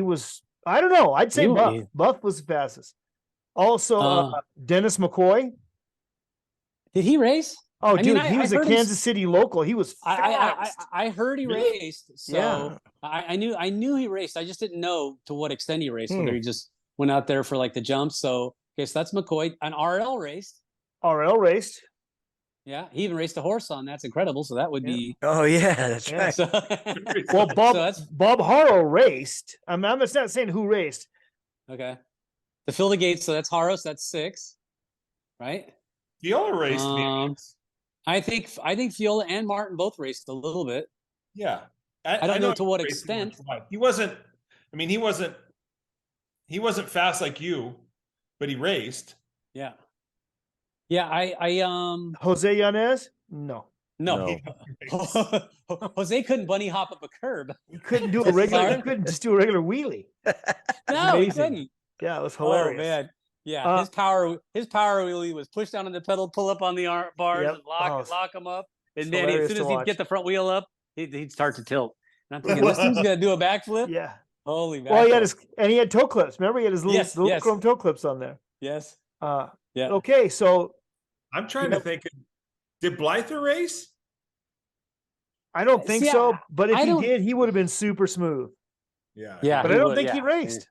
was, I don't know. I'd say Buff. Buff was the fastest. Also, Dennis McCoy. Did he race? Oh, dude, he was a Kansas City local. He was fast. I heard he raced, so Yeah. I knew he raced. I just didn't know to what extent he raced. Whether he just went out there for like the jumps. So, okay, so that's McCoy. And RL raced. RL raced. Yeah, he even raced a horse on. That's incredible. So that would be. Oh yeah, that's right. So, Well, so Bob Harrow raced. I'm not saying who raced. Okay. To fill the gate, so that's Harrow. So that's 6, right? Viola raced me. I think Fiola and Martin both raced a little bit. Yeah. I don't know to what he raced extent. He wasn't fast like you, but he raced. Yeah. Yeah, I Jose Yanez? No. Jose couldn't bunny hop up a curb. He couldn't do a regular. He couldn't just do a regular wheelie. No, he couldn't. Yeah, it was hilarious. Oh man. Yeah, his power wheelie was push down on the pedal, pull up on the bars, and lock him up. And then as soon as he'd get the front wheel up, he'd start to tilt. And I'm thinking, this dude's gonna do a backflip. Yeah. Holy man. Well, he had toe clips. Remember, he had his little chrome toe clips on there. Yes. Yeah. Okay, so I'm trying to think. Did Blyther race? I don't think so. But if he did, he would have been super smooth. Yeah. Yeah. But I don't think he raced.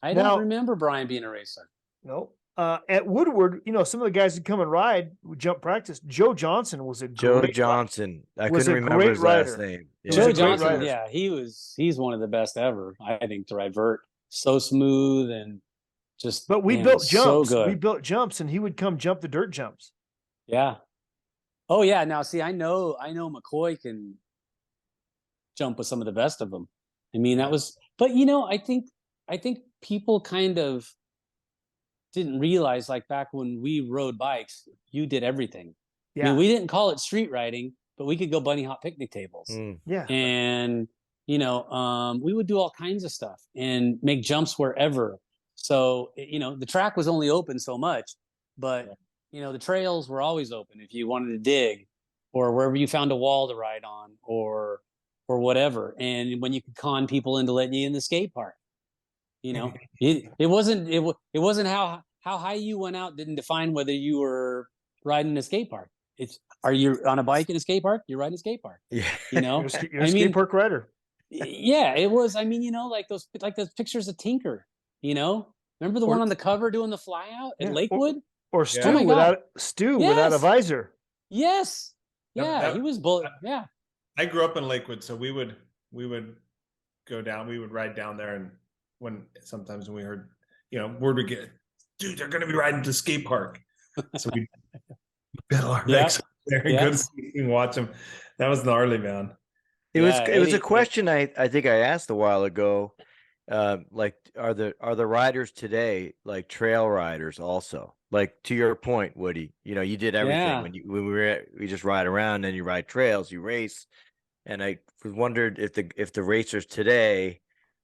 I don't remember Brian being a racer. No. At Woodward, some of the guys who come and ride would jump practice. Joe Johnson was a great Johnson. I was couldn't a remember great his last rider. name. He was Joe a great Johnson, rider. he's one of the best ever, I think, to ride vert. So smooth and just. But we built jumps. So good. We built jumps, and he would come jump the dirt jumps. Yeah. Oh yeah. Now see, I know McCoy can jump with some of the best of them. I mean, that was. But I think people kind of didn't realize, like back when we rode bikes, you did everything. Yeah. I mean, we didn't call it street riding, but we could go bunny hop picnic tables. Yeah. And we would do all kinds of stuff and make jumps wherever. So the track was only open so much, but the trails were always open if you wanted to dig, or wherever you found a wall to ride on, or or whatever. And when you could con people into letting you in the skate park, it wasn't how high you went out didn't define whether you were riding a skate park. Are you on a bike in a skate park? You're riding a skate park. Yeah. You're a skate park rider. Yeah, it was. I mean, like those pictures of Tinker. Remember the one on the cover doing the fly out at Lakewood? Or Stu without a visor. Yes. Yeah, he was bullet. Yeah. I grew up in Lakewood, so we would go down. We would ride down there, and sometimes when we heard, word would get, dude, they're going to be riding to skate park. So we pedal our bikes there and go to see and watch them. That was gnarly, man. It was a question I think I asked a while ago. Like, are the riders today like trail riders also? Like, to your point, Woody, you did everything when we just ride around, and you ride trails, you race. And I wondered if the racers today,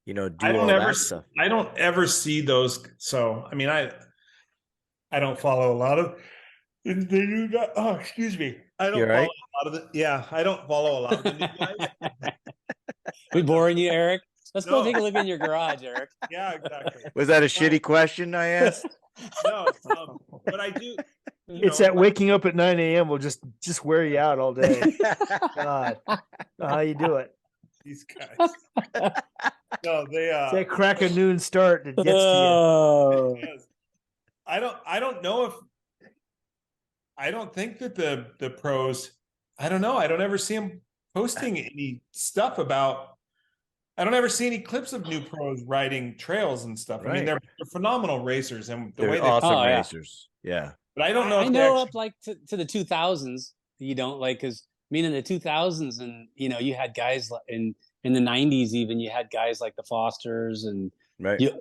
do all that stuff. I don't ever see those. So, I mean, I don't follow a lot of. They do that. Oh, excuse me. I don't follow a lot of the. Yeah, I don't follow a lot of the new guys. We boring you, Eric? Let's go take a look in your garage, Eric. Yeah, exactly. Was that a shitty question I asked? No, but I do. It's that waking up at 9 a.m. will just wear you out all day. God, how you do it? These guys. No, they. It's that crack of noon start that gets to you. I don't know if. I don't think that the pros. I don't know. I don't ever see them posting any stuff about. I don't ever see any clips of new pros riding trails and stuff. Right. I mean, they're phenomenal racers, and they're way awesome racers. Yeah, but I don't know. I know up like to the 2000s. You don't like, because in the 2000s, and you had guys in the 90s. Even you had guys like the Fosters and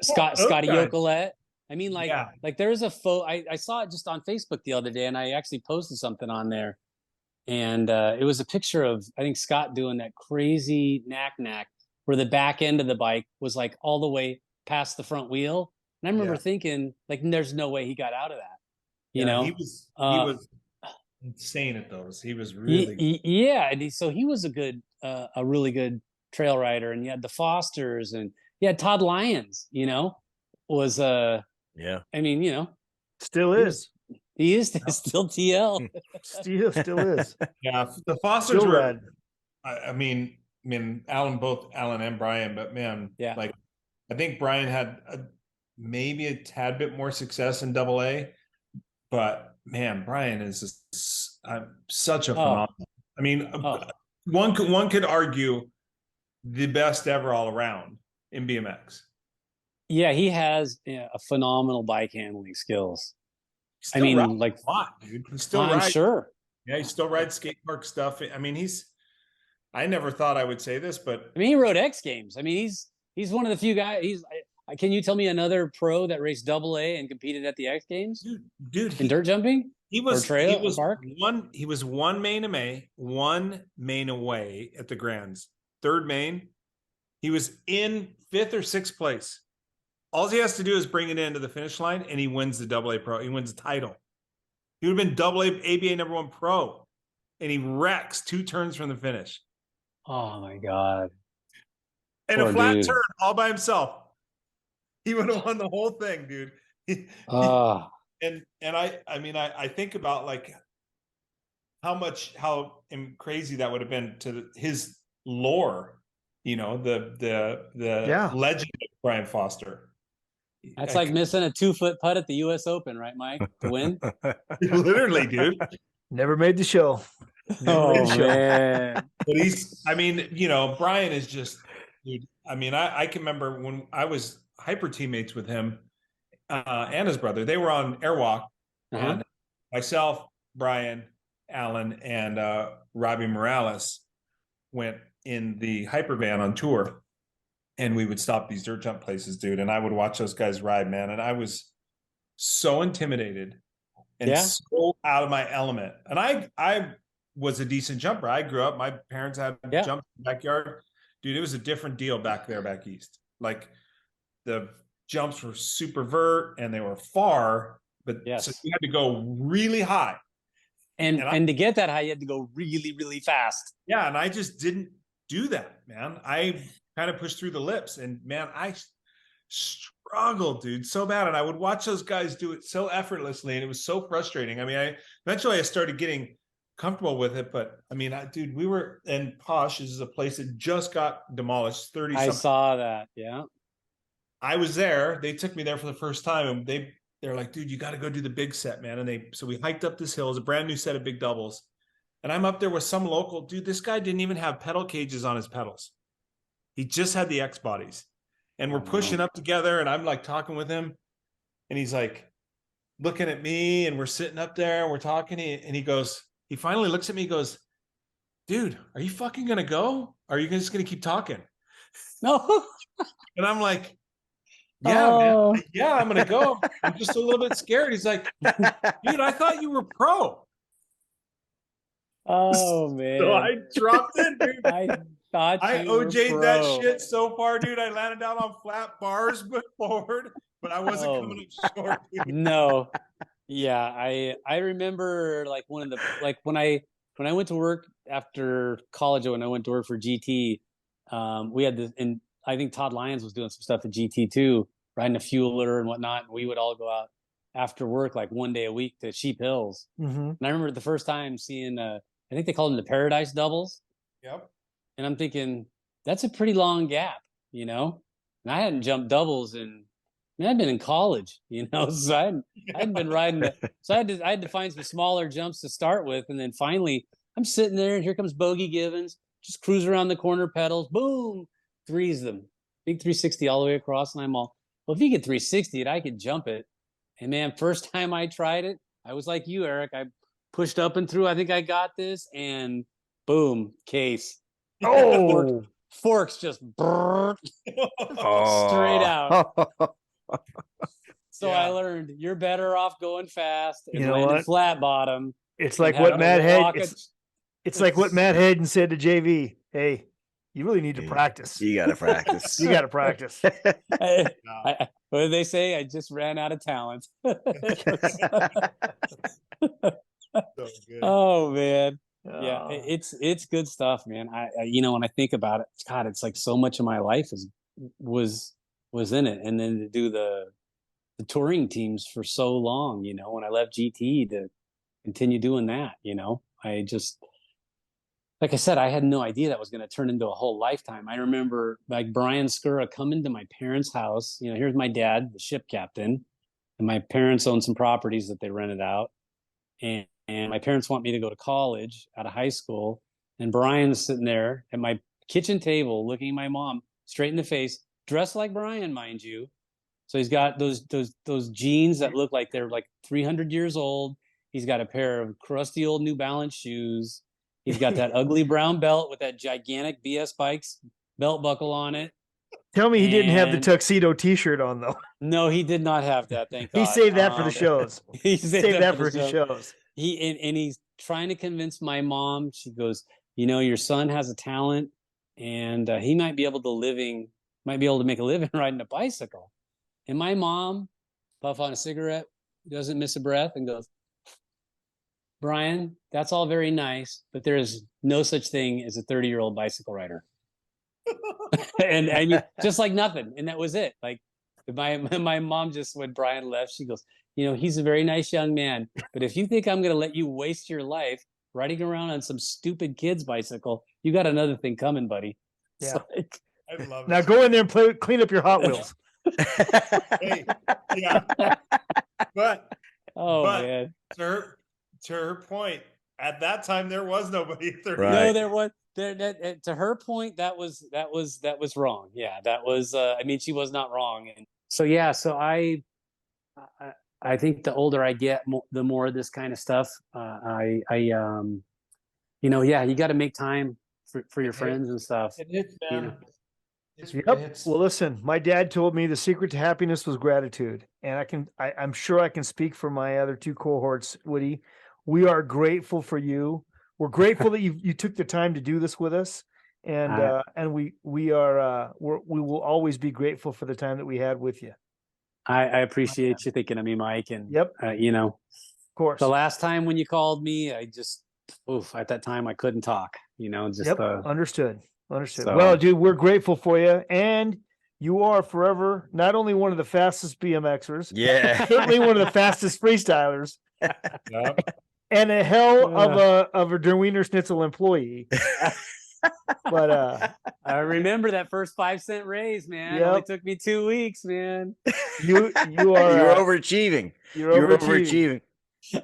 Scotty Yocolette. I mean, like there's a photo. I saw it just on Facebook the other day, and I actually posted something on there, and it was a picture of, I think, Scott doing that crazy knack, where the back end of the bike was like all the way past the front wheel. And I remember thinking, like, there's no way he got out of that. He was insane at those. He was really and so he was a really good trail rider. And you had the Fosters, and you had Todd Lyons, was I mean, still is. He is still TL. Still is. Yeah, the Fosters still were. I mean, both Alan and Brian, but man, like, I think Brian had maybe a tad bit more success in AA, but man, Brian is just such a phenomenal. I mean, one could argue the best ever all around in BMX. Yeah, he has a phenomenal bike handling skills. I mean, like, a lot, dude. He still rides. Sure. Yeah, he still rides skate park stuff. I mean, I never thought I would say this, but I mean, he rode X Games. I mean, he's one of the few guys. Can you tell me another pro that raced AA and competed at the X Games? Dude, in dirt jumping? He was one main away at the Grands. Third main. He was in 5th or 6th place. All he has to do is bring it into the finish line, and he wins the AA pro. He wins the title. He would have been ABA number 1 pro, and he wrecks 2 turns from the finish. Oh my God. And a flat turn all by himself. He would have won the whole thing, dude. And I think about, like, how crazy that would have been to his lore, the legend of Brian Foster. That's like missing a 2-foot putt at the US Open, right, Mike? To win? Literally, dude. Never made the show. Man. But Brian is just, dude. I mean, I can remember when I was hyper teammates with him and his brother. They were on Airwalk, and myself, Brian, Alan, and Robbie Morales went in the hyper van on tour, and we would stop these dirt jump places, dude. And I would watch those guys ride, man. And I was so intimidated and so out of my element. And I was a decent jumper. I grew up, my parents had jumped in the backyard. Dude, it was a different deal back east. Like, the jumps were super vert and they were far, but so you had to go really high. And to get that high, you had to go really, really fast. Yeah, and I just didn't do that, man. I kind of pushed through the lips, and man, I struggled, dude, so bad. And I would watch those guys do it so effortlessly, and it was so frustrating. I mean, eventually I started getting comfortable with it, but I mean, dude, we were in Posh. This is a place that just got demolished. 30. I saw that. Yeah. I was there. They took me there for the first time, and they're like, dude, you got to go do the big set, man. And so we hiked up this hill. It was a brand new set of big doubles. And I'm up there with some local dude. This guy didn't even have pedal cages on his pedals. He just had the X bodies. And we're pushing up together, and I'm like talking with him. And he's like looking at me, and we're sitting up there and we're talking. And he finally looks at me and goes, dude, are you fucking going to go? Or are you just going to keep talking? No. And I'm like, yeah, man. Yeah, I'm going to go. I'm just a little bit scared. He's like, dude, I thought you were pro. Oh, man. So I dropped in, dude. I thought I you were OJ'd pro. that shit so far, dude. I landed down on flat bars but forward, but I wasn't coming up short, dude. No. Yeah, I remember like one of the like when I went to work after college, when I went to work for GT, we had this, and I think Todd Lyons was doing some stuff at GT too, riding a fueler and whatnot. And we would all go out after work like one day a week to Sheep Hills. Mm-hmm. And I remember the first time seeing I think they called them the Paradise doubles. Yep. And I'm thinking, that's a pretty long gap, you know? And I hadn't jumped doubles I'd been in college, you know, so I hadn't been riding. So I had to find some smaller jumps to start with. And then finally I'm sitting there, and here comes Bogey Givens, just cruise around the corner pedals, boom, threes them. Big 360 all the way across. And I'm all, well, if you get 360 it, I could jump it. And man, first time I tried it, I was like you, Eric. I pushed up and through. I think I got this, and boom, case. Oh, forks just straight out. So I learned you're better off going fast and landing flat bottom. It's like what Matt Hayden. It's like what Matt Hayden said to JV. Hey, you really need to practice. You got to practice. You got to practice. What did they say? I just ran out of talent. So good. Oh man. Yeah, it's good stuff, man. I you know, when I think about it, God, it's like so much of my life was in it. And then to do the touring teams for so long, you know, when I left GT to continue doing that, you know, I just, like I said, I had no idea that was going to turn into a whole lifetime. I remember like Brian Skura coming to my parents' house. You know, here's my dad, the ship captain, and my parents owned some properties that they rented out. And my parents want me to go to college out of high school. And Brian's sitting there at my kitchen table looking at my mom straight in the face, dressed like Brian, mind you. So he's got those jeans that look like they're like 300 years old. He's got a pair of crusty old New Balance shoes. He's got that ugly brown belt with that gigantic BS Bikes belt buckle on it. Tell me he didn't have the tuxedo T-shirt on, though. No, he did not have that, thank God. He saved that for the shows. He saved that for his shows. And he's trying to convince my mom. She goes, you know, your son has a talent, and he might be able to make a living riding a bicycle. And my mom, puff on a cigarette, doesn't miss a breath, and goes, Brian, that's all very nice, but there is no such thing as a 30-year-old bicycle rider. And I mean, just like nothing. And that was it. Like my mom just, when Brian left, she goes, you know, he's a very nice young man, but if you think I'm going to let you waste your life riding around on some stupid kid's bicycle, you got another thing coming, buddy. Yeah. I love it. Now go in there and clean up your Hot Wheels. Hey, yeah. But man. To her point, at that time there was nobody 30. Right. No, there was. To her point, that was wrong. Yeah, that was. I mean, she was not wrong. And so yeah, so I think the older I get, the more of this kind of stuff. You know, yeah, you got to make time for your friends and stuff. It is, man. You know? Yep. Well, listen, my dad told me the secret to happiness was gratitude, and I'm sure I can speak for my other two cohorts, Woody. We are grateful for you. We're grateful that you took the time to do this with us, and we will always be grateful for the time that we had with you. I appreciate you thinking of me, Mike. And yep, you know, of course. The last time when you called me, I just at that time I couldn't talk. You know, just understood. Understood. So- Well, dude, we're grateful for you, and you are forever not only one of the fastest BMXers, Yeah. certainly one of the fastest freestylers, Yep. and a hell of a Der Wiener Schnitzel employee. But I remember that first 5-cent raise, man. It Yep. only took me 2 weeks, man. you are You're overachieving. you're You're overachieving. overachieving.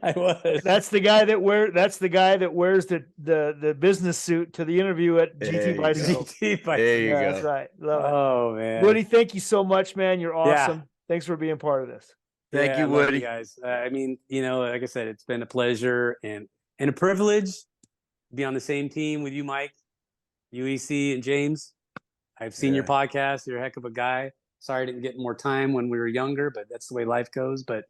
I was. That's the guy that wears the business suit to the interview at There GT you Bicycle. There you Yeah, go. that's right. Love it. Oh man. Woody, thank you so much, man. You're Yeah. awesome. Thanks for being part of this. Thank Yeah, you, I love Woody. guys. I mean, like I said, it's been a pleasure and a privilege to be on the same team with you, Mike, UEC, and James. I've seen your podcast. You're a heck of a guy. Sorry I didn't get more time when we were younger, but that's the way life goes. But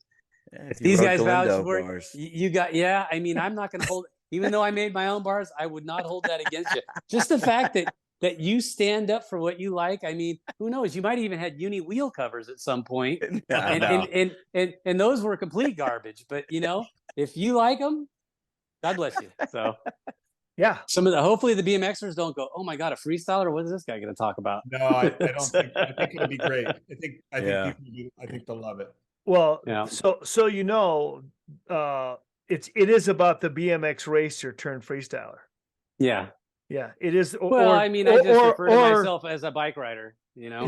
if these guys vouch for it, you got, I mean, I'm not going to hold, even though I made my own bars, I would not hold that against you. Just the fact that you stand up for what you like. I mean, who knows? You might even had uni wheel covers at some point, and those were complete garbage. But if you like them, God bless you. So Yeah. hopefully the BMXers don't go, oh my God, a freestyler. What is this guy going to talk about? No, I don't think. I think it'll be great. I think they'll love it. Well, Yeah. so it is about the BMX racer turned freestyler. Yeah. Yeah, it is. Well, I mean, I just refer to myself as a bike rider. I know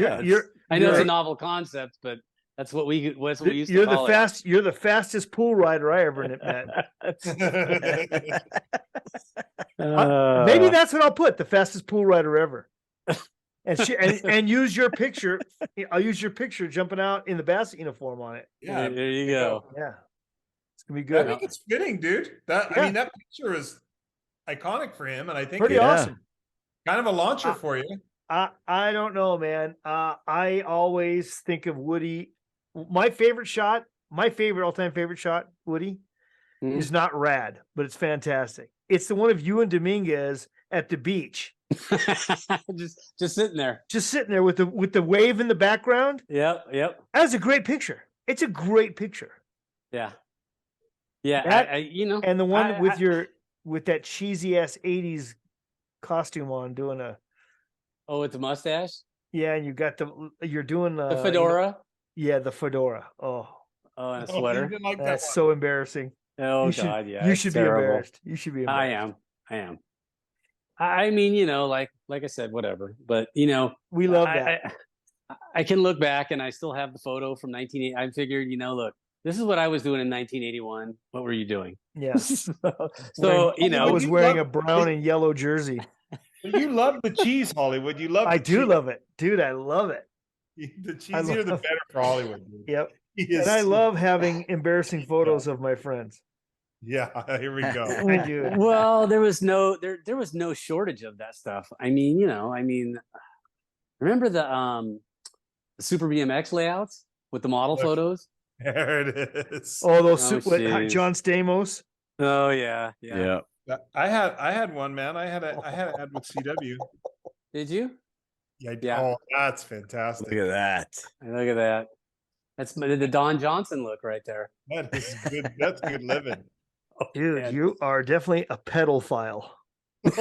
it's a novel concept, but that's what we used to call it. You're the fastest pool rider I ever met. Maybe that's what I'll put, the fastest pool rider ever. And use your picture. I'll use your picture jumping out in the Bassett uniform on it. Yeah, there you go. Yeah, it's gonna be good. I think it's fitting, dude. I mean, that picture is iconic for him, and I think Pretty awesome. Kind of a launcher for you. I don't know, man. I always think of Woody. My all-time favorite shot, Woody, is not rad, but it's fantastic. It's the one of you and Dominguez at the beach. just sitting there with the wave in the background. Yep. That's a great picture. It's a great picture. Yeah. And the one with that cheesy ass 80s costume on doing with the mustache. Yeah, and you're doing the fedora. The fedora. Oh, and a sweater. That's so embarrassing. Oh God, yeah. You should be embarrassed. You should be embarrassed. I am. I mean, like I said, whatever. But we love that. I can look back, and I still have the photo from 1980. I figured, look, this is what I was doing in 1981. What were you doing? Yeah. so I was wearing a brown and yellow jersey. You love the cheese, Hollywood. You love. I do love it, dude. I love it. The cheesier, the better for Hollywood. Dude. Yep. And I love having embarrassing photos of my friends. Yeah, here we go. I do. Well, there was no shortage of that stuff. I mean, remember the Super BMX layouts with the model photos? There it is. Oh, those John Stamos. Oh yeah. I had one, man. I had an ad with CW. Did you? Yeah. Oh, that's fantastic. Look at that. That's the Don Johnson look right there. That is good. That's good living. Dude, you are definitely a pedophile. A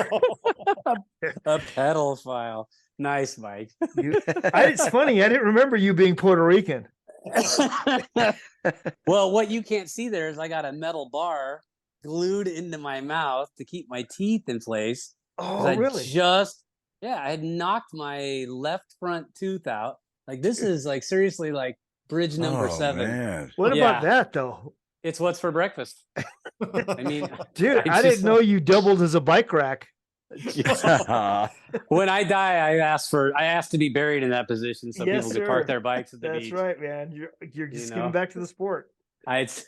pedophile. Nice, Mike. It's funny. I didn't remember you being Puerto Rican. Well, what you can't see there is I got a metal bar glued into my mouth to keep my teeth in place. Oh, really? I had knocked my left front tooth out. Like this is like seriously like bridge number 7. Man. What about that though? It's what's for breakfast. I mean, dude, I didn't know you doubled as a bike rack. When I die, I asked to be buried in that position so people could park their bikes at the beach. That's right, man. You're just giving back to the sport. This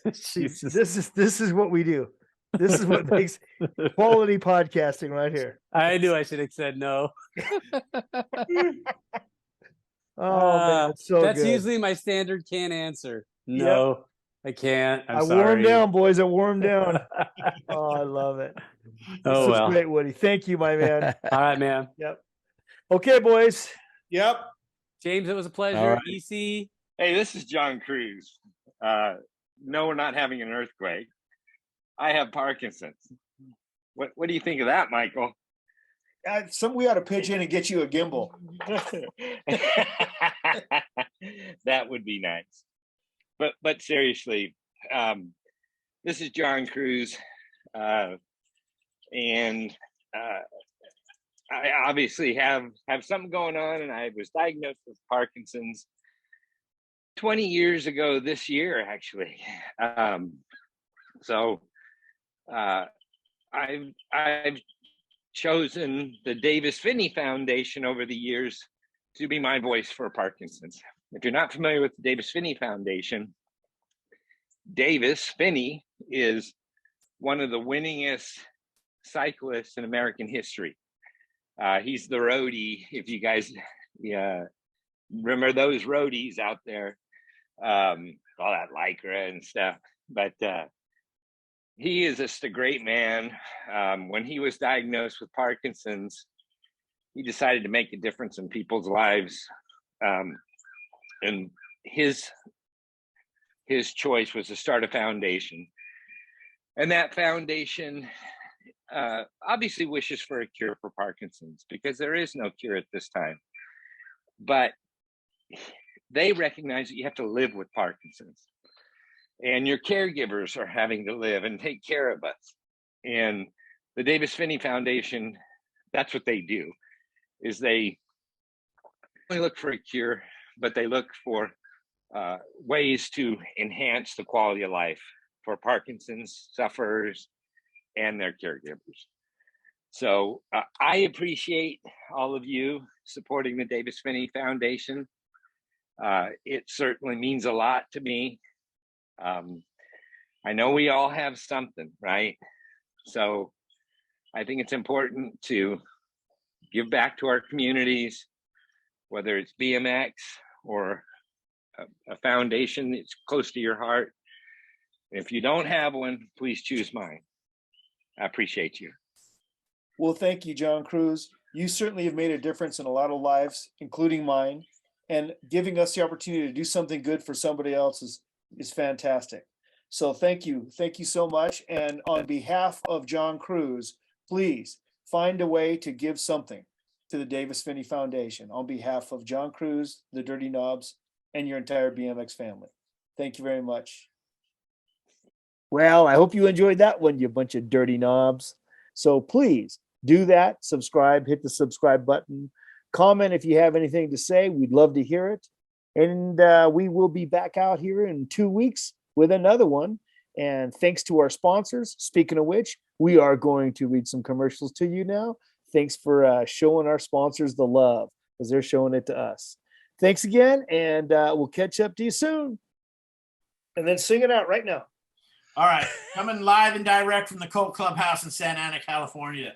is what we do. This is what makes quality podcasting right here. I knew I should have said no. Man, that's usually my standard can't answer. No, I can't. I'm sorry. Warmed down, boys. I warmed down. Oh, I love it. This is great, Woody. Thank you, my man. All right, man. Yep. Okay, boys. Yep. James, it was a pleasure. Right. EC. Hey, this is John Cruz. No, we're not having an earthquake. I have Parkinson's. What do you think of that, Michael? We ought to pitch in and get you a gimbal. That would be nice. But seriously, this is John Cruz, and I obviously have something going on, and I was diagnosed with Parkinson's 20 years ago this year, actually. So I've chosen the Davis Finney Foundation over the years to be my voice for Parkinson's. If you're not familiar with the Davis Finney Foundation, Davis Finney is one of the winningest cyclists in American history. He's the roadie, if you guys remember those roadies out there, all that Lycra and stuff. But he is just a great man. When he was diagnosed with Parkinson's, he decided to make a difference in people's lives. And his choice was to start a foundation. And that foundation obviously wishes for a cure for Parkinson's, because there is no cure at this time. But they recognize that you have to live with Parkinson's, and your caregivers are having to live and take care of us. And the Davis Finney Foundation, that's what they do, is they only look for a cure, but they look for ways to enhance the quality of life for Parkinson's sufferers and their caregivers. So I appreciate all of you supporting the Davis Finney Foundation. It certainly means a lot to me. I know we all have something, right? So I think it's important to give back to our communities, whether it's BMX or a foundation that's close to your heart. If you don't have one, please choose mine. I appreciate you. Well, thank you, John Cruz. You certainly have made a difference in a lot of lives, including mine, and giving us the opportunity to do something good for somebody else is fantastic. So thank you. Thank you so much. And on behalf of John Cruz, please find a way to give something to the Davis Finney Foundation on behalf of John Cruz, the Dirty Knobs, and your entire BMX family. Thank you very much. Well, I hope you enjoyed that one, you bunch of dirty knobs. So please do that. Subscribe, hit the subscribe button. Comment if you have anything to say. We'd love to hear it. And we will be back out here in 2 weeks with another one. And thanks to our sponsors. Speaking of which, we are going to read some commercials to you now. Thanks for showing our sponsors the love, because they're showing it to us. Thanks again, and we'll catch up to you soon. And then sing it out right now. All right, coming live and direct from the Colt Clubhouse in Santa Ana, California.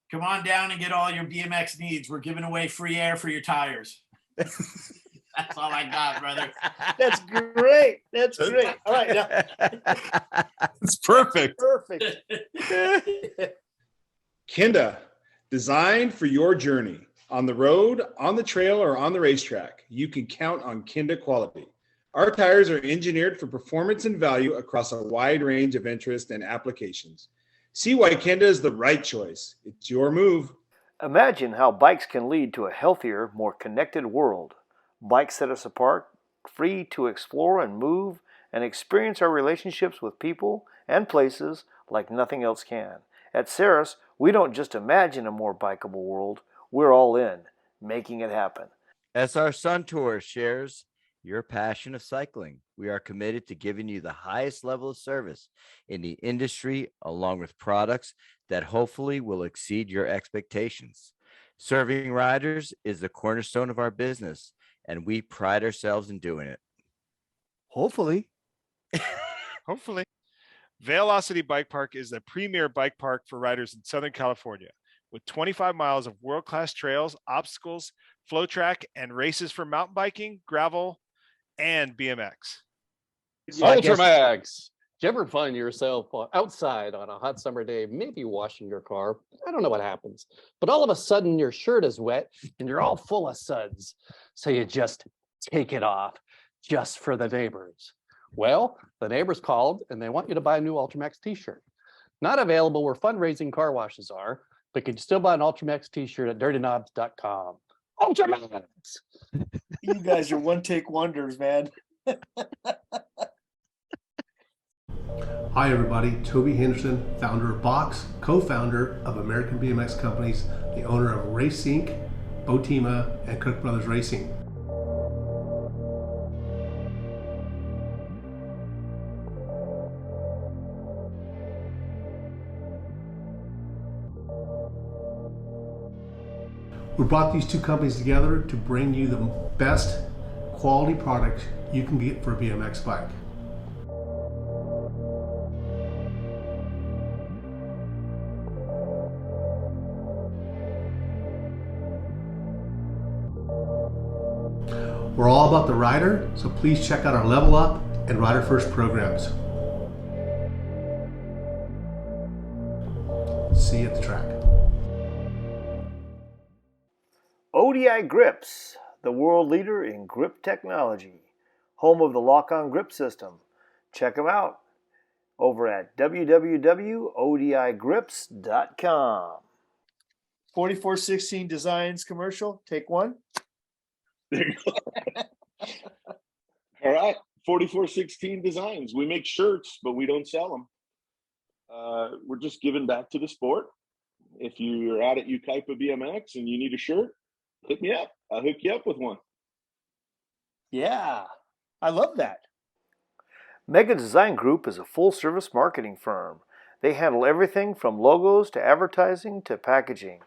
Come on down and get all your BMX needs. We're giving away free air for your tires. That's all I got, brother. That's great. That's great. All right. Now. It's perfect. Perfect. Kinda, designed for your journey. On the road, on the trail, or on the racetrack, you can count on Kinda quality. Our tires are engineered for performance and value across a wide range of interest and applications. See why Kinda is the right choice. It's your move. Imagine how bikes can lead to a healthier, more connected world. Bikes set us apart, free to explore and move and experience our relationships with people and places like nothing else can. At Ceres, we don't just imagine a more bikeable world, we're all in, making it happen. SR Sun Tour shares your passion of cycling. We are committed to giving you the highest level of service in the industry, along with products that hopefully will exceed your expectations. Serving riders is the cornerstone of our business, and we pride ourselves in doing it. Hopefully. Hopefully. Velocity Bike Park is the premier bike park for riders in Southern California, with 25 miles of world-class trails, obstacles, flow track, and races for mountain biking, gravel, and BMX. Ultramax. Do you ever find yourself outside on a hot summer day, maybe washing your car? I don't know what happens, but all of a sudden your shirt is wet and you're all full of suds. So you just take it off just for the neighbors. Well, the neighbors called and they want you to buy a new Ultramax t-shirt. Not available where fundraising car washes are, But you can still buy an Ultramax t-shirt at dirtyknobs.com. Ultramax! You guys are one-take wonders, man. Hi everybody, Toby Henderson, founder of Box, co-founder of American BMX Companies, the owner of Race Inc., Botima, and Cook Brothers Racing. We brought these two companies together to bring you the best quality product you can get for a BMX bike. We're all about the rider, so please check out our Level Up and Rider First programs. See you at the track. ODI Grips, the world leader in grip technology, home of the lock-on grip system. Check them out over at www.odigrips.com. 4416 Designs commercial, take one. There you go. All right, 4416 Designs. We make shirts, but we don't sell them. We're just giving back to the sport. If you're out at Ukaipa BMX and you need a shirt, hit me up. I'll hook you up with one. Yeah, I love that. Mega Design Group is a full-service marketing firm. They handle everything from logos to advertising to packaging.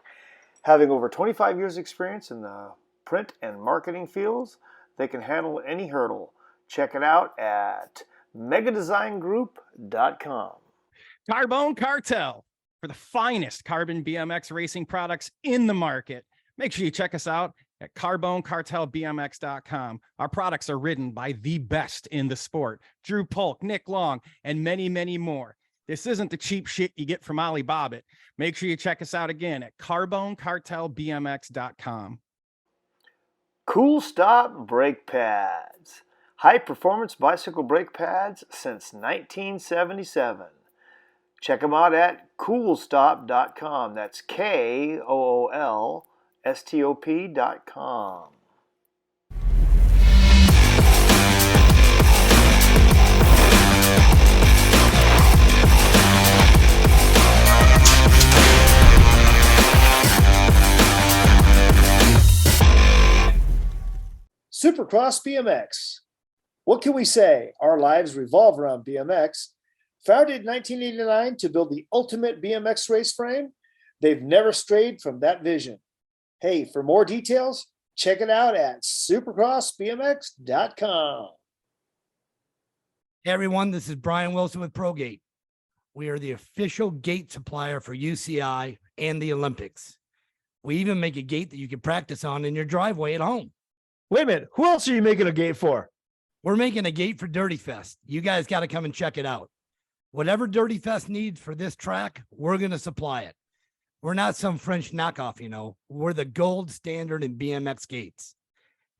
Having over 25 years experience in the print and marketing fields, they can handle any hurdle. Check it out at megadesigngroup.com. Carbone Cartel, for the finest carbon BMX racing products in the market. Make sure you check us out at carbonecartelbmx.com. Our products are ridden by the best in the sport. Drew Polk, Nick Long, and many, many more. This isn't the cheap shit you get from Alibaba. Make sure you check us out again at carbonecartelbmx.com. Cool Stop Brake Pads. High performance bicycle brake pads since 1977. Check them out at coolstop.com. That's KOOLSTOP.com. Supercross BMX. What can we say? Our lives revolve around BMX. Founded in 1989 to build the ultimate BMX race frame, they've never strayed from that vision. Hey, for more details, check it out at supercrossbmx.com. Hey everyone, this is Brian Wilson with ProGate. We are the official gate supplier for UCI and the Olympics. We even make a gate that you can practice on in your driveway at home. Wait a minute, who else are you making a gate for? We're making a gate for Dirty Fest. You guys got to come and check it out. Whatever Dirty Fest needs for this track, we're going to supply it. We're not some French knockoff, you know. We're the gold standard in BMX gates.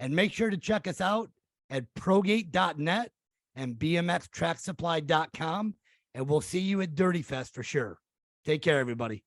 And make sure to check us out at progate.net and bmxtracksupply.com, and we'll see you at Dirty Fest for sure. Take care, everybody.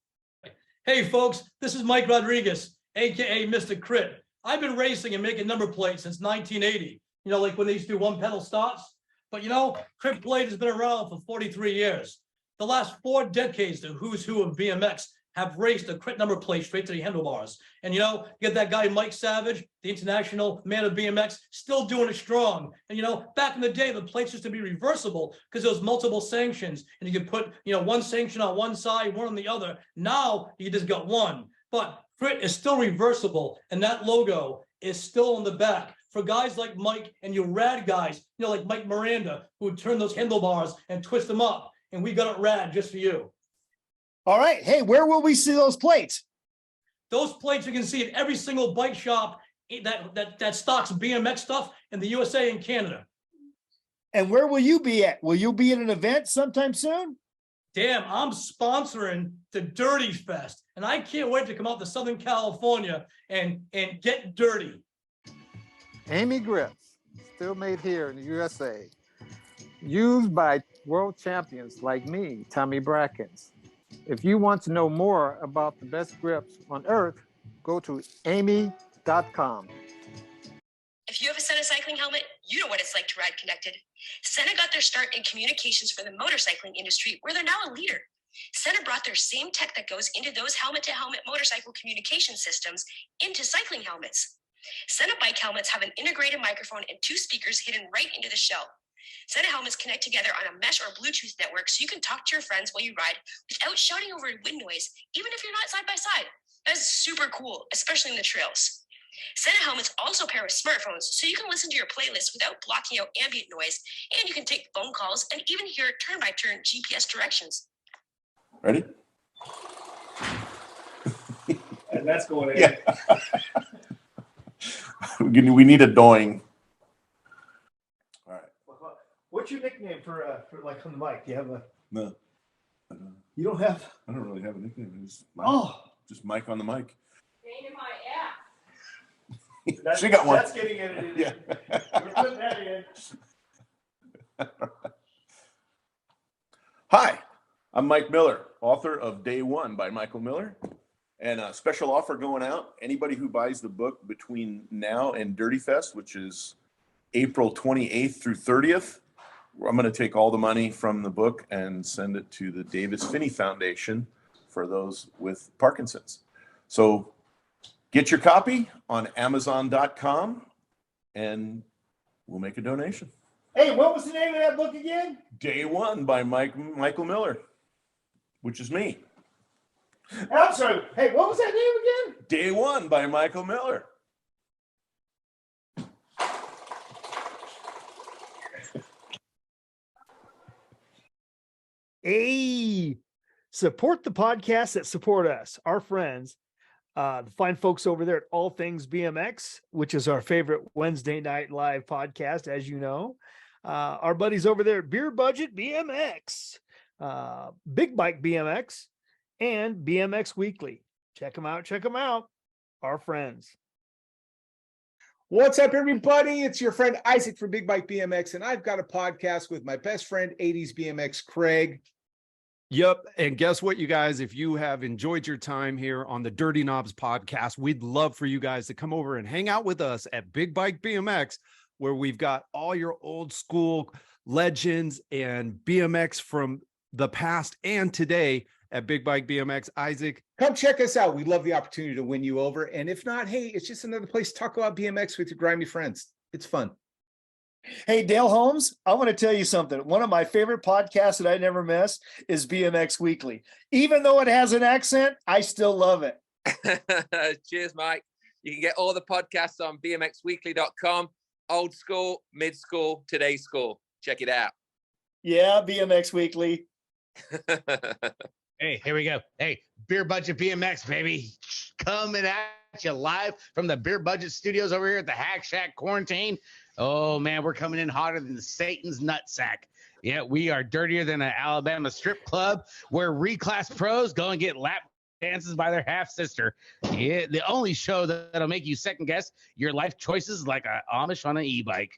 Hey, folks, this is Mike Rodriguez, a.k.a. Mr. Crit. I've been racing and making number plates since 1980. You know, like when they used to do one-pedal starts. But, you know, Crit Blade has been around for 43 years. The last 4 decades, the who's who of BMX have raced a Crit number plate straight to the handlebars. And, you know, you get that guy, Mike Savage, the international man of BMX, still doing it strong. And, you know, back in the day, the plates used to be reversible because there was multiple sanctions. And you could put, you know, one sanction on one side, one on the other. Now, you just got one. But Crit is still reversible, and that logo is still on the back for guys like Mike and you rad guys, you know, like Mike Miranda, who would turn those handlebars and twist them up. And we got it rad just for you. All right. Hey, where will we see those plates? Those plates you can see at every single bike shop that stocks BMX stuff in the USA and Canada. And where will you be at? Will you be at an event sometime soon? Damn, I'm sponsoring the Dirty Fest, and I can't wait to come out to Southern California and get dirty. Amy grips, still made here in the USA. Used by world champions like me, Tommy Brackens. If you want to know more about the best grips on earth, go to amy.com. If you have a Senna cycling helmet, you know what it's like to ride connected. Senna got their start in communications for the motorcycling industry, where they're now a leader. Senna brought their same tech that goes into those helmet-to-helmet motorcycle communication systems into cycling helmets. Senna bike helmets have an integrated microphone and 2 speakers hidden right into the shell. Senna helmets connect together on a mesh or Bluetooth network so you can talk to your friends while you ride without shouting over wind noise, even if you're not side by side. That is super cool, especially in the trails. Senna helmets also pair with smartphones, so you can listen to your playlist without blocking out ambient noise, and you can take phone calls and even hear turn-by-turn GPS directions. Ready? And that's going in. Yeah. We need a doing. All right. What's your nickname for like on the mic? Do you have a? No. You don't have? I don't really have a nickname. It's Mike. Oh. Just Mike on the mic. Name in my app. That's, She got one. That's getting edited. Yeah. We're putting that in. Hi, I'm Mike Miller, author of Day One by Michael Miller. And a special offer going out. Anybody who buys the book between now and Dirty Fest, which is April 28th through 30th, I'm going to take all the money from the book and send it to the Davis Finney Foundation for those with Parkinson's. So get your copy on Amazon.com and we'll make a donation. Hey, what was the name of that book again? Day One by Michael Miller, which is me. I'm sorry. Hey, what was that name again? Day One by Michael Miller. Hey, support the podcasts that support us, our friends. The fine folks over there at All Things BMX, which is our favorite Wednesday night live podcast, as you know. Our buddies over there at Beer Budget BMX, Big Bike BMX, and BMX Weekly. Check them out. Check them out. Our friends. What's up, everybody? It's your friend Isaac from Big Bike BMX, and I've got a podcast with my best friend, 80s BMX Craig. Yep. And guess what, you guys? If you have enjoyed your time here on the Dirty Knobs podcast, we'd love for you guys to come over and hang out with us at Big Bike BMX, where we've got all your old school legends and BMX from the past and today at Big Bike BMX. Isaac, come check us out. We'd love the opportunity to win you over. And if not, hey, it's just another place to talk about BMX with your grimy friends. It's fun. Hey, Dale Holmes, I want to tell you something. One of my favorite podcasts that I never miss is BMX Weekly. Even though it has an accent, I still love it. Cheers, Mike. You can get all the podcasts on bmxweekly.com. Old school, mid school, today's school. Check it out. Yeah, BMX Weekly. Hey, here we go. Hey, Beer Budget BMX, baby. Coming at you live from the Beer Budget studios over here at the Hack Shack Quarantine. Oh, man, we're coming in hotter than Satan's nutsack. Yeah, we are dirtier than an Alabama strip club where reclass pros go and get lap dances by their half-sister. Yeah, the only show that'll make you second-guess your life choices like a Amish on an e-bike.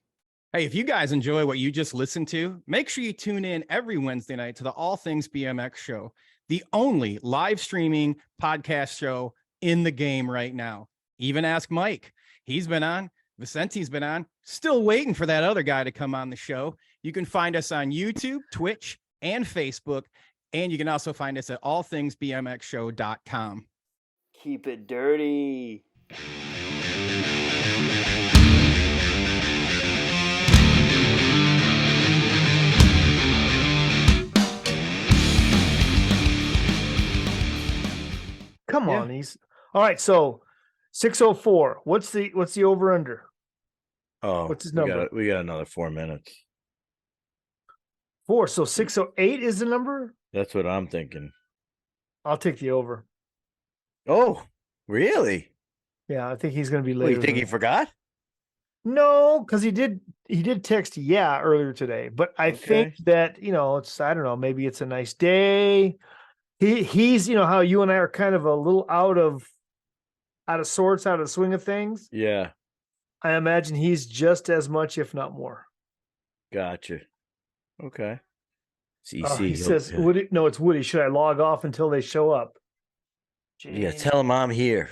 Hey, if you guys enjoy what you just listened to, make sure you tune in every Wednesday night to the All Things BMX show, the only live streaming podcast show in the game right now. Even ask Mike. He's been on. Vicente's been on. Still waiting for that other guy to come on the show. You can find us on YouTube, Twitch, and Facebook. And you can also find us at allthingsbmxshow.com. Keep it dirty. Come on, these. All right, so 604. What's the over under? Oh, what's his number? We got another 4 minutes. 4. So 608 is the number? That's what I'm thinking. I'll take the over. Oh, really? Yeah, I think he's going to be What, later. you think he forgot? No, because he did text earlier today. But I think that, it's, I don't know, maybe it's a nice day. He's how you and I are kind of a little out of sorts, out of the swing of things. Yeah. I imagine he's just as much, if not more. Gotcha. Okay. He says, Woody, no, it's Woody. Should I log off until they show up? Yeah, tell him I'm here.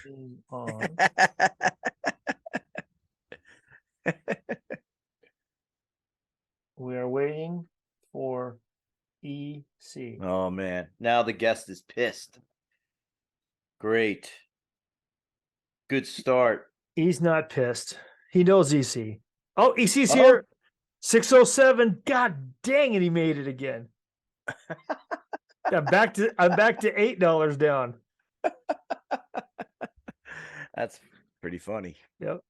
We are waiting for EC. Oh man, now the guest is pissed. Great. Good start. He's not pissed. He knows EC. Oh, EC's here. 607. God dang it, he made it again. I'm back to $8 down. That's pretty funny. Yep.